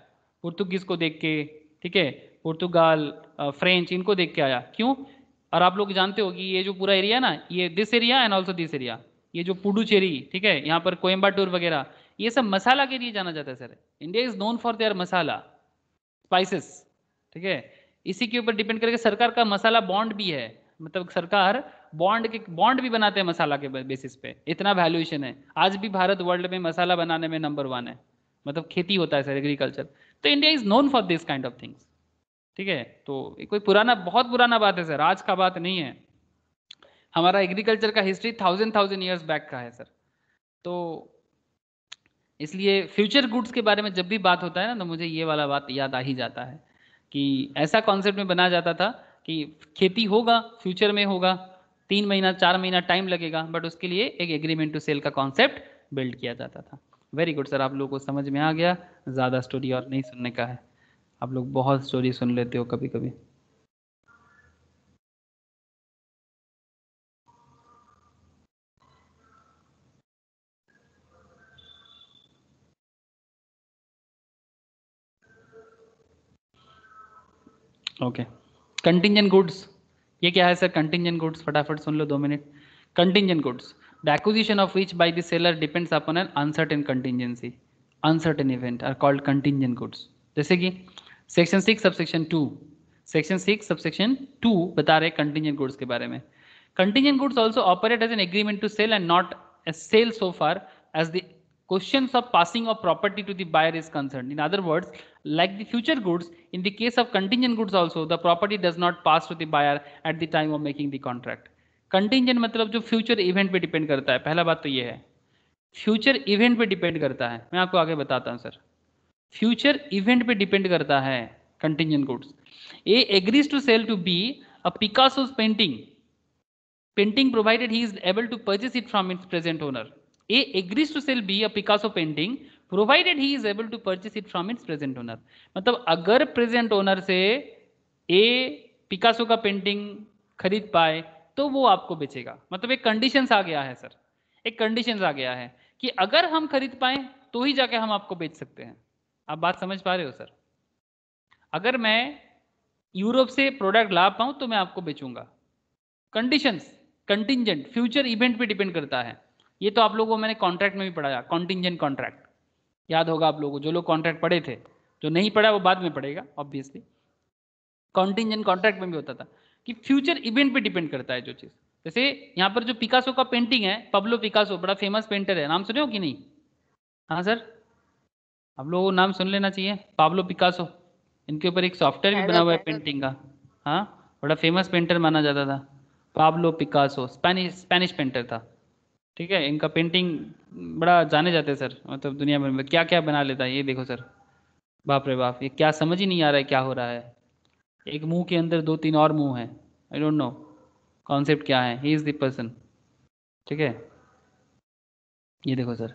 पुर्तगीज को देख के, ठीक है, पुर्तगाल, फ्रेंच, इनको देख के आया। क्यों? और आप लोग जानते हो कि ये जो पूरा एरिया ना, ये this area and also this area, ये जो पुडुचेरी, ठीक है, यहाँ पर कोयम्बाटूर वगैरह, ये सब मसाला के लिए जाना जाता है sir. India is known for their masala, spices. ठीक है, इसी के ऊपर डिपेंड करके सरकार का मसाला बॉन्ड भी है, मतलब सरकार बॉन्ड भी बनाते हैं मसाला के बेसिस पे, इतना वैल्यूएशन है। आज भी भारत वर्ल्ड में मसाला बनाने में नंबर 1 है, मतलब खेती होता है सर, एग्रीकल्चर। तो India is known for this kind of things. ठीक है, तो ये कोई पुराना, बहुत पुराना बात है सर, आज का बात नहीं है। हमारा एग्रीकल्चर का हिस्ट्री 1000 ईयर्स बैक का है सर। तो इसलिए फ्यूचर गुड्स के बारे में जब भी बात होता है ना, तो मुझे ये वाला बात याद आ ही जाता है कि ऐसा कॉन्सेप्ट में बनाया जाता था कि खेती होगा, फ्यूचर में होगा, 3 महीना 4 महीना टाइम लगेगा, बट उसके लिए एक एग्रीमेंट टू सेल का कॉन्सेप्ट बिल्ड किया जाता था। वेरी गुड सर, आप लोगों को समझ में आ गया, ज़्यादा स्टोरी और नहीं सुनने का है। आप लोग बहुत स्टोरी सुन लेते हो कभी कभी। ओके, कंटिंजेंट गुड्स, ये क्या है सर? कंटिंजेंट गुड्स फटाफट सुन लो 2 minute. Contingent goods, the acquisition of which by the seller depends upon an uncertain contingency, uncertain event are called contingent goods. जैसे कि सेक्शन 6 सबसेक्शन 2, सेक्शन 6 सबसेक्शन 2 बता रहे कंटिंजेंट गुड्स के बारे में। Contingent goods also operate as an agreement to sell and not a sale so far as the questions of passing of property to the buyer is concerned. In other words, like the future goods, in the case of contingent goods also, the property does not pass to the buyer at the time of making the contract. Contingent मतलब जो future event पे depend करता है, पहला बात तो ये है, फ्यूचर इवेंट पे डिपेंड करता है। मैं आपको आगे बताता हूँ सर, फ्यूचर इवेंट पे डिपेंड करता है contingent goods. A agrees to sell to be a Picasso's painting provided he is able to purchase it from its present owner. A agrees to sell B a Picasso painting provided he is able to purchase it from its present owner. मतलब अगर present owner से Picasso का painting खरीद पाए तो वो आपको बेचेगा। मतलब एक कंडीशंस आ गया है सर, एक कंडीशंस आ गया है कि अगर हम खरीद पाए तो ही जाके हम आपको बेच सकते हैं। आप बात समझ पा रहे हो सर? अगर मैं यूरोप से प्रोडक्ट ला पाऊं तो मैं आपको बेचूंगा। कंडीशंस, कंटिंजेंट, फ्यूचर इवेंट पे डिपेंड करता है। ये तो आप लोगों को मैंने कॉन्ट्रैक्ट में भी पढ़ाया, कॉन्टिंजेंट कॉन्ट्रैक्ट, याद होगा आप लोगों को, जो लोग कॉन्ट्रैक्ट पढ़े थे। जो नहीं पढ़ा वो बाद में पढ़ेगा ऑब्वियसली। कॉन्टिंजेंट कॉन्ट्रैक्ट में भी होता था कि फ्यूचर इवेंट पे डिपेंड करता है जो चीज़। जैसे यहाँ पर जो पिकासो का पेंटिंग है, पब्लो पिकासो बड़ा फेमस पेंटर है, नाम सुने हो कि नहीं? हाँ सर, आप लोगों को नाम सुन लेना चाहिए, पाब्लो पिकासो। इनके ऊपर एक सॉफ्टवेयर भी बना हुआ है पेंटिंग का। हाँ, बड़ा फेमस पेंटर माना जाता था पाब्लो पिकासो, स्पेनिश पेंटर था। ठीक है, इनका पेंटिंग बड़ा जाने जाते हैं सर, मतलब दुनिया भर में क्या क्या बना लेता है। ये देखो सर, बाप रे बाप, ये क्या समझ ही नहीं आ रहा है क्या हो रहा है। एक मुंह के अंदर 2-3 और मुंह है, आई डोंट नो कॉन्सेप्ट क्या है। He is the person. ठीक है, ये देखो सर,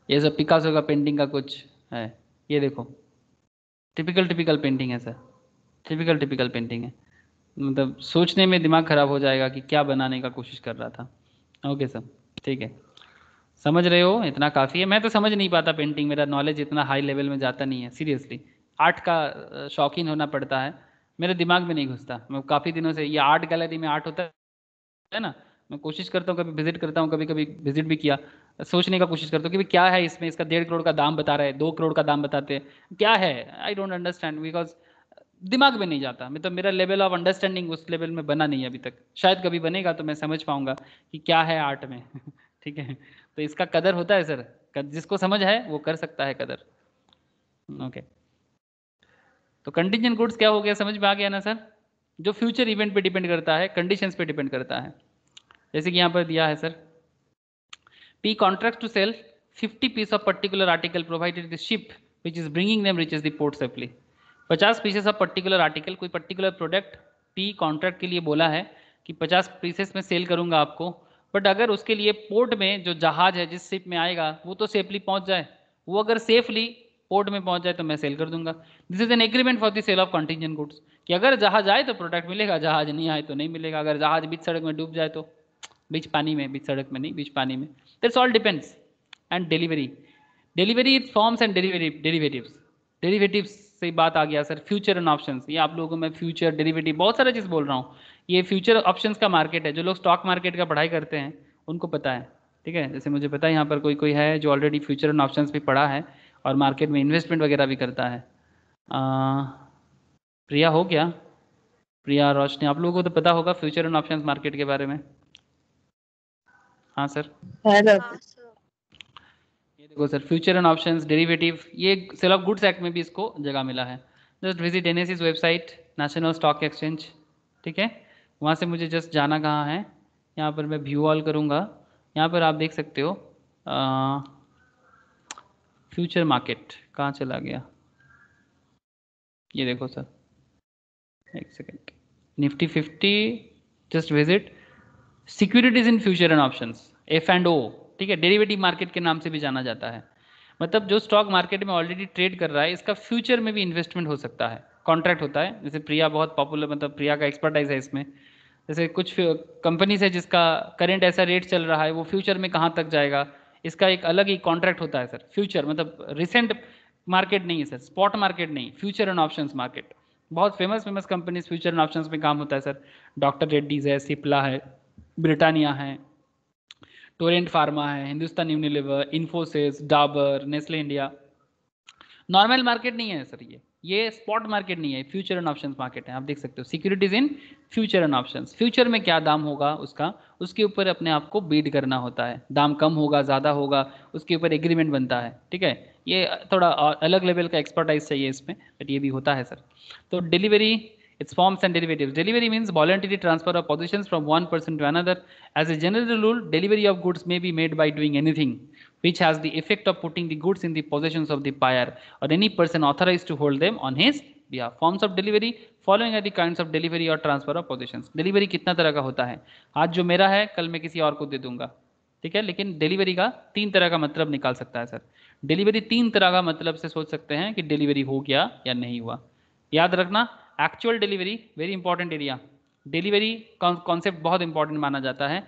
ये सब पिकासो का पेंटिंग का कुछ है। ये देखो, टिपिकल पेंटिंग है सर, टिपिकल पेंटिंग है। मतलब सोचने में दिमाग खराब हो जाएगा कि क्या बनाने का कोशिश कर रहा था। ओके सर, ठीक है, समझ रहे हो, इतना काफ़ी है। मैं तो समझ नहीं पाता पेंटिंग, मेरा नॉलेज इतना हाई लेवल में जाता नहीं है सीरियसली। आर्ट का शौकीन होना पड़ता है, मेरे दिमाग में नहीं घुसता। मैं काफ़ी दिनों से, ये आर्ट गैलरी में आर्ट होता है ना, मैं कोशिश करता हूँ, कभी विजिट करता हूँ, कभी कभी विजिट भी किया, सोचने का कोशिश करता हूँ कि भाई क्या है इसमें, इसका 1.5 करोड़ का दाम बता रहा है, 2 करोड़ का दाम बताते हैं, क्या है। आई डोंट अंडरस्टैंड, बिकॉज दिमाग में नहीं जाता। मतलब मेरा लेवल ऑफ अंडरस्टैंडिंग उस लेवल में बना नहीं है अभी तक। शायद कभी बनेगा तो मैं समझ पाऊंगा कि क्या है आर्ट में। ठीक है, तो इसका कदर होता है सर, जिसको समझ है वो कर सकता है कदर। ओके, तो कंटीजेंट गुड्स क्या हो गया, समझ में आ गया ना सर? जो फ्यूचर इवेंट पे डिपेंड करता है, कंडीशंस पे डिपेंड करता है। जैसे कि यहाँ पर दिया है sir, P contracts to sell 50 piece of particular article provided the ship which is bringing them reaches the port safely। 50 pieces of particular article, कोई पर्टिकुलर प्रोडक्ट P कॉन्ट्रैक्ट के लिए बोला है कि 50 पीसेस में सेल करूंगा आपको, बट अगर उसके लिए पोर्ट में जो जहाज है जिस शिप में आएगा वो तो सेफली पहुंच जाए, वो अगर सेफली पोर्ट में पहुंच जाए तो मैं सेल कर दूंगा। This is an agreement for the sale of contingent goods, कि अगर जहाज आए तो प्रोडक्ट मिलेगा, जहाज नहीं आए तो नहीं मिलेगा। अगर जहाज बीच सड़क में डूब जाए तो, बीच पानी में, बीच सड़क में नहीं, बीच पानी में, that's all depends. And delivery is forms and derivatives से बात आ गया सर। फ्यूचर एंड ऑप्शंस, ये आप लोगों को मैं फ्यूचर, डेरिवेटिव, बहुत सारा चीज़ बोल रहा हूँ। ये फ्यूचर ऑप्शंस का मार्केट है, जो लोग स्टॉक मार्केट का पढ़ाई करते हैं उनको पता है। ठीक है, जैसे मुझे पता है यहाँ पर कोई कोई है जो ऑलरेडी फ्यूचर एंड ऑप्शंस भी पढ़ा है और मार्केट में इन्वेस्टमेंट वगैरह भी करता है। प्रिया हो क्या? प्रिया, रोशनी, आप लोगों को तो पता होगा फ्यूचर एंड ऑप्शंस मार्केट के बारे में। हाँ सर, ये देखो sir, future and options, derivative, ये सेल ऑफ गुड्स एक्ट में भी इसको जगह मिला है। Just visit NSE's website, national stock exchange. ठीक है, वहाँ से मुझे जस्ट जाना कहाँ है, यहाँ पर मैं व्यू ऑल करूँगा, यहाँ पर आप देख सकते हो फ्यूचर मार्केट कहाँ चला गया, ये देखो सर, एक second, Nifty 50, just visit securities in future and options, F&O। ठीक है, डेरिवेटिव मार्केट के नाम से भी जाना जाता है। मतलब जो स्टॉक मार्केट में ऑलरेडी ट्रेड कर रहा है, इसका फ्यूचर में भी इन्वेस्टमेंट हो सकता है, कॉन्ट्रैक्ट होता है। जैसे प्रिया बहुत पॉपुलर, मतलब प्रिया का एक्सपर्टाइज है इसमें। जैसे कुछ कंपनीज है जिसका करंट ऐसा रेट चल रहा है, वो फ्यूचर में कहाँ तक जाएगा, इसका एक अलग ही कॉन्ट्रैक्ट होता है सर। फ्यूचर मतलब रिसेंट मार्केट नहीं है सर, स्पॉट मार्केट नहीं, फ्यूचर एंड ऑप्शंस मार्केट। बहुत famous companies future and options में काम होता है सर। डॉक्टर रेड्डीज है, सिप्ला है, ब्रिटानिया है, टोरेंट फार्मा है, Hindustan Unilever, Infosys, Dabur, Nestle India. Normal market नहीं है सर, ये स्पॉट मार्केट नहीं है, फ्यूचर एंड ऑप्शंस मार्केट है। आप देख सकते हो securities in future and options. Future में क्या दाम होगा उसका, उसके ऊपर अपने आप को बीड करना होता है। दाम कम होगा, ज़्यादा होगा, उसके ऊपर एग्रीमेंट बनता है। ठीक है, ये थोड़ा अलग लेवल का एक्सपर्टाइज चाहिए इसमें, बट ये भी होता है सर। तो delivery, its forms and derivatives. Delivery means voluntary transfer of positions from one person to another. As a general rule, delivery of goods may be made by doing anything which has the effect of putting the goods in the possessions of the buyer or any person authorized to hold them on his behalf. Forms of delivery following are the kinds of delivery or transfer of possessions. Delivery कितना तरह का होता है? आज जो मेरा है कल मैं किसी और को दे दूंगा। ठीक है, लेकिन डिलीवरी का 3 तरह का मतलब निकाल सकता है सर। डिलीवरी 3 तरह का मतलब से सोच सकते हैं कि डिलीवरी हो गया या नहीं हुआ। याद रखना, actual delivery very important area, delivery concept बहुत इंपॉर्टेंट माना जाता है,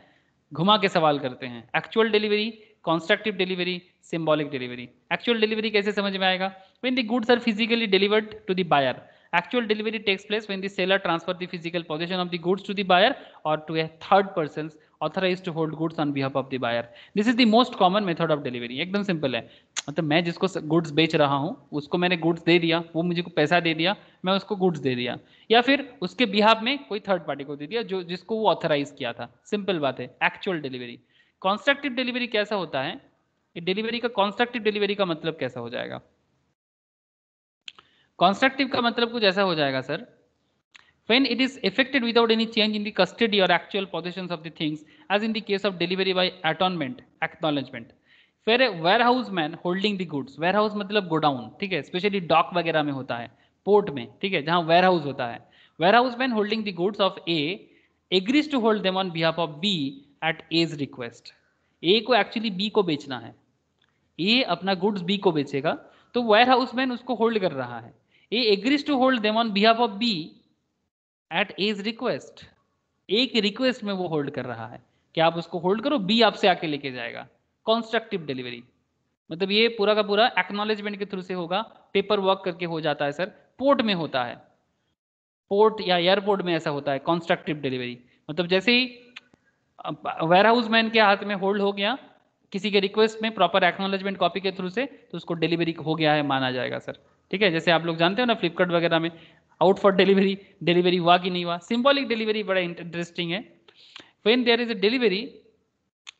घुमा के सवाल करते हैं। Actual delivery, constructive delivery, symbolic delivery. Actual delivery कैसे समझ में आएगा? When the goods are physically delivered to the buyer. Actual delivery takes place when the seller transfer the physical possession of the goods to the buyer or to a third person authorized to hold goods on behalf of the buyer. This is the most common method of delivery. एकदम simple है, मतलब मैं जिसको goods बेच रहा हूँ उसको मैंने गुड्स दे दिया, वो मुझे को पैसा दे दिया, मैं उसको गुड्स दे दिया, या फिर उसके बिहाफ में कोई थर्ड पार्टी को दे दिया जो जिसको वो ऑथराइज किया था। सिंपल बात है, एक्चुअल डिलीवरी। कॉन्स्ट्रक्टिव डिलीवरी कैसा होता है? डिलीवरी का कॉन्स्ट्रक्टिव डिलीवरी का मतलब कैसा हो जाएगा? कंस्ट्रक्टिव का मतलब कुछ ऐसा हो जाएगा sir, when it is effected without any change in the custody or actual possessions of the things, as in the case of delivery by atonement, acknowledgement, where a warehouse man holding the goods, warehouse मतलब godown, ठीक है, specially dock वगैरह में होता है, port में, ठीक है, जहां warehouse होता है, warehouse man holding the goods of A agrees to hold them on behalf of B at A's request. A को एक्चुअली B को बेचना है, A अपना गुड्स B को बेचेगा, तो warehouse man उसको होल्ड कर रहा है। A agrees to hold them on behalf of B at A's request. A की रिक्वेस्ट में वो होल्ड कर रहा है कि आप उसको होल्ड करो, B आपसे आके लेके जाएगा। कॉन्स्ट्रक्टिव डिलीवरी मतलब ये पूरा का पूरा एक्नॉलेजमेंट के थ्रू से होगा, पेपर वर्क करके हो जाता है सर, पोर्ट में होता है, पोर्ट या एयरपोर्ट में ऐसा होता है कॉन्स्ट्रक्टिव डिलीवरी। मतलब जैसे ही वेयरहाउस मैन के हाथ में होल्ड हो गया किसी के रिक्वेस्ट में प्रॉपर एक्नॉलेजमेंट कॉपी के थ्रू से, तो उसको डिलीवरी हो गया है माना जाएगा सर, ठीक है। जैसे आप लोग जानते हो ना फ्लिपकार्ट वगैरह में आउट फॉर डिलीवरी, डिलीवरी हुआ कि नहीं हुआ। सिंबॉलिक डिलीवरी बड़ा इंटरेस्टिंग है, when there is a delivery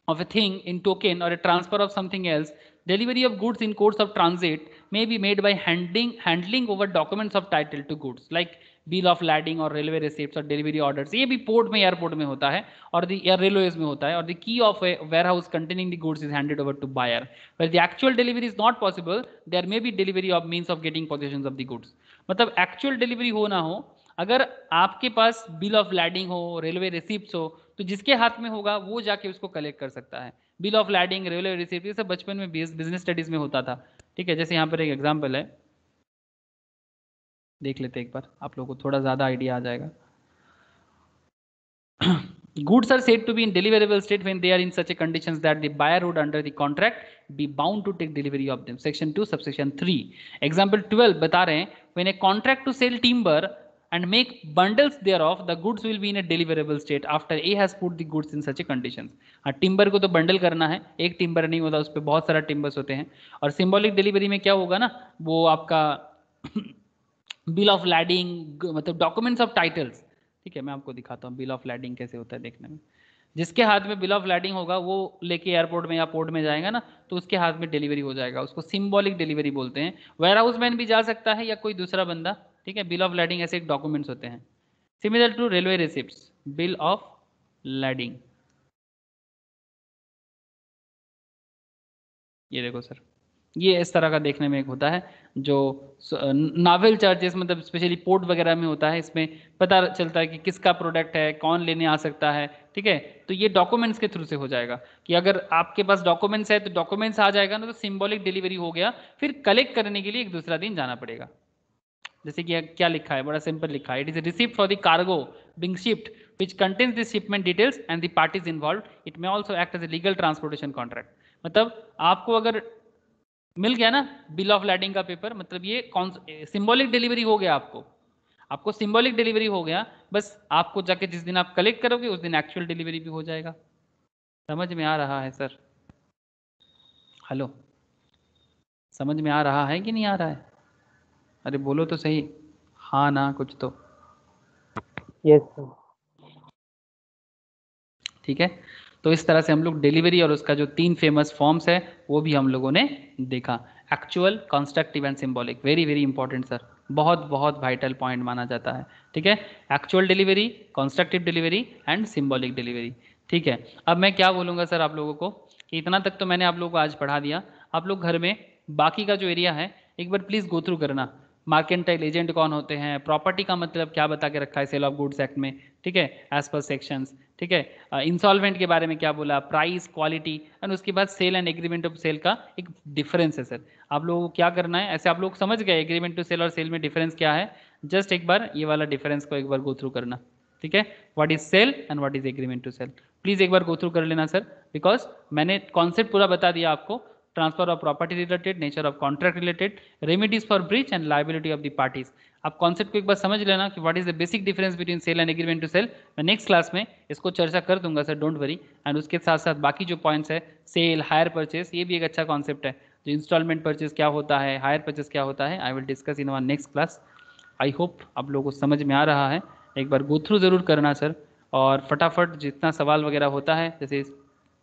of a thing in token or a transfer of something else, delivery of goods in course of transit may be made by handling over documents of title to goods like bill of lading or railway receipts or delivery orders. ये भी port में airport में होता है और या railways में होता है, और the key of a warehouse containing the goods is handed over to buyer. Where the actual delivery is not possible, there may be delivery of means of getting possessions of the goods. मतलब actual delivery हो ना हो, अगर आपके पास bill of lading हो, railway receipts हो, तो जिसके हाथ में होगा वो जाके उसको कलेक्ट कर सकता है। Bill of lading, railway receipt, ये सब बचपन में बिजनेस स्टडीज में होता था, ठीक है। जैसे यहाँ पर एक एग्जांपल है, देख लेते एक बार, आप लोगों को थोड़ा ज्यादा आइडिया आ जाएगा। Goods are said to be in deliverable state when they are in such a conditions that the buyer would under the contract be bound to take delivery of them. Section 2 subsection 3 example 12 बता रहे हैं, when a contract to sell timber and make bundles thereof, the goods will be in a deliverable state after A has put the goods in such a conditions. हाँ, timber को तो bundle करना है, एक timber नहीं होता, उस पर बहुत सारा टिम्बर्स होते हैं। और सिंबॉलिक डिलीवरी में क्या होगा ना, वो आपका बिल ऑफ लैडिंग मतलब डॉक्यूमेंट्स ऑफ टाइटल्स, ठीक है। मैं आपको दिखाता हूँ बिल ऑफ लैडिंग कैसे होता है देखने में। जिसके हाथ में बिल ऑफ लैडिंग होगा वो लेके एयरपोर्ट में या पोर्ट में जाएगा ना, तो उसके हाथ में डिलीवरी हो जाएगा, उसको सिंबॉलिक डिलीवरी बोलते हैं। वेयर हाउस मैन भी जा सकता है या कोई दूसरा बंदा, ठीक है। बिल ऑफ लैडिंग ऐसे एक डॉक्यूमेंट्स होते हैं, similar to railway receipts, bill of lading. ये देखो सर, ये इस तरह का देखने में एक होता है जो नावल चार्जेस मतलब स्पेशली पोर्ट वगैरह में होता है। इसमें पता चलता है कि किसका प्रोडक्ट है, कौन लेने आ सकता है, ठीक है। तो ये डॉक्यूमेंट्स के थ्रू से हो जाएगा कि अगर आपके पास डॉक्यूमेंट्स है तो डॉक्यूमेंट्स आ जाएगा ना, तो सिंबॉलिक डिलीवरी हो गया। फिर कलेक्ट करने के लिए एक दूसरा दिन जाना पड़ेगा। जैसे कि क्या लिखा है, बड़ा सिंपल लिखा है, it is receipt for the cargo being shipped which contains the shipment details and the parties involved. It may also act as a legal transportation contract. मतलब आपको अगर मिल गया ना बिल ऑफ लैडिंग का पेपर, मतलब ये सिंबॉलिक डिलीवरी हो गया, आपको सिंबॉलिक डिलीवरी हो गया। बस आपको जाके जिस दिन आप कलेक्ट करोगे उस दिन एक्चुअल डिलीवरी भी हो जाएगा। समझ में आ रहा है सर? हेलो, समझ में आ रहा है कि नहीं आ रहा है? अरे बोलो तो सही, हाँ ना कुछ तो। Yes sir. ठीक है, तो इस तरह से हम लोग डिलीवरी और उसका जो 3 फेमस फॉर्म्स है वो भी हम लोगों ने देखा, actual, constructive and symbolic. Very very important sir, बहुत बहुत वाइटल पॉइंट माना जाता है, ठीक है। Actual delivery, constructive delivery and symbolic delivery, ठीक है। अब मैं क्या बोलूँगा सर आप लोगों को कि इतना तक तो मैंने आप लोगों को आज पढ़ा दिया। आप लोग घर में बाकी का जो एरिया है एक बार प्लीज़ गो थ्रू करना। मार्केंटाइल एजेंट कौन होते हैं, प्रॉपर्टी का मतलब क्या बता के रखा है सेल ऑफ गुड्स एक्ट में, ठीक है, एज पर सेक्शंस, ठीक है। इंसॉल्वेंट के बारे में क्या बोला, प्राइस, क्वालिटी, एंड उसके बाद sale and agreement of sale का एक डिफरेंस है सर। आप लोगों को क्या करना है, ऐसे आप लोग समझ गए एग्रीमेंट टू सेल और सेल में डिफरेंस क्या है। जस्ट एक बार ये वाला डिफरेंस को एक बार गो थ्रू करना, ठीक है। What is sale and what is agreement to sell, please एक बार गो थ्रू कर लेना सर, बिकॉज मैंने कॉन्सेप्ट पूरा बता दिया आपको, transfer of property related, nature of contract related, remedies for breach and liability of the parties. आप कॉन्सेप्ट को एक बार समझ लेना कि what is the basic difference between sale and agreement to sell. मैं नेक्स्ट क्लास में इसको चर्चा कर दूंगा सर, डोंट वरी। एंड उसके साथ साथ बाकी जो पॉइंट्स है, सेल, हायर परचेस, ये भी एक अच्छा कॉन्सेप्ट है। जो इंस्टॉलमेंट परचेस क्या होता है, हायर परचेस क्या होता है, I will discuss in our next class. I hope आप लोगों को समझ में आ रहा है, एक बार गो थ्रू जरूर करना सर, और फटाफट जितना सवाल वगैरह होता है, जैसे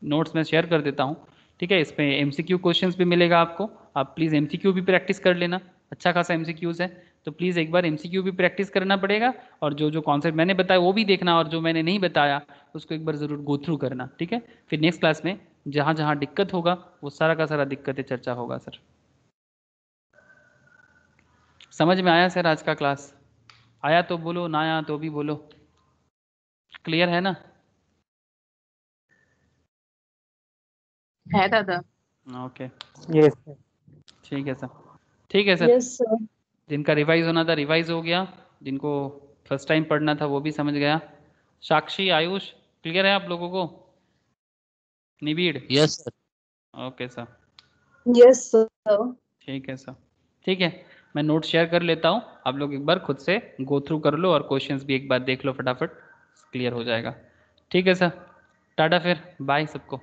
नोट्स में शेयर कर देता हूँ, ठीक है। इसमें एमसीक्यू क्वेश्चंस भी मिलेगा आपको, आप प्लीज़ एमसीक्यू भी प्रैक्टिस कर लेना, अच्छा खासा एमसीक्यूज है, तो प्लीज़ एक बार एमसीक्यू भी प्रैक्टिस करना पड़ेगा, और जो जो कॉन्सेप्ट मैंने बताया वो भी देखना, और जो मैंने नहीं बताया उसको एक बार ज़रूर गो थ्रू करना, ठीक है। फिर नेक्स्ट क्लास में जहाँ जहाँ दिक्कत होगा वो सारा का सारा दिक्कतें चर्चा होगा सर। समझ में आया सर आज का क्लास? आया तो बोलो, ना आया तो भी बोलो, क्लियर है ना? है दादा। Okay, yes sir. ठीक है सर, ठीक है सर। Yes sir. जिनका रिवाइज होना था रिवाइज हो गया, जिनको फर्स्ट टाइम पढ़ना था वो भी समझ गया। साक्षी, आयुष, क्लियर है आप लोगों को? Nibir? Yes sir. Okay sir, yes sir. ठीक है सर, ठीक है। मैं नोट शेयर कर लेता हूँ, आप लोग एक बार खुद से गो थ्रू कर लो और क्वेश्चंस भी एक बार देख लो, फटाफट क्लियर हो जाएगा, ठीक है सर। टाटा, फिर बाय सबको।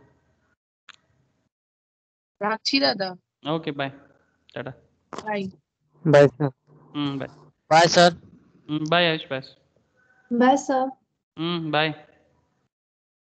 राक्षी दादा। Okay bye, tata. Bye. Bye sir. Bye. Bye sir. Bye Ayush, bye. Bye sir. Bye.